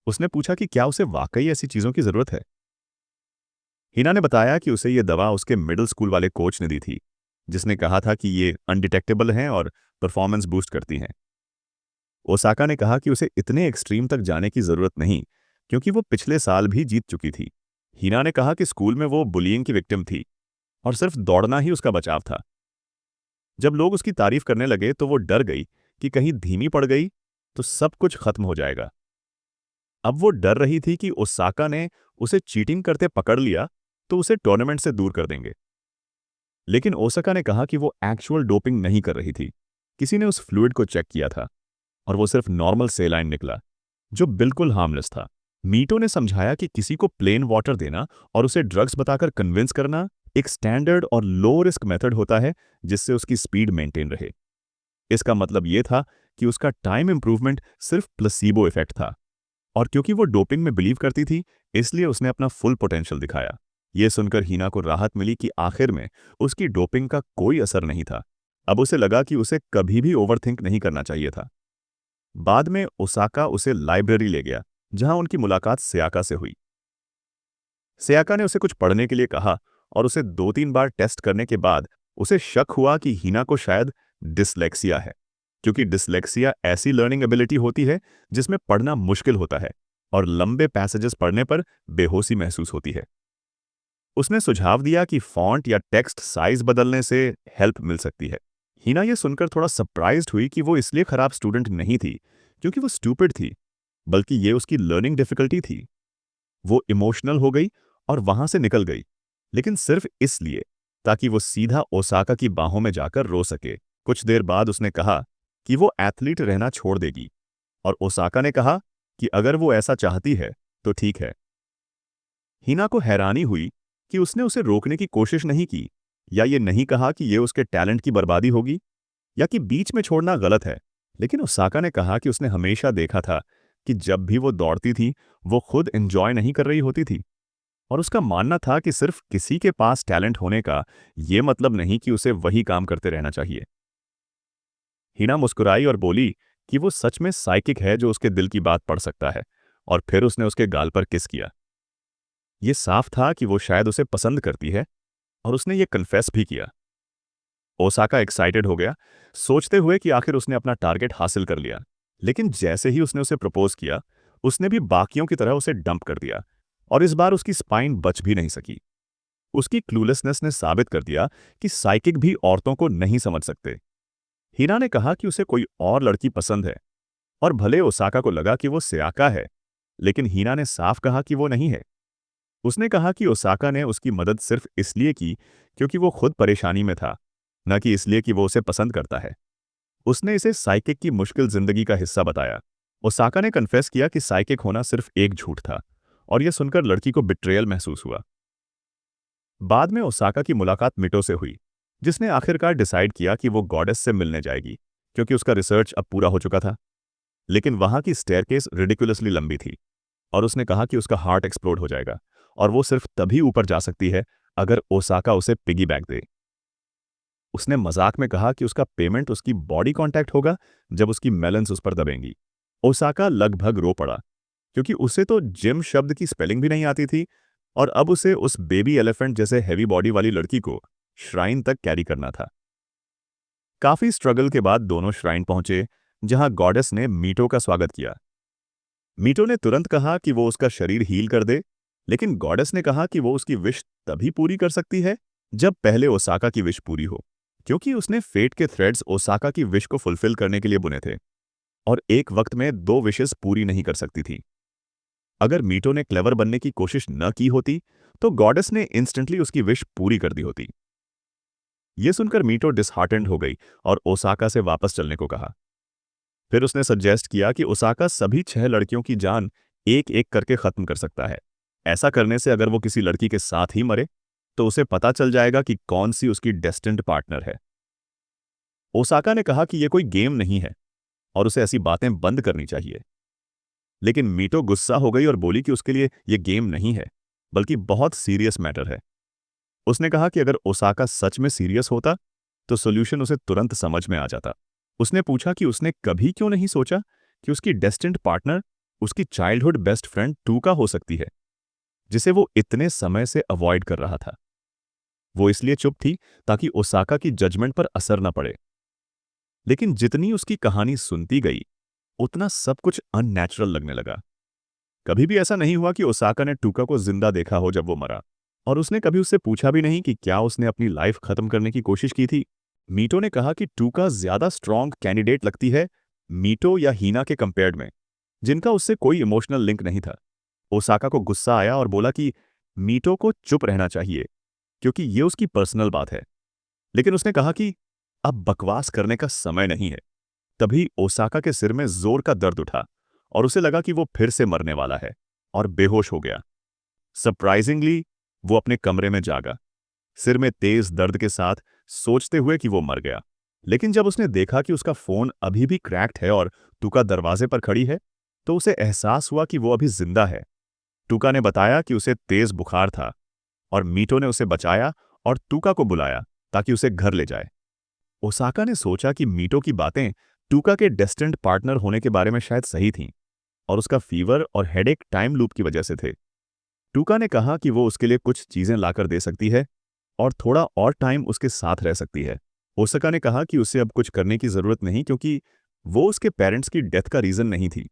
उसने पूछा कि क्या उसे वाकई ऐसी चीजों की जरूरत है। हिना ने बताया कि उसे ये दवा उसके मिडिल स्कूल वाले कोच ने दी थी, जिसने कहा था कि ये अनडिटेक्टेबल हैं और परफॉर्मेंस बूस्ट करती हैं। ओसाका ने कहा कि उसे इतने एक्सट्रीम तक जाने की जरूरत नहीं, क्योंकि वो पिछले साल भी जीत चुकी थी। हिना ने कहा कि स्कूल में वो बुलिंग की विक्टिम थी और सिर्फ दौड़ना ही उसका बचाव था। जब लोग उसकी तारीफ करने लगे तो वो डर गई कि कहीं धीमी पड़ गई तो सब कुछ खत्म हो जाएगा। अब वो डर रही थी कि ओसाका ने उसे चीटिंग करते पकड़ लिया तो उसे टूर्नामेंट से दूर कर देंगे। लेकिन ओसाका ने कहा कि वो एक्चुअल डोपिंग नहीं कर रही थी। किसी ने उस फ्लूइड को चेक किया था और वो सिर्फ नॉर्मल सेलाइन निकला, जो बिल्कुल हार्मलेस था। मीटो ने समझाया कि किसी को प्लेन वाटर देना और उसे ड्रग्स बताकर कन्विंस करना एक स्टैंडर्ड और लो रिस्क मेथड होता है जिससे उसकी स्पीड मेंटेन रहे। इसका मतलब यह था कि उसका टाइम इंप्रूवमेंट सिर्फ प्लेसिबो इफेक्ट था, और क्योंकि वो डोपिंग में बिलीव करती थी, इसलिए उसने अपना फुल पोटेंशियल दिखाया। यह सुनकर हिना को राहत मिली कि आखिर में उसकी डोपिंग का कोई असर नहीं था। अब उसे लगा कि उसे कभी भी ओवरथिंक नहीं करना चाहिए था। बाद में ओसाका उसे लाइब्रेरी ले गया, जहां उनकी मुलाकात सियाका से हुई। सियाका ने उसे कुछ पढ़ने के लिए कहा और उसे 2-3 बार टेस्ट करने के बाद उसे शक हुआ कि हिना को शायद डिसलेक्सिया है, क्योंकि डिसलेक्सिया ऐसी लर्निंग एबिलिटी होती है जिसमें पढ़ना मुश्किल होता है और लंबे पैसेजेस पढ़ने पर बेहोशी महसूस होती है। उसने सुझाव दिया कि फॉन्ट या टेक्स्ट साइज बदलने से हेल्प मिल सकती है। हिना ये सुनकर थोड़ा सरप्राइज्ड हुई कि वो इसलिए खराब स्टूडेंट नहीं थी क्योंकि वो स्टूपिड थी, बल्कि ये उसकी लर्निंग डिफिकल्टी थी। वो इमोशनल हो गई और वहां से निकल गई, लेकिन सिर्फ इसलिए ताकि वो सीधा ओसाका की बाहों में जाकर रो सके। कुछ देर बाद उसने कहा कि वो एथलीट रहना छोड़ देगी, और ओसाका ने कहा कि अगर वो ऐसा चाहती है तो ठीक है। हिना को हैरानी हुई कि उसने उसे रोकने की कोशिश नहीं की, या ये नहीं कहा कि ये उसके टैलेंट की बर्बादी होगी, या कि बीच में छोड़ना गलत है। लेकिन ओसाका ने कहा कि उसने हमेशा देखा था कि जब भी वो दौड़ती थी, वो खुद एंजॉय नहीं कर रही होती थी, और उसका मानना था कि सिर्फ किसी के पास टैलेंट होने का ये मतलब नहीं कि उसे वही काम करते रहना चाहिए। हिना मुस्कुराई और बोली कि वो सच में साइकिक है जो उसके दिल की बात पढ़ सकता है, और फिर उसने उसके गाल पर किस किया। ये साफ था कि वो शायद उसे पसंद करती है, और उसने ये कन्फेस भी किया। ओसाका एक्साइटेड हो गया, सोचते हुए कि आखिर उसने अपना टारगेट हासिल कर लिया। लेकिन जैसे ही उसने उसे प्रपोज किया, उसने भी बाकियों की तरह उसे डंप कर दिया, और इस बार उसकी स्पाइन बच भी नहीं सकी। उसकी क्लूलेसनेस ने साबित कर दिया कि साइकिक भी औरतों को नहीं समझ सकते। हिना ने कहा कि उसे कोई और लड़की पसंद है, और भले ओसाका को लगा कि वो सियाका है, लेकिन हिना ने साफ कहा कि वो नहीं है। उसने कहा कि ओसाका ने उसकी मदद सिर्फ इसलिए की क्योंकि वो खुद परेशानी में था, न कि इसलिए कि वो उसे पसंद करता है। उसने इसे साइकिक की मुश्किल जिंदगी का हिस्सा बताया। ओसाका ने कन्फेस किया कि साइकिक होना सिर्फ एक झूठ था, और यह सुनकर लड़की को बिट्रेयल महसूस हुआ। बाद में ओसाका की मुलाकात मिटो से हुई, जिसने आखिरकार डिसाइड किया कि वो गॉडेस से मिलने जाएगी, क्योंकि उसका रिसर्च अब पूरा हो चुका था। लेकिन वहां की स्टेयरकेस रिडिकुलसली लंबी थी, और उसने कहा कि उसका हार्ट एक्सप्लोड हो जाएगा, और वो सिर्फ तभी ऊपर जा सकती है अगर ओसाका उसे पिगी बैग दे। उसने मजाक में कहा कि उसका पेमेंट उसकी बॉडी कांटेक्ट होगा जब उसकी मेलन्स उस पर दबेंगी। ओसाका लगभग रो पड़ा, क्योंकि उसे तो जिम शब्द की स्पेलिंग भी नहीं आती थी, और अब उसे उस बेबी एलिफेंट जैसे हैवी बॉडी वाली लड़की को श्राइन तक कैरी करना था। काफी स्ट्रगल के बाद दोनों श्राइन पहुंचे, जहां गॉडेस ने मीटो का स्वागत किया। मीटो ने तुरंत कहा कि वो उसका शरीर हील कर दे, लेकिन गॉडेस ने कहा कि वो उसकी विश तभी पूरी कर सकती है जब पहले ओसाका की विश पूरी हो, क्योंकि उसने फेट के थ्रेड्स ओसाका की विश को फुलफिल करने के लिए बुने थे, और एक वक्त में दो विशेस पूरी नहीं कर सकती थी। अगर मीटो ने क्लेवर बनने की कोशिश न की होती, तो गॉडेस ने इंस्टेंटली उसकी विश पूरी कर दी होती। यह सुनकर मीटो डिसहार्टेंड हो गई और ओसाका से वापस चलने को कहा। फिर उसने सजेस्ट किया कि ओसाका सभी 6 लड़कियों की जान एक एक करके खत्म कर सकता है। ऐसा करने से अगर वो किसी लड़की के साथ ही मरे, तो उसे पता चल जाएगा कि कौन सी उसकी डेस्टिन्ड पार्टनर है। ओसाका ने कहा कि यह कोई गेम नहीं है, और उसे ऐसी बातें बंद करनी चाहिए। लेकिन मीटो गुस्सा हो गई और बोली कि उसके लिए यह गेम नहीं है, बल्कि बहुत सीरियस मैटर है। उसने कहा कि अगर ओसाका सच में सीरियस होता, तो सोल्यूशन उसे तुरंत समझ में आ जाता। उसने पूछा कि उसने कभी क्यों नहीं सोचा कि उसकी डेस्टिन्ड पार्टनर उसकी चाइल्डहुड बेस्ट फ्रेंड टूका हो सकती है, जिसे वो इतने समय से अवॉइड कर रहा था। वो इसलिए चुप थी ताकि ओसाका की जजमेंट पर असर न पड़े। लेकिन जितनी उसकी कहानी सुनती गई, उतना सब कुछ अननेचुरल लगने लगा। कभी भी ऐसा नहीं हुआ कि ओसाका ने टूका को जिंदा देखा हो जब वो मरा, और उसने कभी उससे पूछा भी नहीं कि क्या उसने अपनी लाइफ खत्म करने की कोशिश की थी। मीटो ने कहा कि टूका ज्यादा स्ट्रॉन्ग कैंडिडेट लगती है मीटो या हीना के कंपेयर्ड में, जिनका उससे कोई इमोशनल लिंक नहीं था। ओसाका को गुस्सा आया और बोला कि मीटो को चुप रहना चाहिए, क्योंकि ये उसकी पर्सनल बात है। लेकिन उसने कहा कि अब बकवास करने का समय नहीं है। तभी ओसाका के सिर में जोर का दर्द उठा, और उसे लगा कि वो फिर से मरने वाला है, और बेहोश हो गया। सरप्राइजिंगली, वो अपने कमरे में जागा, सिर में तेज दर्द के साथ, सोचते हुए कि वो मर गया। लेकिन जब उसने देखा कि उसका फोन अभी भी क्रैक्ड है और टूका दरवाजे पर खड़ी है, तो उसे एहसास हुआ कि वो अभी जिंदा है। टूका ने बताया कि उसे तेज बुखार था, और मीटो ने उसे बचाया और टूका को बुलाया ताकि उसे घर ले जाए। ओसाका ने सोचा कि मीटो की बातें टूका के डेस्टिन्ड पार्टनर होने के बारे में शायद सही थीं, और उसका फीवर और हेडेक टाइम लूप की वजह से थे। टूका ने कहा कि वो उसके लिए कुछ चीजें लाकर दे सकती है, और थोड़ा और टाइम उसके साथ रह सकती है। ओसाका ने कहा कि उसे अब कुछ करने की जरूरत नहीं, क्योंकि वो उसके पेरेंट्स की डेथ का रीजन नहीं थी।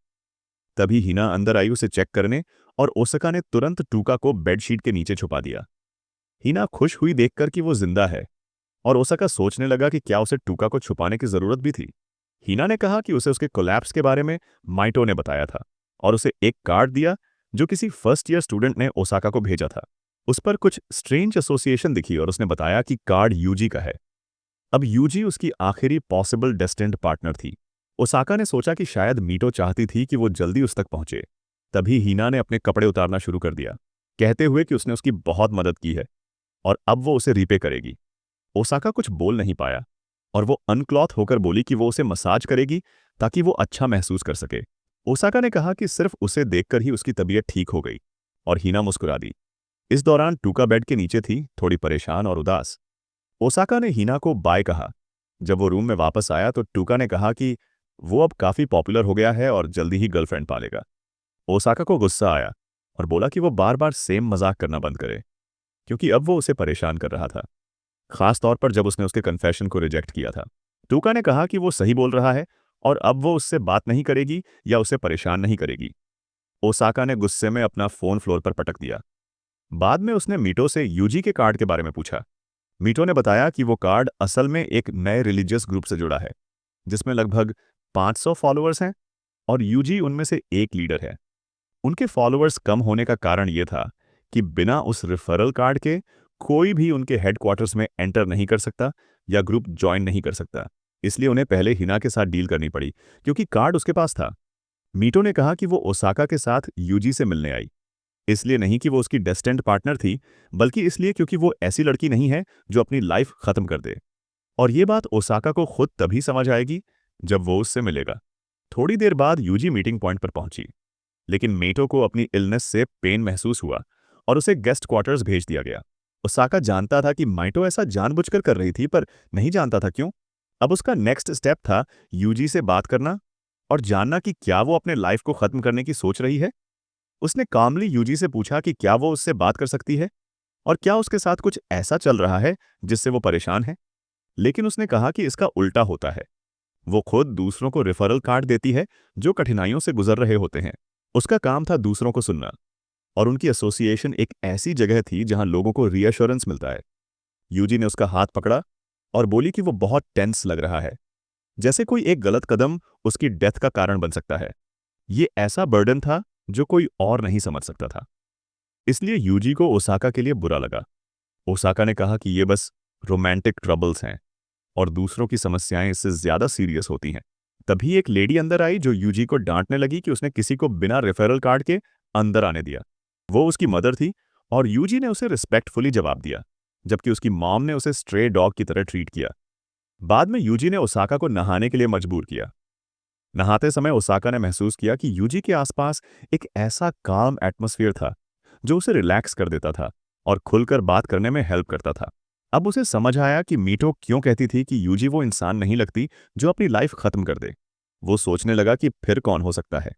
तभी हिना अंदर आई उसे चेक करने, और ओसाका ने तुरंत टूका को बेडशीट के नीचे छुपा दिया। हिना खुश हुई देखकर कि वो जिंदा है, और ओसाका सोचने लगा कि क्या उसे टूका को छुपाने की जरूरत भी थी। हिना ने कहा कि उसे उसके कोलैप्स के बारे में माइटो ने बताया था और उसे एक कार्ड दिया जो किसी फर्स्ट ईयर स्टूडेंट ने ओसाका को भेजा था। उस पर कुछ स्ट्रेंज एसोसिएशन दिखी और उसने बताया कि कार्ड यूजी का है। अब यूजी उसकी आखिरी पॉसिबल डेस्टिन्ड पार्टनर थी। ओसाका ने सोचा कि शायद मीटो चाहती थी कि वो जल्दी उस तक पहुंचे। तभी हिना ने अपने कपड़े उतारना शुरू कर दिया, कहते हुए कि उसने उसकी बहुत मदद की है और अब वो उसे रीपे करेगी। ओसाका कुछ बोल नहीं पाया और वो अनक्लॉथ होकर बोली कि वो उसे मसाज करेगी ताकि वो अच्छा महसूस कर सके। ओसाका ने कहा कि सिर्फ उसे देखकर ही उसकी तबीयत ठीक हो गई और हिना मुस्कुरा दी। इस दौरान टूका बेड के नीचे थी, थोड़ी परेशान और उदास। ओसाका ने हिना को बाय कहा। जब वो रूम में वापस आया तो टूका ने कहा कि वो अब काफी पॉपुलर हो गया है और जल्दी ही गर्लफ्रेंड पालेगा। ओसाका को गुस्सा आया और बोला कि वो बार बार सेम मजाक करना बंद करे, क्योंकि अब वो उसे परेशान कर रहा था, खास तौर पर जब उसने उसके कन्फेशन को रिजेक्ट किया था। टूका ने कहा कि वो सही बोल रहा है और अब वो उससे बात नहीं करेगी या उसे परेशान नहीं करेगी। ओसाका ने गुस्से में अपना फोन फ्लोर पर पटक दिया। बाद में उसने मीटो से यूजी के कार्ड के बारे में पूछा। मीटो ने बताया कि वो कार्ड असल में एक नए रिलीजियस ग्रुप से जुड़ा है, जिसमें लगभग 500 फॉलोअर्स हैं और यूजी उनमें से एक लीडर है। उनके फॉलोअर्स कम होने का कारण यह था कि बिना उस रेफरल कार्ड के कोई भी उनके हेडक्वार्टर्स में एंटर नहीं कर सकता या ग्रुप ज्वाइन नहीं कर सकता। इसलिए उन्हें पहले हिना के साथ डील करनी पड़ी, क्योंकि कार्ड उसके पास था। मीटो ने कहा कि वो ओसाका के साथ यूजी से मिलने आई, इसलिए नहीं कि वो उसकी डेस्टिन्ड पार्टनर थी, बल्कि इसलिए क्योंकि वो ऐसी लड़की नहीं है जो अपनी लाइफ खत्म कर दे। और ये बात ओसाका को खुद तभी समझ आएगी जब वो उससे मिलेगा। थोड़ी देर बाद यूजी मीटिंग पॉइंट पर पहुंची, लेकिन मेटो को अपनी इलनेस से पेन महसूस हुआ और उसे गेस्ट क्वार्टर्स भेज दिया गया। ओसाका जानता था कि माइटो ऐसा जानबूझकर कर रही थी, पर नहीं जानता था क्यों। अब उसका नेक्स्ट स्टेप था यूजी से बात करना और जानना कि क्या वो अपने लाइफ को खत्म करने की सोच रही है। उसने कामली यूजी से पूछा कि क्या वो उससे बात कर सकती है और क्या उसके साथ कुछ ऐसा चल रहा है जिससे वो परेशान है। लेकिन उसने कहा कि इसका उल्टा होता है। वो खुद दूसरों को रेफरल कार्ड देती है जो कठिनाइयों से गुजर रहे होते हैं। उसका काम था दूसरों को सुनना, और उनकी एसोसिएशन एक ऐसी जगह थी जहां लोगों को रीअश्योरेंस मिलता है। यूजी ने उसका हाथ पकड़ा और बोली कि वो बहुत टेंस लग रहा है, जैसे कोई एक गलत कदम उसकी डेथ का कारण बन सकता है। ये ऐसा बर्डन था जो कोई और नहीं समझ सकता था। इसलिए यूजी को ओसाका के लिए बुरा लगा। ओसाका ने कहा कि ये बस रोमांटिक ट्रबल्स हैं और दूसरों की समस्याएं इससे ज्यादा सीरियस होती हैं। तभी एक लेडी अंदर आई जो यूजी को डांटने लगी कि उसने किसी को बिना रेफरल कार्ड के अंदर आने दिया। वो उसकी मदर थी और यूजी ने उसे रिस्पेक्टफुली जवाब दिया, जबकि उसकी मॉम ने उसे स्ट्रे डॉग की तरह ट्रीट किया। बाद में यूजी ने ओसाका को नहाने के लिए मजबूर किया। नहाते समय ओसाका ने महसूस किया कि यूजी के आसपास एक ऐसा काम एटमॉस्फेयर था जो उसे रिलैक्स कर देता था और खुलकर बात करने में हेल्प करता था। अब उसे समझ आया कि मीटो क्यों कहती थी कि यूजी वो इंसान नहीं लगती जो अपनी लाइफ खत्म कर दे। वो सोचने लगा कि फिर कौन हो सकता है।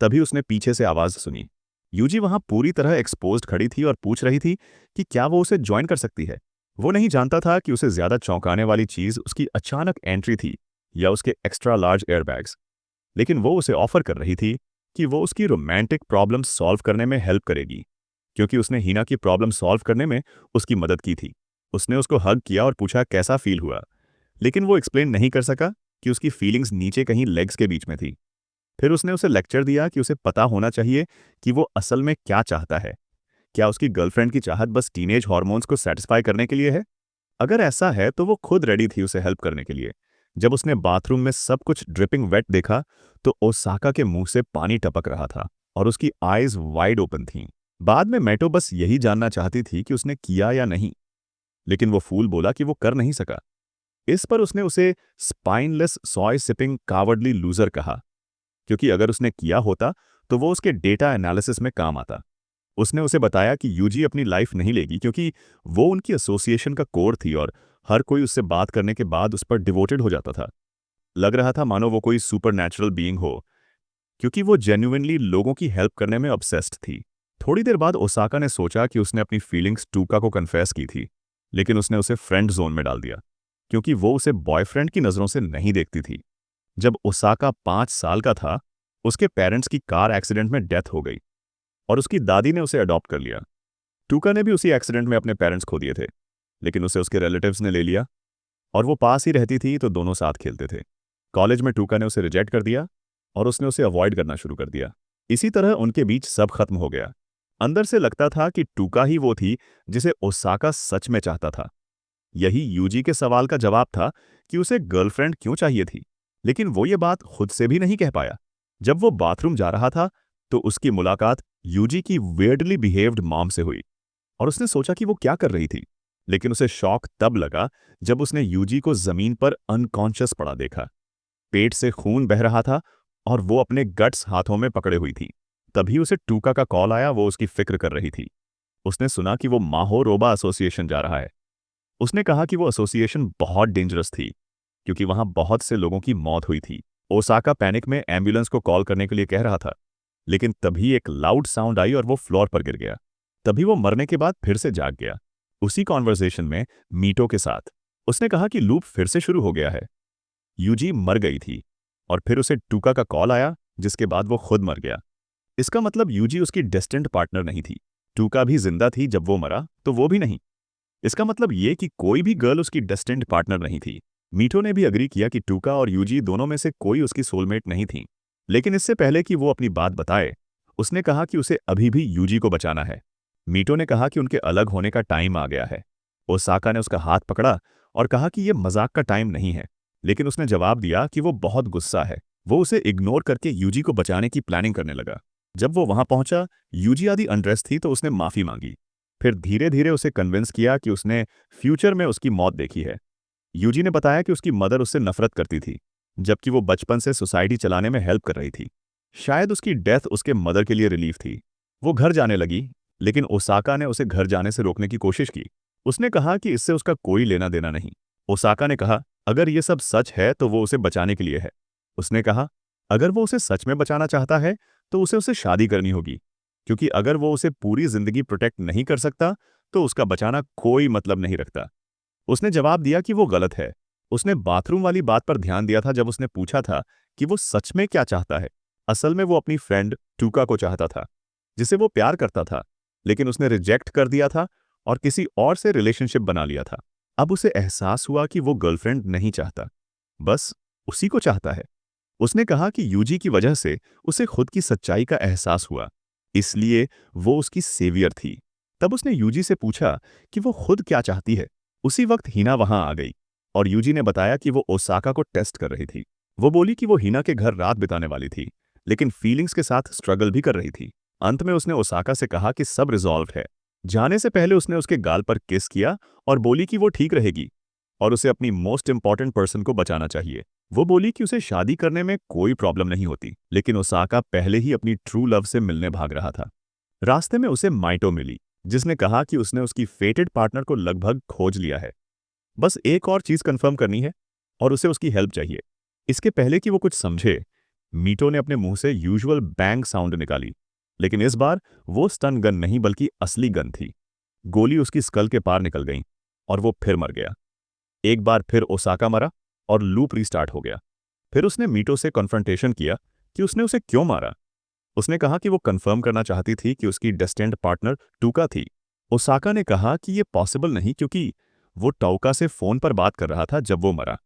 तभी उसने पीछे से आवाज सुनी। यूजी वहां पूरी तरह एक्सपोज्ड खड़ी थी और पूछ रही थी कि क्या वो उसे ज्वाइन कर सकती है। वो नहीं जानता था कि उसे ज्यादा चौंकाने वाली चीज उसकी अचानक एंट्री थी या उसके एक्स्ट्रा लार्ज एयरबैग्स। लेकिन वो उसे ऑफर कर रही थी कि वो उसकी रोमांटिक प्रॉब्लम सॉल्व करने में हेल्प करेगी, क्योंकि उसने हिना की प्रॉब्लम सॉल्व करने में उसकी मदद की थी। उसने उसको हग किया और पूछा कैसा फील हुआ, लेकिन वो एक्सप्लेन नहीं कर सका कि उसकी फीलिंग्स नीचे कहीं लेग्स के बीच में थी। फिर उसने उसे लेक्चर दिया कि उसे पता होना चाहिए कि वो असल में क्या चाहता है। क्या उसकी गर्लफ्रेंड की चाहत बस टीनेज हॉर्मोन्स को सेटिस्फाई करने के लिए है? अगर ऐसा है तो वो खुद रेडी थी उसे हेल्प करने के लिए। जब उसने बाथरूम में सब कुछ ड्रिपिंग वेट देखा तो ओसाका के मुंह से पानी टपक रहा था और उसकी आईज वाइड ओपन थीं। बाद में मैटो बस यही जानना चाहती थी कि उसने किया या नहीं, लेकिन वो फूल बोला कि वो कर नहीं सका। इस पर उसने उसे spineless soy sipping cowardly loser कहा, क्योंकि अगर उसने किया होता तो वो उसके डेटा एनालिसिस में काम आता। उसने उसे बताया कि यूजी अपनी लाइफ नहीं लेगी क्योंकि वो उनकी एसोसिएशन का कोर थी और हर कोई उससे बात करने के बाद उस पर डिवोटेड हो जाता था। लग रहा था मानो वो कोई सुपरनैचुरल बीइंग हो, क्योंकि वो जेन्युइनली लोगों की हेल्प करने में ऑब्सेस्ड थी। थोड़ी देर बाद ओसाका ने सोचा कि उसने अपनी फीलिंग्स टूका को कन्फेस की थी, लेकिन उसने उसे फ्रेंड जोन में डाल दिया, क्योंकि वो उसे बॉयफ्रेंड की नज़रों से नहीं देखती थी। जब ओसाका 5 साल का था, उसके पेरेंट्स की कार एक्सीडेंट में डेथ हो गई और उसकी दादी ने उसे अडॉप्ट कर लिया। टूका ने भी उसी एक्सीडेंट में अपने पेरेंट्स खो दिए थे, लेकिन उसे उसके रिलेटिव्स ने ले लिया और वो पास ही रहती थी तो दोनों साथ खेलते थे। कॉलेज में टूका ने उसे रिजेक्ट कर दिया और उसने उसे अवॉइड करना शुरू कर दिया। इसी तरह उनके बीच सब खत्म हो गया। अंदर से लगता था कि टूका ही वो थी जिसे ओसाका सच में चाहता था। यही यूजी के सवाल का जवाब था कि उसे गर्लफ्रेंड क्यों चाहिए थी, लेकिन वो ये बात खुद से भी नहीं कह पाया। जब वो बाथरूम जा रहा था तो उसकी मुलाकात यूजी की वियर्डली बिहेव्ड मॉम से हुई और उसने सोचा कि वो क्या कर रही थी, लेकिन उसे शॉक तब लगा जब उसने यूजी को जमीन पर अनकॉन्शियस पड़ा देखा। पेट से खून बह रहा था और वो अपने गट्स हाथों में पकड़े हुई थी। तभी उसे टूका का कॉल आया, वो उसकी फिक्र कर रही थी। उसने सुना कि वो माहो रोबा एसोसिएशन जा रहा है। उसने कहा कि वो एसोसिएशन बहुत डेंजरस थी क्योंकि वहां बहुत से लोगों की मौत हुई थी। ओसाका पैनिक में एम्बुलेंस को कॉल करने के लिए कह रहा था, लेकिन तभी एक लाउड साउंड आई और वो फ्लोर पर गिर गया। तभी वो मरने के बाद फिर से जाग गया, उसी कॉन्वर्सेशन में मीटो के साथ। उसने कहा कि लूप फिर से शुरू हो गया है। यूजी मर गई थी और फिर उसे टूका का कॉल आया, जिसके बाद वो खुद मर गया। इसका मतलब यूजी उसकी डेस्टिन्ड पार्टनर नहीं थी। टूका भी जिंदा थी जब वो मरा, तो वो भी नहीं। इसका मतलब ये कि कोई भी गर्ल उसकी डेस्टिन्ड पार्टनर नहीं थी। मीठो ने भी अग्री किया कि टूका और यूजी दोनों में से कोई उसकी सोलमेट नहीं थी। लेकिन इससे पहले कि वो अपनी बात बताए, उसने कहा कि उसे अभी भी यूजी को बचाना है। मीटो ने कहा कि उनके अलग होने का टाइम आ गया है। ओसाका ने उसका हाथ पकड़ा और कहा कि यह मजाक का टाइम नहीं है, लेकिन उसने जवाब दिया कि वो बहुत गुस्सा है। वो उसे इग्नोर करके यूजी को बचाने की प्लानिंग करने लगा। जब वो वहां पहुंचा, यूजी आधी अनड्रेस थी तो उसने माफी मांगी। फिर धीरे धीरे उसे कन्विंस किया कि उसने फ्यूचर में उसकी मौत देखी है। यूजी ने बताया कि उसकी मदर उससे नफरत करती थी, जबकि वो बचपन से सोसाइटी चलाने में हेल्प कर रही थी। शायद उसकी डेथ उसके मदर के लिए रिलीफ थी। वो घर जाने लगी, लेकिन ओसाका ने उसे घर जाने से रोकने की कोशिश की। उसने कहा कि इससे उसका कोई लेना देना नहीं। ओसाका ने कहा अगर ये सब सच है तो वो उसे बचाने के लिए है। उसने कहा अगर वो उसे सच में बचाना चाहता है तो उसे शादी करनी होगी, क्योंकि अगर वो उसे पूरी जिंदगी प्रोटेक्ट नहीं कर सकता तो उसका बचाना कोई मतलब नहीं रखता। उसने जवाब दिया कि वो गलत है। उसने बाथरूम वाली बात पर ध्यान दिया था जब उसने पूछा था कि वो सच में क्या चाहता है। असल में वो अपनी फ्रेंड टूका को चाहता था, जिसे वो प्यार करता था, लेकिन उसने रिजेक्ट कर दिया था और किसी और से रिलेशनशिप बना लिया था। अब उसे एहसास हुआ कि वो गर्लफ्रेंड नहीं चाहता, बस उसी को चाहता है। उसने कहा कि यूजी की वजह से उसे खुद की सच्चाई का एहसास हुआ, इसलिए वो उसकी सेवियर थी। तब उसने यूजी से पूछा कि वो खुद क्या चाहती है। उसी वक्त हिना वहां आ गई और यूजी ने बताया कि वो ओसाका को टेस्ट कर रही थी। वो बोली कि वो हिना के घर रात बिताने वाली थी, लेकिन फीलिंग्स के साथ स्ट्रगल भी कर रही थी। अंत में उसने ओसाका से कहा कि सब रिजॉल्व है। जाने से पहले उसने उसके गाल पर किस किया और बोली कि वो ठीक रहेगी और उसे अपनी मोस्ट इंपॉर्टेंट पर्सन को बचाना चाहिए। वो बोली कि उसे शादी करने में कोई प्रॉब्लम नहीं होती, लेकिन ओसाका पहले ही अपनी ट्रू लव से मिलने भाग रहा था। रास्ते में उसे माइटो मिली, जिसने कहा कि उसने उसकी फेटेड पार्टनर को लगभग खोज लिया है। बस एक और चीज कंफर्म करनी है और उसे उसकी हेल्प चाहिए। इसके पहले कि वो कुछ समझे, मीटो ने अपने मुंह से यूजुअल बैंग साउंड निकाली, लेकिन इस बार वो स्टन गन नहीं बल्कि असली गन थी। गोली उसकी स्कल के पार निकल गई और वो फिर मर गया। एक बार फिर ओसाका मरा और लूप रीस्टार्ट हो गया। फिर उसने मीटो से कन्फ्रंटेशन किया कि उसने उसे क्यों मारा। उसने कहा कि वो कंफर्म करना चाहती थी कि उसकी डेस्टिन्ड पार्टनर टूका थी। ओसाका ने कहा कि ये पॉसिबल नहीं क्योंकि वो टोका से फोन पर बात कर रहा था जब वो मरा।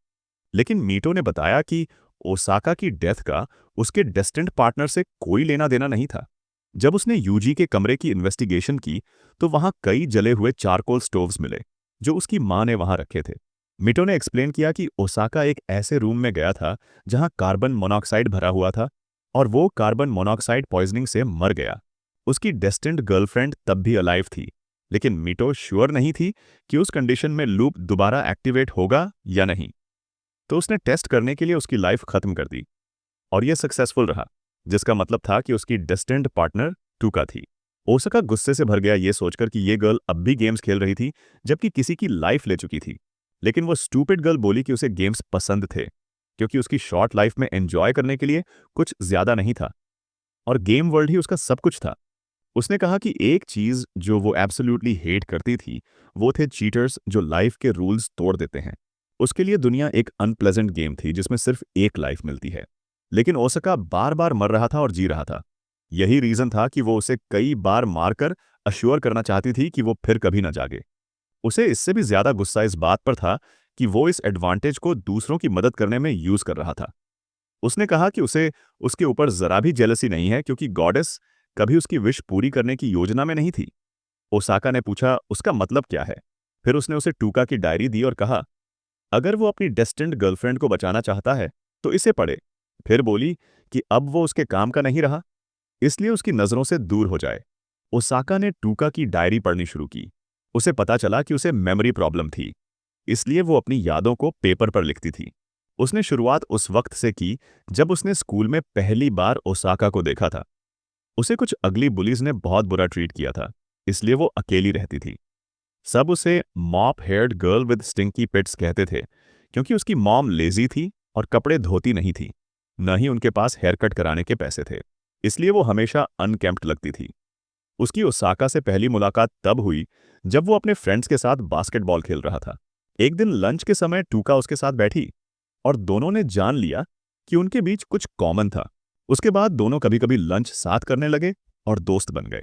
लेकिन मीटो ने बताया कि ओसाका की डेथ का उसके डेस्टिन्ड पार्टनर से कोई लेना देना नहीं था। जब उसने यूजी के कमरे की इन्वेस्टिगेशन की तो वहां कई जले हुए चारकोल स्टोव्स मिले जो उसकी मां ने वहां रखे थे। मीटो ने एक्सप्लेन किया कि ओसाका एक ऐसे रूम में गया था जहां कार्बन मोनोऑक्साइड भरा हुआ था और वो कार्बन मोनोऑक्साइड पॉइजनिंग से मर गया। उसकी डेस्टिन्ड गर्लफ्रेंड तब भी अलाइव थी, लेकिन मीटो श्योर नहीं थी कि उस कंडीशन में लूप दोबारा एक्टिवेट होगा या नहीं। तो उसने टेस्ट करने के लिए उसकी लाइफ खत्म कर दी और यह सक्सेसफुल रहा, जिसका मतलब था कि उसकी डेस्टिन्ड पार्टनर टूका थी। ओसाका गुस्से से भर गया ये सोचकर कि ये गर्ल अब भी गेम्स खेल रही थी जबकि किसी की लाइफ ले चुकी थी। लेकिन वो स्टूपिड गर्ल बोली कि उसे गेम्स पसंद थे क्योंकि उसकी शॉर्ट लाइफ में एंजॉय करने के लिए कुछ ज्यादा नहीं था और गेम वर्ल्ड ही उसका सब कुछ था। उसने कहा कि एक चीज जो वो एब्सोल्युटली हेट करती थी वो थे चीटर्स जो लाइफ के रूल्स तोड़ देते हैं। उसके लिए दुनिया एक अनप्लेजेंट गेम थी जिसमें सिर्फ एक लाइफ मिलती है। लेकिन ओसाका बार बार मर रहा था और जी रहा था। यही रीजन था कि वो उसे कई बार मारकर अश्योर करना चाहती थी कि वो फिर कभी न जागे। उसे इससे भी ज्यादा गुस्सा इस बात पर था कि वो इस एडवांटेज को दूसरों की मदद करने में यूज कर रहा था। उसने कहा कि उसे उसके ऊपर जरा भी जेलसी नहीं है क्योंकि गॉडेस कभी उसकी विश पूरी करने की योजना में नहीं थी। ओसाका ने पूछा उसका मतलब क्या है। फिर उसने उसे टूका की डायरी दी और कहा अगर वो अपनी डेस्टिन्ड गर्लफ्रेंड को बचाना चाहता है तो इसे पढ़े। फिर बोली कि अब वो उसके काम का नहीं रहा, इसलिए उसकी नजरों से दूर हो जाए। ओसाका ने टूका की डायरी पढ़नी शुरू की। उसे पता चला कि उसे मेमोरी प्रॉब्लम थी, इसलिए वो अपनी यादों को पेपर पर लिखती थी। उसने शुरुआत उस वक्त से की जब उसने स्कूल में पहली बार ओसाका को देखा था। उसे कुछ अगली बुलीज ने बहुत बुरा ट्रीट किया था, इसलिए वो अकेली रहती थी। सब उसे mop haired girl with stinky pits कहते थे क्योंकि उसकी मॉम लेजी थी और कपड़े धोती नहीं थी, न ही उनके पास हेयर कट कराने के पैसे थे, इसलिए वो हमेशा अनकेम्प्ड लगती थी। उसकी ओसाका से पहली मुलाकात तब हुई जब वो अपने फ्रेंड्स के साथ बास्केटबॉल खेल रहा था। एक दिन लंच के समय टूका उसके साथ बैठी और दोनों ने जान लिया कि उनके बीच कुछ कॉमन था। उसके बाद दोनों कभी कभी लंच साथ करने लगे और दोस्त बन गए।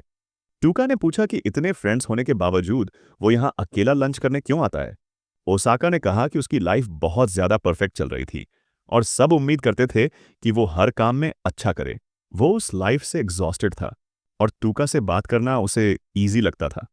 टूका ने पूछा कि इतने फ्रेंड्स होने के बावजूद वो यहाँ अकेला लंच करने क्यों आता है। ओसाका ने कहा कि उसकी लाइफ बहुत ज्यादा परफेक्ट चल रही थी और सब उम्मीद करते थे कि वो हर काम में अच्छा करे। वो उस लाइफ से एग्जॉस्टेड था और टूका से बात करना उसे ईजी लगता था।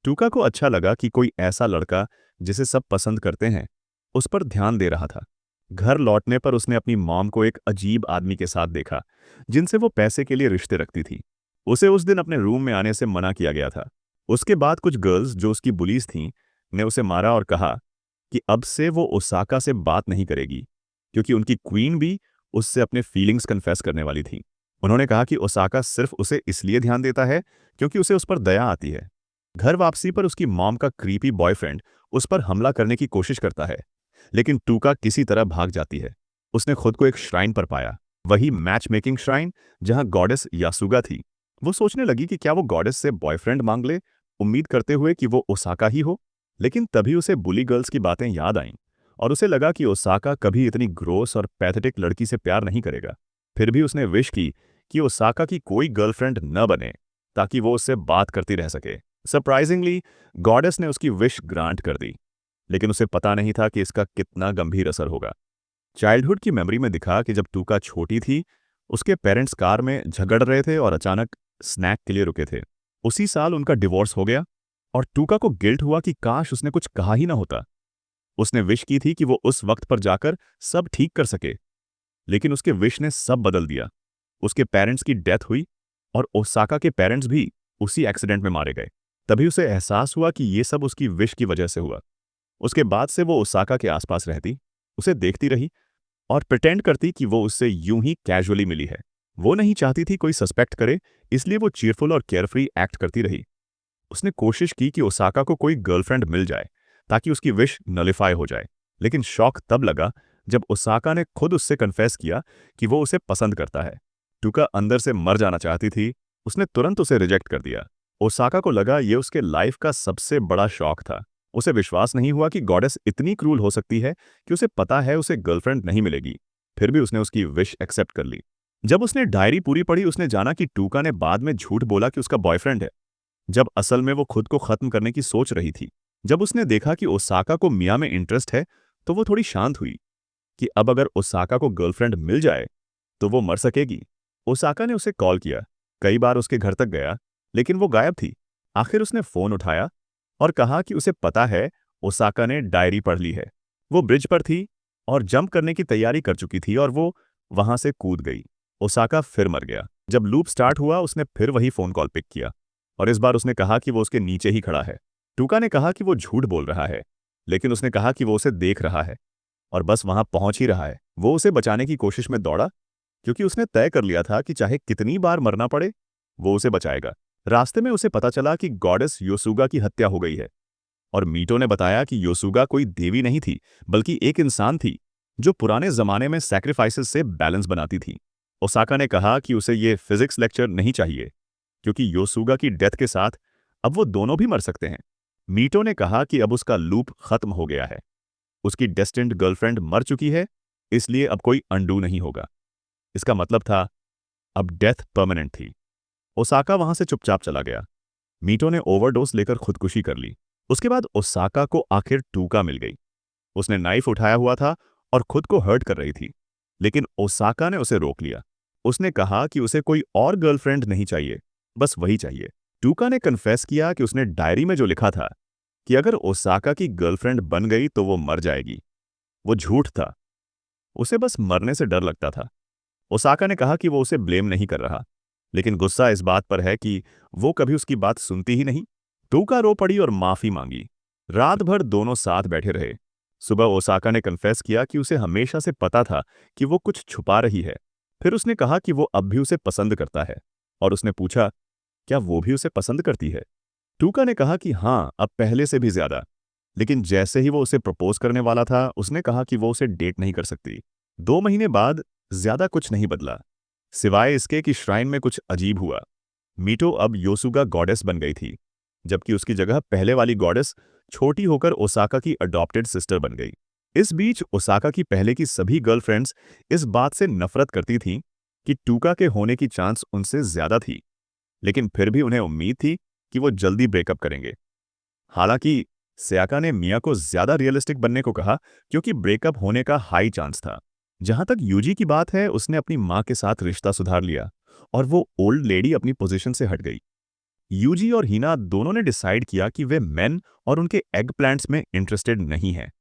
टूका को अच्छा लगा कि कोई ऐसा लड़का जिसे सब पसंद करते हैं उस पर ध्यान दे रहा था। घर लौटने पर उसने अपनी मॉम को एक अजीब आदमी के साथ देखा जिनसे वो पैसे के लिए रिश्ते रखती थी। उसे उस दिन अपने रूम में आने से मना किया गया था। उसके बाद कुछ गर्ल्स जो उसकी बुलीज थीं ने उसे मारा और कहा कि अब से वो ओसाका से बात नहीं करेगी क्योंकि उनकी क्वीन भी उससे अपने फीलिंग्स कन्फेस करने वाली थी। उन्होंने कहा कि ओसाका सिर्फ उसे इसलिए ध्यान देता है क्योंकि उसे उस पर दया आती है। घर वापसी पर उसकी मॉम का क्रीपी बॉयफ्रेंड उस पर हमला करने की कोशिश करता है, लेकिन टूका किसी तरह भाग जाती है। उसने खुद को एक श्राइन पर पाया, वही मैच मेकिंग श्राइन जहां गॉडेस यासुगा थी। वो सोचने लगी कि क्या वो गॉडेस से बॉयफ्रेंड मांग ले, उम्मीद करते हुए कि वो ओसाका ही हो। लेकिन तभी उसे बुली गर्ल्स की बातें याद आईं और उसे लगा कि ओसाका कभी इतनी ग्रोस और पैथेटिक लड़की से प्यार नहीं करेगा। फिर भी उसने विश की कि ओसाका की कोई गर्लफ्रेंड न बने ताकि वो उससे बात करती रह सके। सरप्राइजिंगली गॉडेस ने उसकी विश ग्रांट कर दी, लेकिन उसे पता नहीं था कि इसका कितना गंभीर असर होगा। चाइल्डहुड की मेमोरी में दिखा कि जब टूका छोटी थी, उसके पेरेंट्स कार में झगड़ रहे थे और अचानक स्नैक के लिए रुके थे। उसी साल उनका डिवोर्स हो गया और टूका को गिल्ट हुआ कि काश उसने कुछ कहा ही ना होता। उसने विश की थी कि वो उस वक्त पर जाकर सब ठीक कर सके, लेकिन उसके विश ने सब बदल दिया। उसके पेरेंट्स की डेथ हुई और ओसाका के पेरेंट्स भी उसी एक्सीडेंट में मारे गए। तभी उसे एहसास हुआ कि ये सब उसकी विश की वजह से हुआ। उसके बाद से वो ओसाका के आसपास रहती, उसे देखती रही और प्रिटेंड करती कि वो उससे यूं ही कैजुअली मिली है। वो नहीं चाहती थी कोई सस्पेक्ट करे, इसलिए वो चीयरफुल और केयरफ्री एक्ट करती रही। उसने कोशिश की कि ओसाका को कोई गर्लफ्रेंड मिल जाए ताकि उसकी विश नलिफाई हो जाए, लेकिन शॉक तब लगा जब ओसाका ने खुद उससे कन्फेस किया कि वो उसे पसंद करता है। टूका अंदर से मर जाना चाहती थी, उसने तुरंत उसे रिजेक्ट कर दिया। ओसाका को लगा ये उसके लाइफ का सबसे बड़ा शॉक था। उसे विश्वास नहीं हुआ कि गॉडेस इतनी क्रूल हो सकती है कि उसे पता है उसे गर्लफ्रेंड नहीं मिलेगी। फिर भी उसने उसकी विश एक्सेप्ट कर ली। जब उसने डायरी पूरी पढ़ी, उसने जाना कि टूका ने बाद में झूठ बोला कि उसका बॉयफ्रेंड है, जब असल में वो खुद को खत्म करने की सोच रही थी। जब उसने देखा कि ओसाका को मिया में इंटरेस्ट है, तो वो थोड़ी शांत हुई कि अब अगर ओसाका को गर्लफ्रेंड मिल जाए तो वो मर सकेगी। ओसाका ने उसे कॉल किया, कई बार उसके घर तक गया, लेकिन वो गायब थी। आखिर उसने फोन उठाया और कहा कि उसे पता है ओसाका ने डायरी पढ़ ली है। वो ब्रिज पर थी और जंप करने की तैयारी कर चुकी थी और वो वहां से कूद गई। ओसाका फिर मर गया। जब लूप स्टार्ट हुआ, उसने फिर वही फोन कॉल पिक किया और इस बार उसने कहा कि वो उसके नीचे ही खड़ा है। टूका ने कहा कि वो झूठ बोल रहा है, लेकिन उसने कहा कि वो उसे देख रहा है और बस वहां पहुंच ही रहा है। वो उसे बचाने की कोशिश में दौड़ा क्योंकि उसने तय कर लिया था कि चाहे कितनी बार मरना पड़े, वो उसे बचाएगा। रास्ते में उसे पता चला कि गॉडेस योसुगा की हत्या हो गई है और मीटो ने बताया कि योसुगा कोई देवी नहीं थी, बल्कि एक इंसान थी जो पुराने जमाने में सैक्रिफाइसेस से बैलेंस बनाती थी। ओसाका ने कहा कि उसे ये फिजिक्स लेक्चर नहीं चाहिए क्योंकि योसुगा की डेथ के साथ अब वो दोनों भी मर सकते हैं। मीटो ने कहा कि अब उसका लूप खत्म हो गया है, उसकी डेस्टिन्ड गर्लफ्रेंड मर चुकी है, इसलिए अब कोई अंडू नहीं होगा। इसका मतलब था अब डेथ परमानेंट थी। ओसाका वहां से चुपचाप चला गया। मीटो ने ओवरडोज लेकर खुदकुशी कर ली। उसके बाद ओसाका को आखिर टूका मिल गई। उसने नाइफ उठाया हुआ था और खुद को हर्ट कर रही थी, लेकिन ओसाका ने उसे रोक लिया। उसने कहा कि उसे कोई और गर्लफ्रेंड नहीं चाहिए, बस वही चाहिए। टूका ने कन्फेस किया कि उसने डायरी में जो लिखा था कि अगर ओसाका की गर्लफ्रेंड बन गई तो वो मर जाएगी, वो झूठ था। उसे बस मरने से डर लगता था। ओसाका ने कहा कि वो उसे ब्लेम नहीं कर रहा, लेकिन गुस्सा इस बात पर है कि वो कभी उसकी बात सुनती ही नहीं। टूका रो पड़ी और माफी मांगी। रात भर दोनों साथ बैठे रहे। सुबह ओसाका ने कन्फेस किया कि उसे हमेशा से पता था कि वो कुछ छुपा रही है। फिर उसने कहा कि वो अब भी उसे पसंद करता है, और उसने पूछा, क्या वो भी उसे पसंद करती है? टूका ने कहा कि हाँ, अब पहले से भी ज्यादा। लेकिन जैसे ही वो उसे प्रपोज करने वाला था, उसने कहा कि वो उसे डेट नहीं कर सकती। 2 महीने बाद ज्यादा कुछ नहीं बदला, सिवाय इसके कि श्राइन में कुछ अजीब हुआ। मीटो अब योसुगा गॉडेस बन गई थी, जबकि उसकी जगह पहले वाली गॉडेस छोटी होकर ओसाका की अडॉप्टेड सिस्टर बन गई। इस बीच ओसाका की पहले की सभी गर्लफ्रेंड्स इस बात से नफरत करती थीं कि टूका के होने की चांस उनसे ज्यादा थी, लेकिन फिर भी उन्हें उम्मीद थी कि वो जल्दी ब्रेकअप करेंगे। हालांकि सयाका ने मिया को ज्यादा रियलिस्टिक बनने को कहा, क्योंकि ब्रेकअप होने का हाई चांस था। जहां तक यूजी की बात है, उसने अपनी मां के साथ रिश्ता सुधार लिया और वो ओल्ड लेडी अपनी पोजीशन से हट गई। यूजी और हिना दोनों ने डिसाइड किया कि वे मेन और उनके एग प्लांट्स में इंटरेस्टेड नहीं हैं।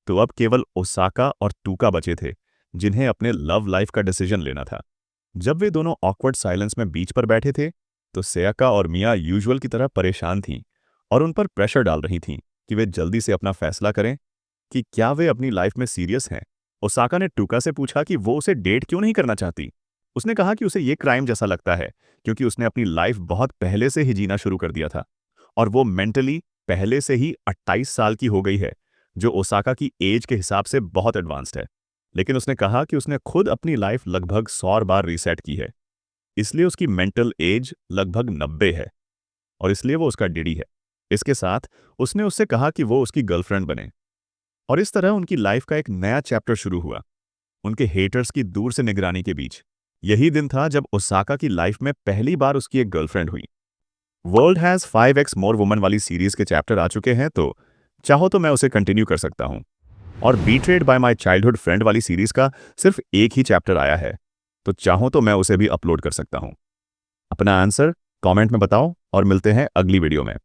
तो अब केवल ओसाका और टूका बचे थे, जिन्हें अपने लव लाइफ का डिसीजन लेना था। जब वे दोनों ऑकवर्ड साइलेंस में बीच पर बैठे थे, तो सयाका और मिया यूजुअल की तरह परेशान थीं और उन पर प्रेशर डाल रही थीं कि वे जल्दी से अपना फैसला करें कि क्या वे अपनी लाइफ में सीरियस हैं। ओसाका ने टूका से पूछा कि वो उसे डेट क्यों नहीं करना चाहती। उसने कहा कि उसे ये क्राइम जैसा लगता है, क्योंकि उसने अपनी लाइफ बहुत पहले से ही जीना शुरू कर दिया था और वो मेंटली पहले से ही 28 साल की हो गई है, जो ओसाका की एज के हिसाब से बहुत एडवांस्ड है। लेकिन उसने कहा कि उसने खुद अपनी लाइफ लगभग 100 बार रीसेट की है, इसलिए उसकी मेंटल एज लगभग 90 है और इसलिए वो उसका डैडी है। इसके साथ उसने उससे कहा कि वो उसकी गर्लफ्रेंड बने, और इस तरह उनकी लाइफ का एक नया चैप्टर शुरू हुआ, उनके हेटर्स की दूर से निगरानी के बीच। यही दिन था जब ओसाका की लाइफ में पहली बार उसकी एक गर्लफ्रेंड हुई। World has 5x more woman वाली सीरीज के चैप्टर आ चुके हैं, तो चाहो तो मैं उसे कंटिन्यू कर सकता हूं। और बीट्रेड बाय माय चाइल्डहुड फ्रेंड वाली सीरीज का सिर्फ एक ही चैप्टर आया है, तो चाहो तो मैं उसे भी अपलोड कर सकता हूं। अपना आंसर कमेंट में बताओ और मिलते हैं अगली वीडियो में।